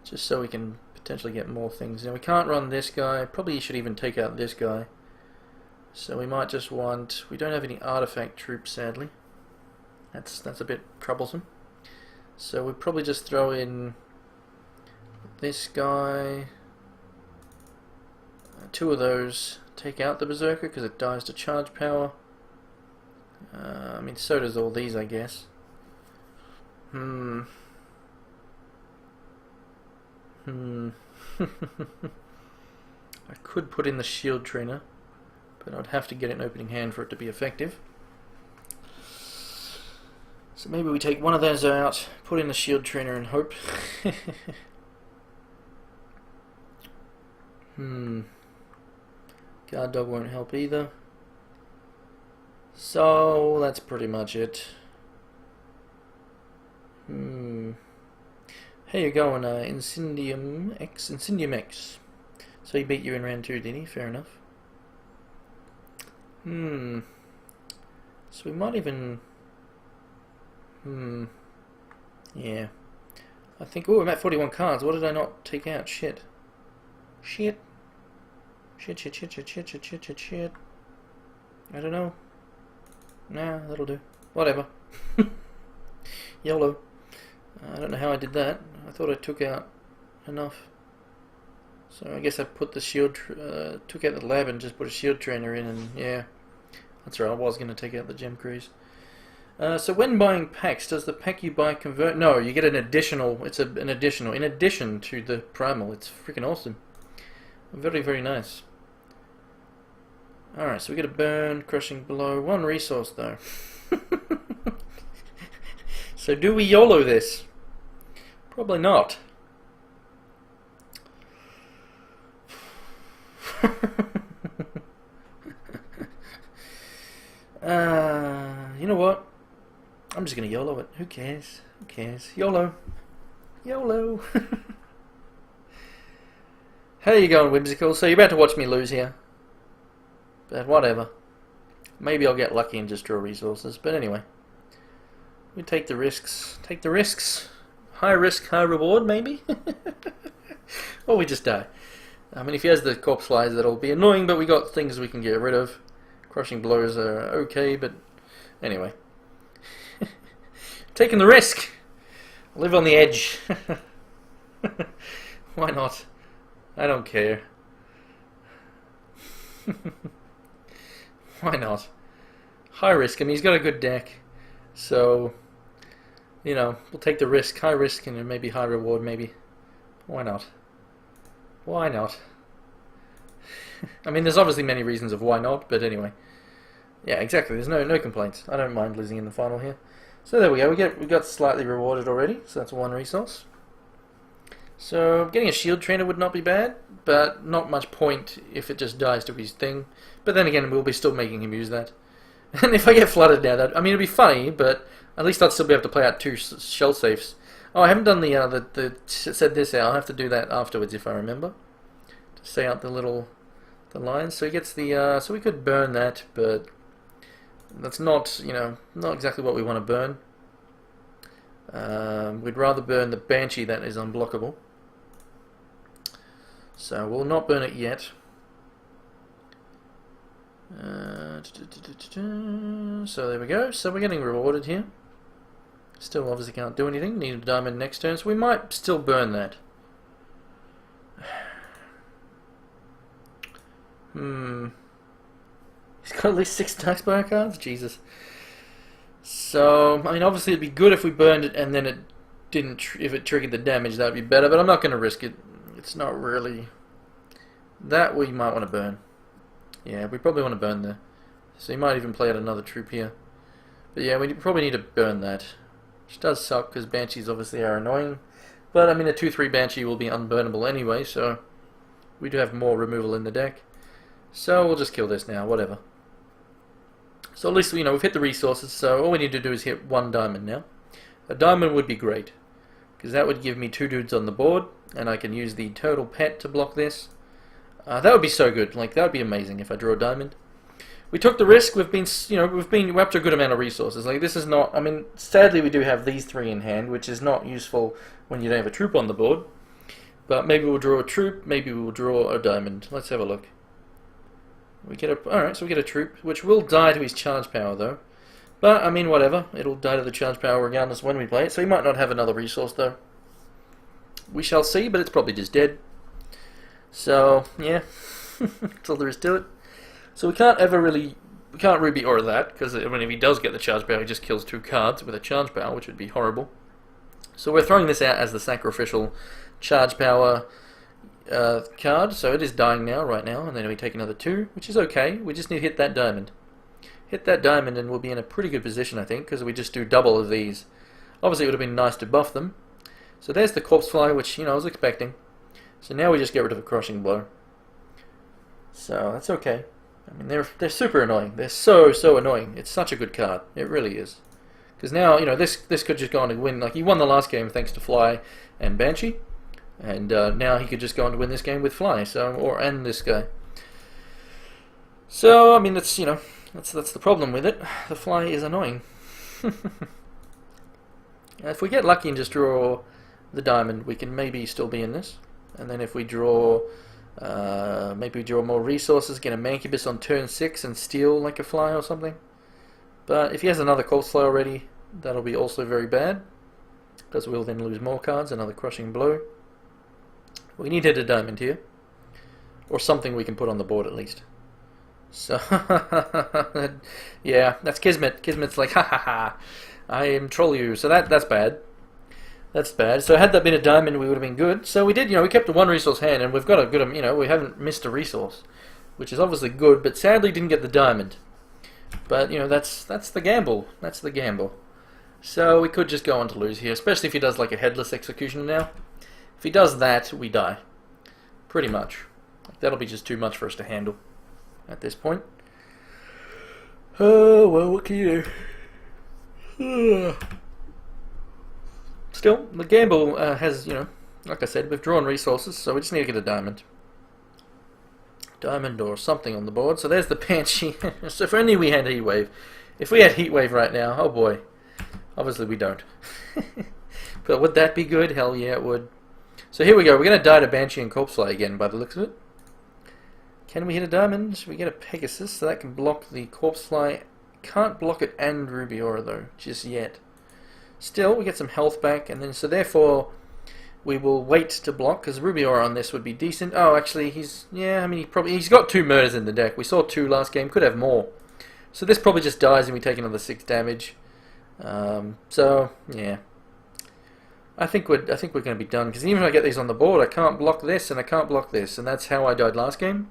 Just so we can potentially get more things. Now, we can't run this guy. Probably should even take out this guy. So we might just want... We don't have any artifact troops, sadly. That's a bit troublesome. So we'll probably just throw in this guy. Two of those. Take out the Berserker because it dies to charge power. I mean, so does all these, I guess. I could put in the shield trainer, but I'd have to get an opening hand for it to be effective. So maybe we take one of those out, put in the shield trainer and hope. Guard dog won't help either. So that's pretty much it. How you going, Incendium X? Incendium X. So he beat you in round 2, did he? Fair enough. So we might even... Yeah. I think... Oh, I'm at 41 cards. What did I not take out? Shit. Shit. Shit. I don't know. Nah, that'll do. Whatever. YOLO. I don't know how I did that. I thought I took out enough. So I guess I put the shield, took out the lab and just put a shield trainer in, and yeah. That's right, I was going to take out the gem cruise. So when buying packs, does the pack you buy convert? No, you get an additional, it's an additional, in addition to the primal. It's freaking awesome. Very, very nice. Alright, so we get a burn, crushing blow, 1 resource though. So do we YOLO this? Probably not. You know what? I'm just gonna YOLO it. Who cares? Who cares? YOLO. YOLO. How you going, Whimsical? So you're about to watch me lose here. But whatever. Maybe I'll get lucky and just draw resources. But anyway. We take the risks. Take the risks. High risk, high reward, maybe? Or we just die. I mean, if he has the corpse slides, that'll be annoying, but we got things we can get rid of. Crushing blows are okay, but anyway. Taking the risk. Live on the edge. Why not? I don't care. Why not? High risk. I mean, he's got a good deck. So, you know, we'll take the risk. High risk and maybe high reward, maybe. Why not? Why not? I mean, there's obviously many reasons of why not, but anyway. Yeah, exactly. There's no complaints. I don't mind losing in the final here. So there we go. We got slightly rewarded already, so that's 1 resource. So getting a shield trainer would not be bad, but not much point if it just dies to his thing. But then again, we'll be still making him use that. And if I get flooded now, I mean, it'd be funny, but at least I'd still be able to play out 2 shell safes. Oh, I haven't done the said this out. I'll have to do that afterwards if I remember. To say out the lines. So he gets the, so we could burn that, but that's not, you know, not exactly what we want to burn. We'd rather burn the Banshee that is unblockable. So we'll not burn it yet. So there we go. So we're getting rewarded here. Still obviously can't do anything. Need a diamond next turn, so we might still burn that. He's got at least 6 Darkspire cards? Jesus. So, I mean, obviously it'd be good if we burned it and then it didn't, if it triggered the damage, that would be better, but I'm not going to risk it. It's not really... That we might want to burn. Yeah, we probably want to burn there. So you might even play out another troop here. But yeah, we probably need to burn that. Which does suck, because Banshees obviously are annoying. But, I mean, a 2-3 Banshee will be unburnable anyway, so... We do have more removal in the deck. So we'll just kill this now, whatever. So at least, you know, we've hit the resources, so all we need to do is hit 1 diamond now. A diamond would be great, because that would give me 2 dudes on the board, and I can use the turtle pet to block this. That would be so good. Like, that would be amazing if I draw a diamond. We took the risk. We're up to a good amount of resources. Like, this is not, I mean, sadly we do have these 3 in hand, which is not useful when you don't have a troop on the board. But maybe we'll draw a troop, maybe we'll draw a diamond. Let's have a look. Alright, so we get a troop, which will die to his charge power though. But, I mean, whatever. It'll die to the charge power regardless when we play it, so he might not have another resource though. We shall see, but it's probably just dead. So, yeah. That's all there is to it. So we can't Ruby Aura that, because I mean, if he does get the charge power, he just kills 2 cards with a charge power, which would be horrible. So we're throwing this out as the sacrificial charge power card, so it is dying now, right now, and then we take another 2, which is okay. We just need to hit that diamond. Hit that diamond and we'll be in a pretty good position, I think, because we just do double of these. Obviously it would have been nice to buff them. So there's the Corpse Fly, which, you know, I was expecting. So now we just get rid of a Crushing Blow. So that's okay. I mean, they're super annoying. They're so annoying. It's such a good card. It really is. Because now, you know, this could just go on to win. Like, he won the last game thanks to Fly and Banshee. And now he could just go on to win this game with Fly, and this guy. So, I mean, that's, you know, that's the problem with it. The Fly is annoying. If we get lucky and just draw the diamond, we can maybe still be in this. And then if we draw, maybe we draw more resources, get a Mancubus on turn 6 and steal like a Fly or something. But if he has another Corpse Fly already, that'll be also very bad, because we'll then lose more cards, another Crushing Blow. We need to hit a diamond here, or something we can put on the board at least. So, yeah, that's Kismet. Kismet's like, ha ha ha, I am troll you. So that's bad. That's bad. So had that been a diamond, we would have been good. So we did, you know, we kept a 1 resource hand, and we've got a good, you know, we haven't missed a resource, which is obviously good, but sadly didn't get the diamond. But, you know, that's the gamble. That's the gamble. So we could just go on to lose here, especially if he does like a Headless Executioner now. If he does that, we die. Pretty much. That'll be just too much for us to handle at this point. Oh, well, what can you do? Still, the gamble has, you know, like I said, we've drawn resources, so we just need to get a diamond. Diamond or something on the board. So there's the Banshee. So if only we had Heat Wave. If we had Heat Wave right now, oh boy. Obviously we don't. But would that be good? Hell yeah, it would. So here we go. We're going to die to Banshee and Corpse Fly again by the looks of it. Can we hit a diamond? We get a Pegasus, so that can block the Corpse Fly. Can't block it and Ruby Aura though, just yet. Still, we get some health back, and then so therefore we will wait to block, because Ruby Aura on this would be decent. Oh, actually, he's got 2 murders in the deck. We saw 2 last game, could have more. So this probably just dies and we take another 6 damage. So yeah, I think we're going to be done, because even if I get these on the board, I can't block this and I can't block this, and that's how I died last game.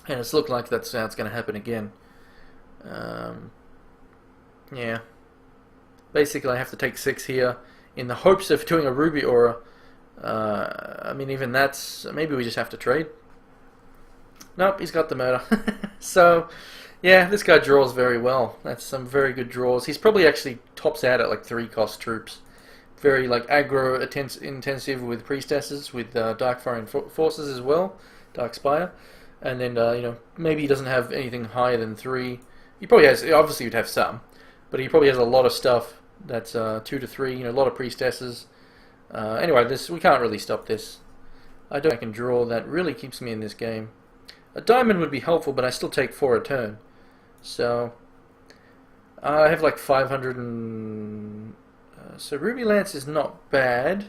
And it's looked like that's how it's going to happen again. Yeah. Basically, I have to take 6 here in the hopes of doing a Ruby Aura. I mean, even that's... Maybe we just have to trade. Nope, he's got the murder. So, yeah, this guy draws very well. That's some very good draws. He's probably actually tops out at like 3-cost troops. Very like aggro intensive with priestesses, with Darkfire forces as well, Darkspire. And then, you know, maybe he doesn't have anything higher than 3. He probably has, obviously he'd have some, but he probably has a lot of stuff that's 2 to 3, you know, a lot of priestesses. Anyway, we can't really stop this. I can draw. That really keeps me in this game. A diamond would be helpful, but I still take 4 a turn. So, I have like 500 and... so Ruby Lance is not bad.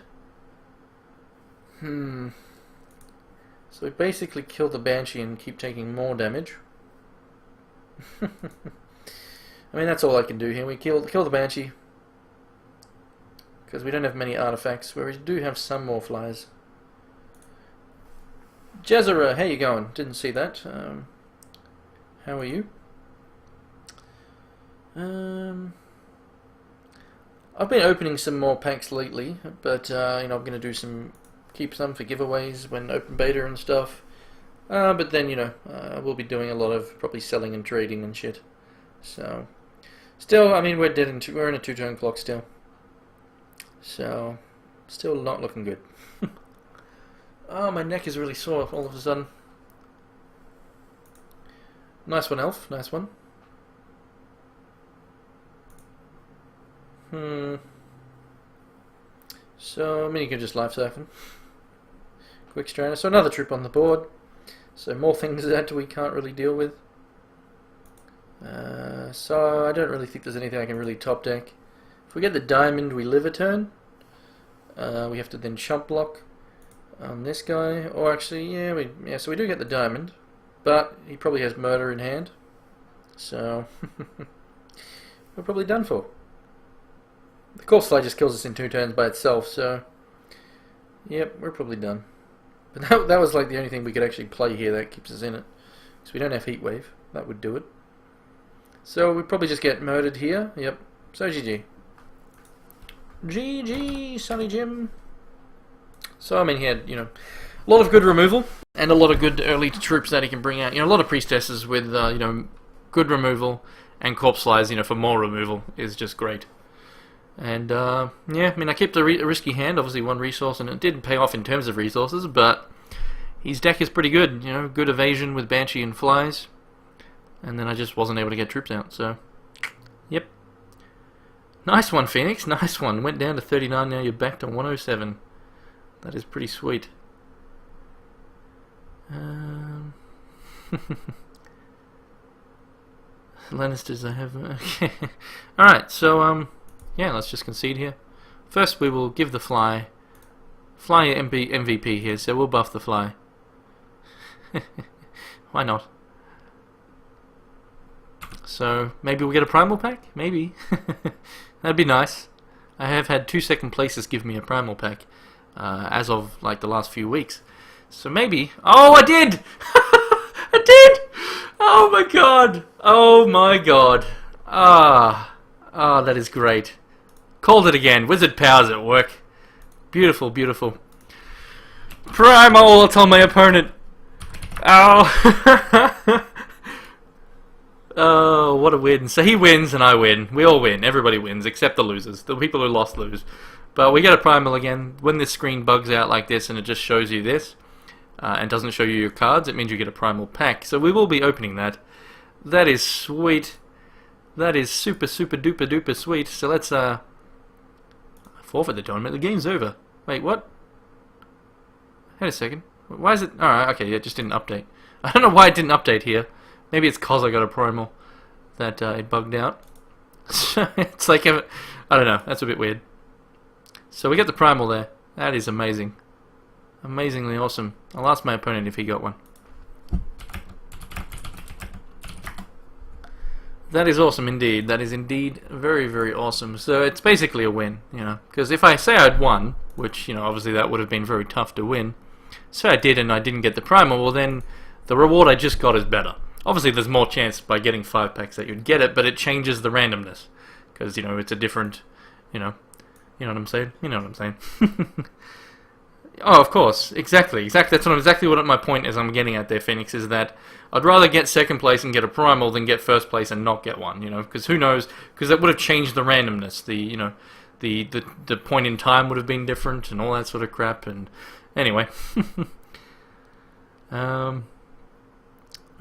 So we basically kill the Banshee and keep taking more damage. I mean, that's all I can do here. We kill the Banshee. Because we don't have many artifacts, where we do have some more flies. Jezera, how you going? Didn't see that. How are you? I've been opening some more packs lately, but you know, I'm going to do keep some for giveaways when open beta and stuff. But then, you know, we'll be doing a lot of probably selling and trading and shit. So, still, I mean, we're in a 2-turn clock still. So, still not looking good. Oh, my neck is really sore all of a sudden. Nice one, Elf. Nice one. So, I mean, you can just life siphon. Quick strainer. So, another troop on the board. So, more things that we can't really deal with. So, I don't really think there's anything I can really top deck. If we get the diamond, we live a turn. We have to then chump block on this guy. Or actually, yeah, so we do get the diamond. But he probably has murder in hand. So, we're probably done for. The Corpse Fly just kills us in 2 turns by itself, so yep, we're probably done. But that was like the only thing we could actually play here that keeps us in it. Because we don't have Heat Wave. That would do it. So we probably just get murdered here. Yep. So GG. GG, Sonny Jim. So I mean, he had, you know, a lot of good removal and a lot of good early troops that he can bring out. You know, a lot of priestesses with you know, good removal, and Corpse Flies, you know, for more removal is just great. And yeah, I mean, I kept a risky hand, obviously 1 resource, and it didn't pay off in terms of resources, but his deck is pretty good, you know, good evasion with Banshee and Flies, and then I just wasn't able to get troops out, so, yep. Nice one, Phoenix, nice one. Went down to 39, now you're back to 107. That is pretty sweet. Lannisters, I have, okay. Alright, so, yeah, let's just concede here. First, we will give the Fly MVP here, so we'll buff the Fly. Why not? So, maybe we'll get a Primal Pack? Maybe. That'd be nice. I have had 2 second places give me a Primal Pack, as of, like, the last few weeks. So maybe... Oh, I did! I did! Oh my god! Oh my god. That is great. Called it again. Wizard powers at work. Beautiful, beautiful. Primal, I'll tell my opponent. Oh. Oh, what a win. So he wins and I win. We all win. Everybody wins, except the losers. The people who lost lose. But we get a Primal again. When this screen bugs out like this and it just shows you this, and doesn't show you your cards, it means you get a Primal Pack. So we will be opening that. That is sweet. That is super, super, duper, duper sweet. So let's, forfeit the tournament. The game's over. Wait, what? Wait a second. Why is it... Alright, okay, yeah, it just didn't update. I don't know why it didn't update here. Maybe it's cause I got a Primal that it bugged out. It's like... I don't know, that's a bit weird. So we got the Primal there. That is amazing. Amazingly awesome. I'll ask my opponent if he got one. That is awesome indeed. That is indeed very, very awesome. So it's basically a win, you know. Because if I say I'd won, which, you know, obviously that would have been very tough to win. So I did and I didn't get the Primal, well then the reward I just got is better. Obviously there's more chance by getting 5 packs that you'd get it, but it changes the randomness. Because, you know, it's a different, you know what I'm saying? You know what I'm saying. Oh, of course. Exactly. That's exactly what my point is I'm getting at there, Phoenix, is that I'd rather get 2nd place and get a Primal than get 1st place and not get one, you know, because who knows, because that would have changed the randomness, you know, the point in time would have been different and all that sort of crap, and anyway.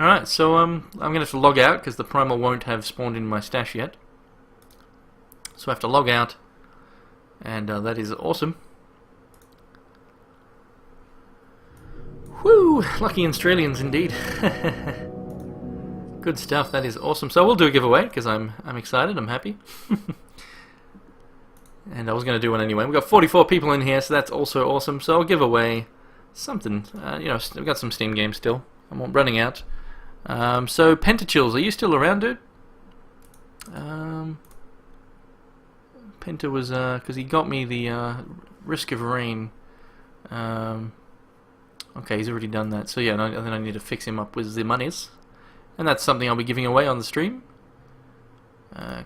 Alright, so I'm going to have to log out because the Primal won't have spawned in my stash yet. So I have to log out, and that is awesome. Woo! Lucky Australians indeed. Good stuff, that is awesome. So we'll do a giveaway, because I'm excited, I'm happy. And I was going to do one anyway. We've got 44 people in here, so that's also awesome. So I'll give away something. You know, we've got some Steam games still. I'm running out. So Pentachills, are you still around, dude? Penta was, because he got me the Risk of Rain. Okay, he's already done that. So yeah, and then I need to fix him up with the monies. And that's something I'll be giving away on the stream.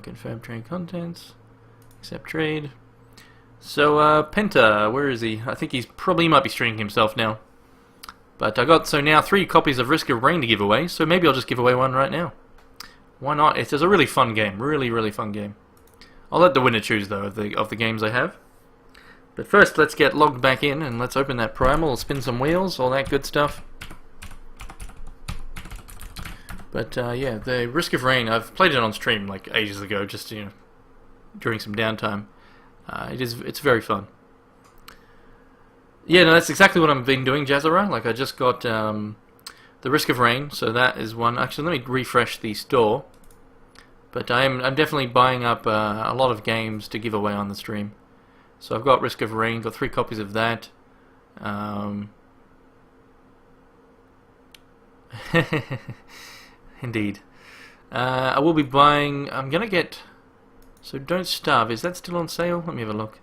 Confirm trade contents. Accept trade. So, Penta, where is he? I think he might be streaming himself now. But I got, so now 3 copies of Risk of Rain to give away, so maybe I'll just give away one right now. Why not? It's a really fun game. Really, really fun game. I'll let the winner choose, though, of the games I have. But first, let's get logged back in, and let's open that primal, spin some wheels, all that good stuff. But, yeah, the Risk of Rain, I've played it on stream, like, ages ago, just, you know, during some downtime. It's very fun. Yeah, no, that's exactly what I've been doing, Jazara. Like, I just got the Risk of Rain, so that is one. Actually, let me refresh the store. But I'm definitely buying up a lot of games to give away on the stream. So I've got Risk of Rain, got 3 copies of that. Indeed. I will be buying. I'm gonna get. So Don't Starve. Is that still on sale? Let me have a look.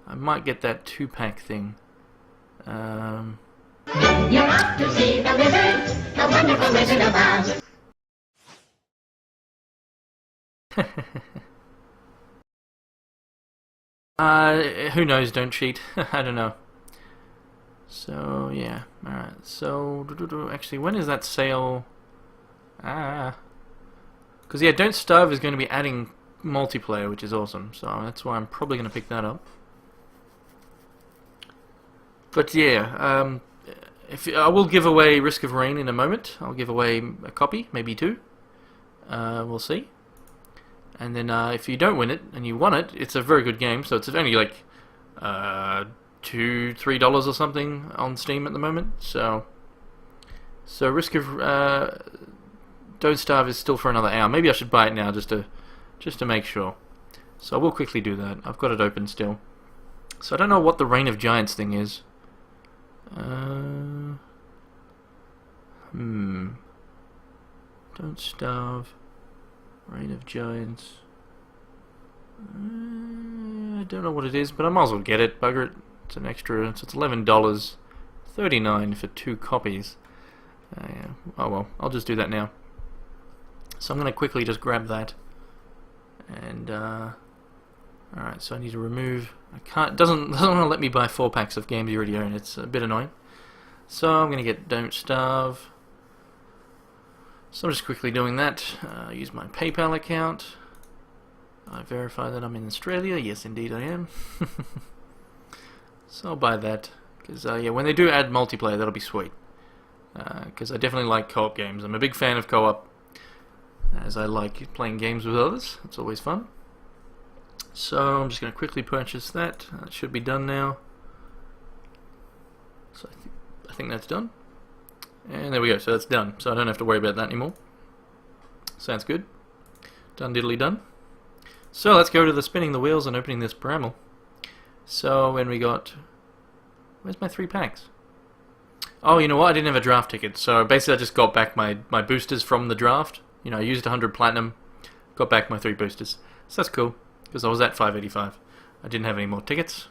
I might get that 2-pack thing. You're off to see the wizard, the wonderful Wizard of Oz. Who knows? Don't cheat. I don't know. So yeah. All right. So actually, when is that sale? Because yeah, Don't Starve is going to be adding multiplayer, which is awesome. So that's why I'm probably going to pick that up. But yeah, if I will give away Risk of Rain in a moment. I'll give away a copy, maybe 2. We'll see. And then if you don't win it and you want it, it's a very good game. So it's only like $2-3 or something on Steam at the moment. So Risk of Don't Starve is still for another hour. Maybe I should buy it now just to make sure. So I will quickly do that. I've got it open still. So I don't know what the Reign of Giants thing is. Don't Starve. Reign of Giants. I don't know what it is, but I might as well get it. Bugger it. It's an extra. So it's $11.39 for 2 copies. Yeah. Oh well, I'll just do that now. So I'm going to quickly just grab that. And alright, so I need to remove. I can't. Doesn't want to let me buy 4 packs of games you already own. It's a bit annoying. So I'm going to get Don't Starve. So I'm just quickly doing that. Use my PayPal account. I verify that I'm in Australia. Yes, indeed I am. So I'll buy that. Because yeah, when they do add multiplayer, that'll be sweet. Because I definitely like co-op games. I'm a big fan of co-op, as I like playing games with others. It's always fun. So I'm just going to quickly purchase that. That should be done now. So I think that's done. And there we go, so that's done. So I don't have to worry about that anymore. Sounds good. Done diddly done. So let's go to the spinning the wheels and opening this Bramble. So when we got... Where's my 3 packs? Oh, you know what? I didn't have a draft ticket. So basically I just got back my boosters from the draft. You know, I used 100 platinum. Got back my 3 boosters. So that's cool. Because I was at 585. I didn't have any more tickets.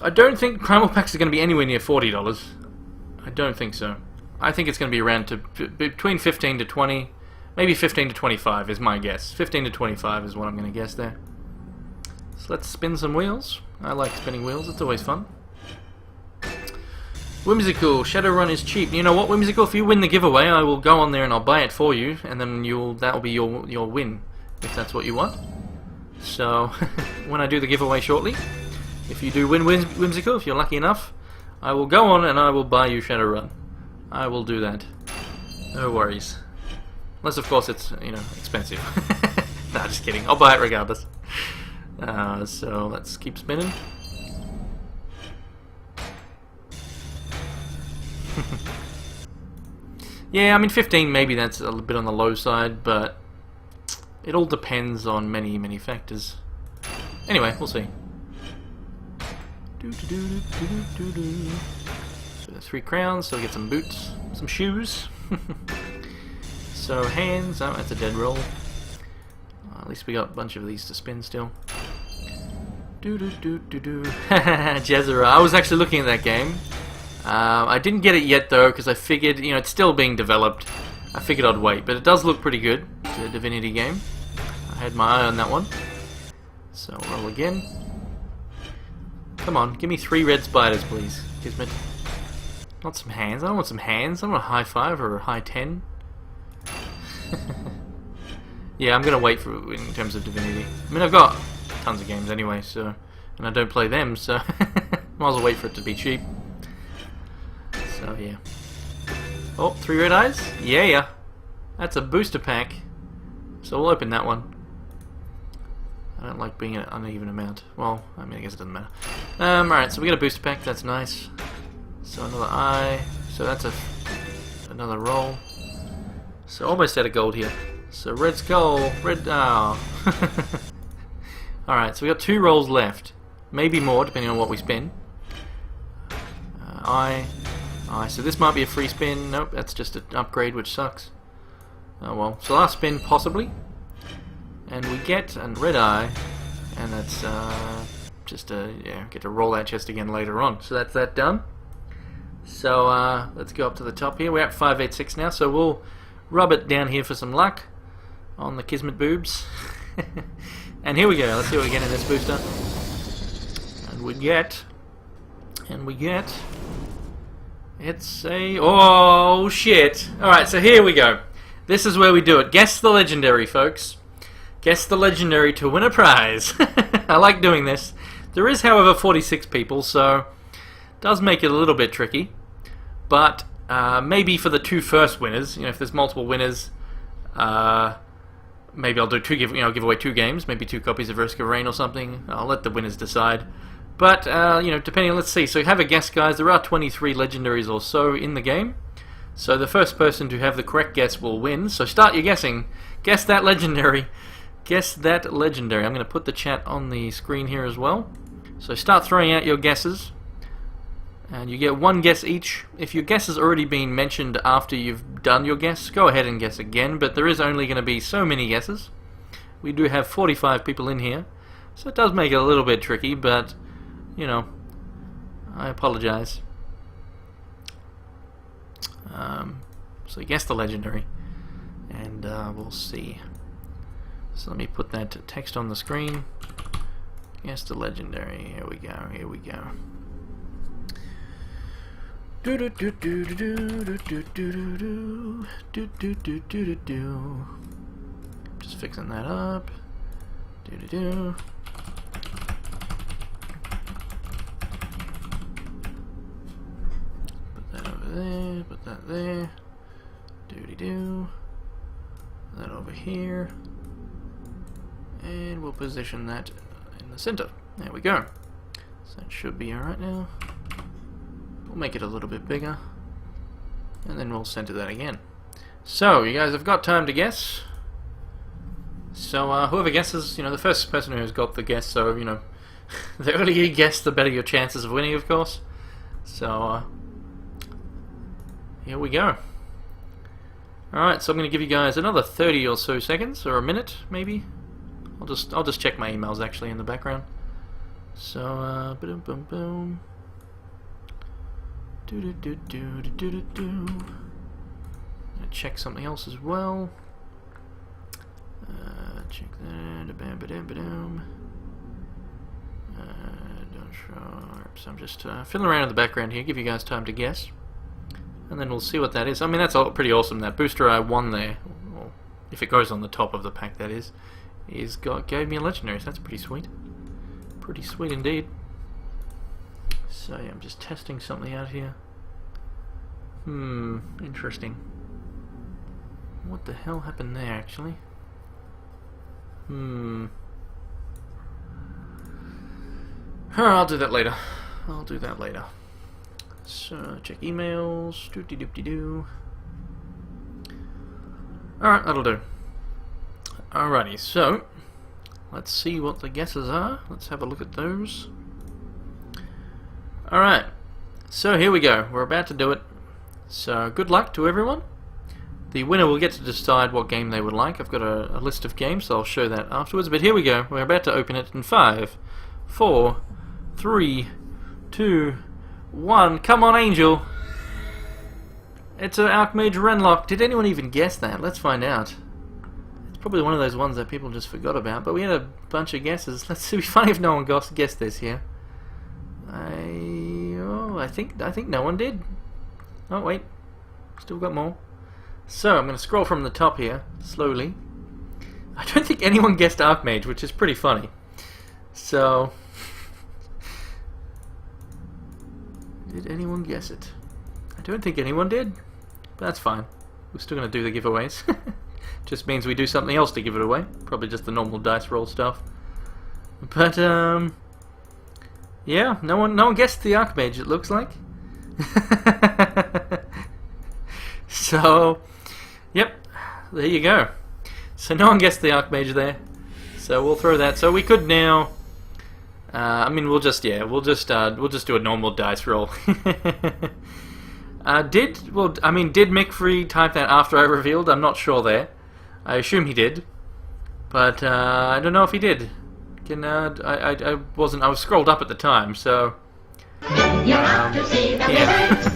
I don't think primal packs are going to be anywhere near $40. I don't think so. I think it's going to be around to between 15 to 20, maybe 15 to 25 is my guess. 15 to 25 is what I'm going to guess there. So let's spin some wheels. I like spinning wheels. It's always fun. Whimsical, Shadowrun is cheap. You know what, Whimsical? If you win the giveaway, I will go on there and I'll buy it for you, and then that'll be your win, if that's what you want. So when I do the giveaway shortly, if you do win Whimsical, if you're lucky enough, I will go on and I will buy you Shadowrun. I will do that. No worries. Unless, of course, it's, you know, expensive. Nah, just kidding. I'll buy it regardless. So let's keep spinning. Yeah, I mean 15 maybe that's a bit on the low side, but it all depends on many, many factors. Anyway, we'll see. So 3 crowns, so we get some boots, some shoes. So hands, oh, that's a dead roll. At least we got a bunch of these to spin still. Do do do do do. Jezera. I was actually looking at that game. I didn't get it yet though, because I figured, you know, it's still being developed. I figured I'd wait, but it does look pretty good. The Divinity game. I had my eye on that one. So roll again. Come on, give me 3 red spiders, please, Kismet. Not some hands. I don't want some hands. I want a high 5 or a high 10. Yeah, I'm gonna wait for in terms of Divinity. I mean, I've got tons of games anyway, so, and I don't play them, so might as well wait for it to be cheap. So yeah. Oh, 3 red eyes? Yeah. That's a booster pack. So we'll open that one. I don't like being an uneven amount. Well, I mean, I guess it doesn't matter. Alright, so we got a booster pack. That's nice. So another eye. So that's another roll. So almost out of gold here. So red skull, red. Oh. Alright, so we got 2 rolls left. Maybe more, depending on what we spin. Eye. So this might be a free spin. Nope, that's just an upgrade, which sucks. Oh well. So last spin, possibly. And we get a red eye. And that's just get to roll that chest again later on. So that's that done. So let's go up to the top here. We're at 586 now, so we'll rub it down here for some luck on the Kismet boobs. And here we go. Let's see what we get in this booster. And we get it's a oh shit. Alright, so here we go. This is where we do it. Guess the legendary, folks. Guess the legendary to win a prize. I like doing this. There is, however, 46 people, so it does make it a little bit tricky. But maybe for the 2 first winners, you know, if there's multiple winners, maybe I'll do give away 2 games, maybe 2 copies of Risk of Rain or something. I'll let the winners decide. But you know, depending on, let's see. So have a guess, guys. There are 23 legendaries or so in the game. So the first person to have the correct guess will win. So start your guessing. Guess that legendary. Guess that legendary. I'm going to put the chat on the screen here as well. So start throwing out your guesses. And you get 1 guess each. If your guess has already been mentioned after you've done your guess, go ahead and guess again. But there is only going to be so many guesses. We do have 45 people in here. So it does make it a little bit tricky, but, you know, I apologize. So guess the legendary. And we'll see. So let me put that text on the screen. Guess the legendary. Here we go. Here we go. Do do do do do do do do do do do do do. Just fixing that up. Do do do. Put that over there. Put that there. Doody do. That over here. And we'll position that in the center. There we go. So that should be alright now. We'll make it a little bit bigger. And then we'll center that again. So, you guys have got time to guess. So, whoever guesses, you know, the first person who has got the guess, so, you know, the earlier you guess, the better your chances of winning, of course. So, here we go. Alright, so I'm going to give you guys another 30 or so seconds, or a minute, maybe. I'll just check my emails actually in the background. So boom boom boom. Do do do do do do do. Gonna check something else as well. Check that. Bam ba dam ba dam. Don't sharp. So I'm just fiddling around in the background here. Give you guys time to guess, and then we'll see what that is. I mean, that's all pretty awesome. That booster I won there, well, if it goes on the top of the pack, that is gave me a legendary, so that's pretty sweet. Pretty sweet indeed. So yeah, I'm just testing something out here. Interesting. What the hell happened there, actually? I'll do that later. I'll do that later. So, check emails. Doop-de-doop-de-doo. Alright, that'll do. Alrighty, so let's see what the guesses are. Let's have a look at those. Alright, so here we go. We're about to do it. So good luck to everyone. the winner will get to decide what game they would like. I've got a list of games, so I'll show that afterwards. But here we go. We're about to open it in 5, 4, 3, 2, 1. Come on, Angel! It's an Archmage Renlock. Did anyone even guess that? Let's find out. It's probably one of those ones that people just forgot about, but we had a bunch of guesses. Let's see. It'd be funny if no one guessed this here. I think no one did. Oh wait, still got more. So I'm going to scroll from the top here slowly. I don't think anyone guessed Archmage, which is pretty funny. So, did anyone guess it? I don't think anyone did, but that's fine. We're still going to do the giveaways. Just means we do something else to give it away. Probably just the normal dice roll stuff. But yeah, no one guessed the Archmage, it looks like. So, yep, there you go. So no one guessed the Archmage there. So we'll throw that. So we could now. I mean, we'll just do a normal dice roll. Did McFree type that after I revealed? I'm not sure there. I assume he did, but I don't know if he did. I was scrolled up at the time, so yeah.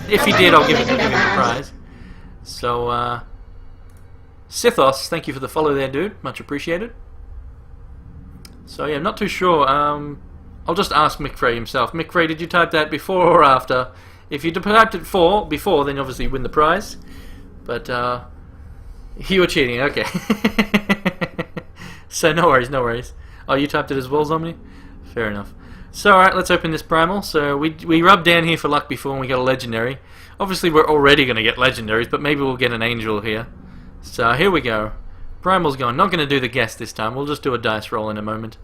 If he did, I'll give him the prize. So Sithos, thank you for the follow there, dude. Much appreciated. So yeah, I'm not too sure. I'll just ask McFrey himself. McFrey, did you type that before or after? If you typed it before, then obviously you win the prize. But you were cheating, okay. So no worries. Oh, you typed it as well, Zomni? Fair enough. So alright, let's open this primal. So we rubbed down here for luck before and we got a legendary. Obviously we're already going to get legendaries, but maybe we'll get an angel here. So here we go. Primal's gone. Not going to do the guess this time. We'll just do a dice roll in a moment.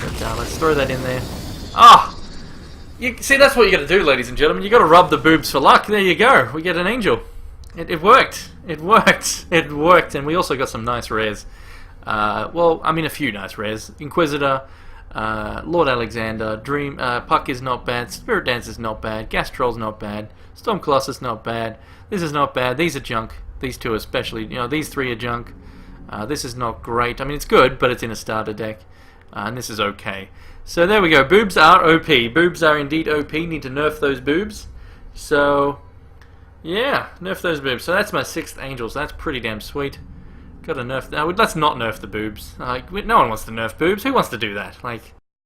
But let's throw that in there. Ah! See, that's what you got to do, ladies and gentlemen. You got to rub the boobs for luck. There you go. We get an angel. It worked. It worked. It worked. And we also got some nice rares. Well, I mean a few nice rares. Inquisitor, Lord Alexander, Dream, Puck is not bad, Spirit Dance is not bad, Gas Troll's not bad, Storm Colossus not bad, this is not bad, these are junk, these two especially, these three are junk, this is not great, I mean it's good, but it's in a starter deck, and this is okay. So there we go, boobs are OP, boobs are indeed OP, need to nerf those boobs, so yeah, nerf those boobs. So that's my 6th angel, so that's pretty damn sweet. Gotta nerf. Let's not nerf the boobs. Like, no one wants to nerf boobs. Who wants to do that? Like,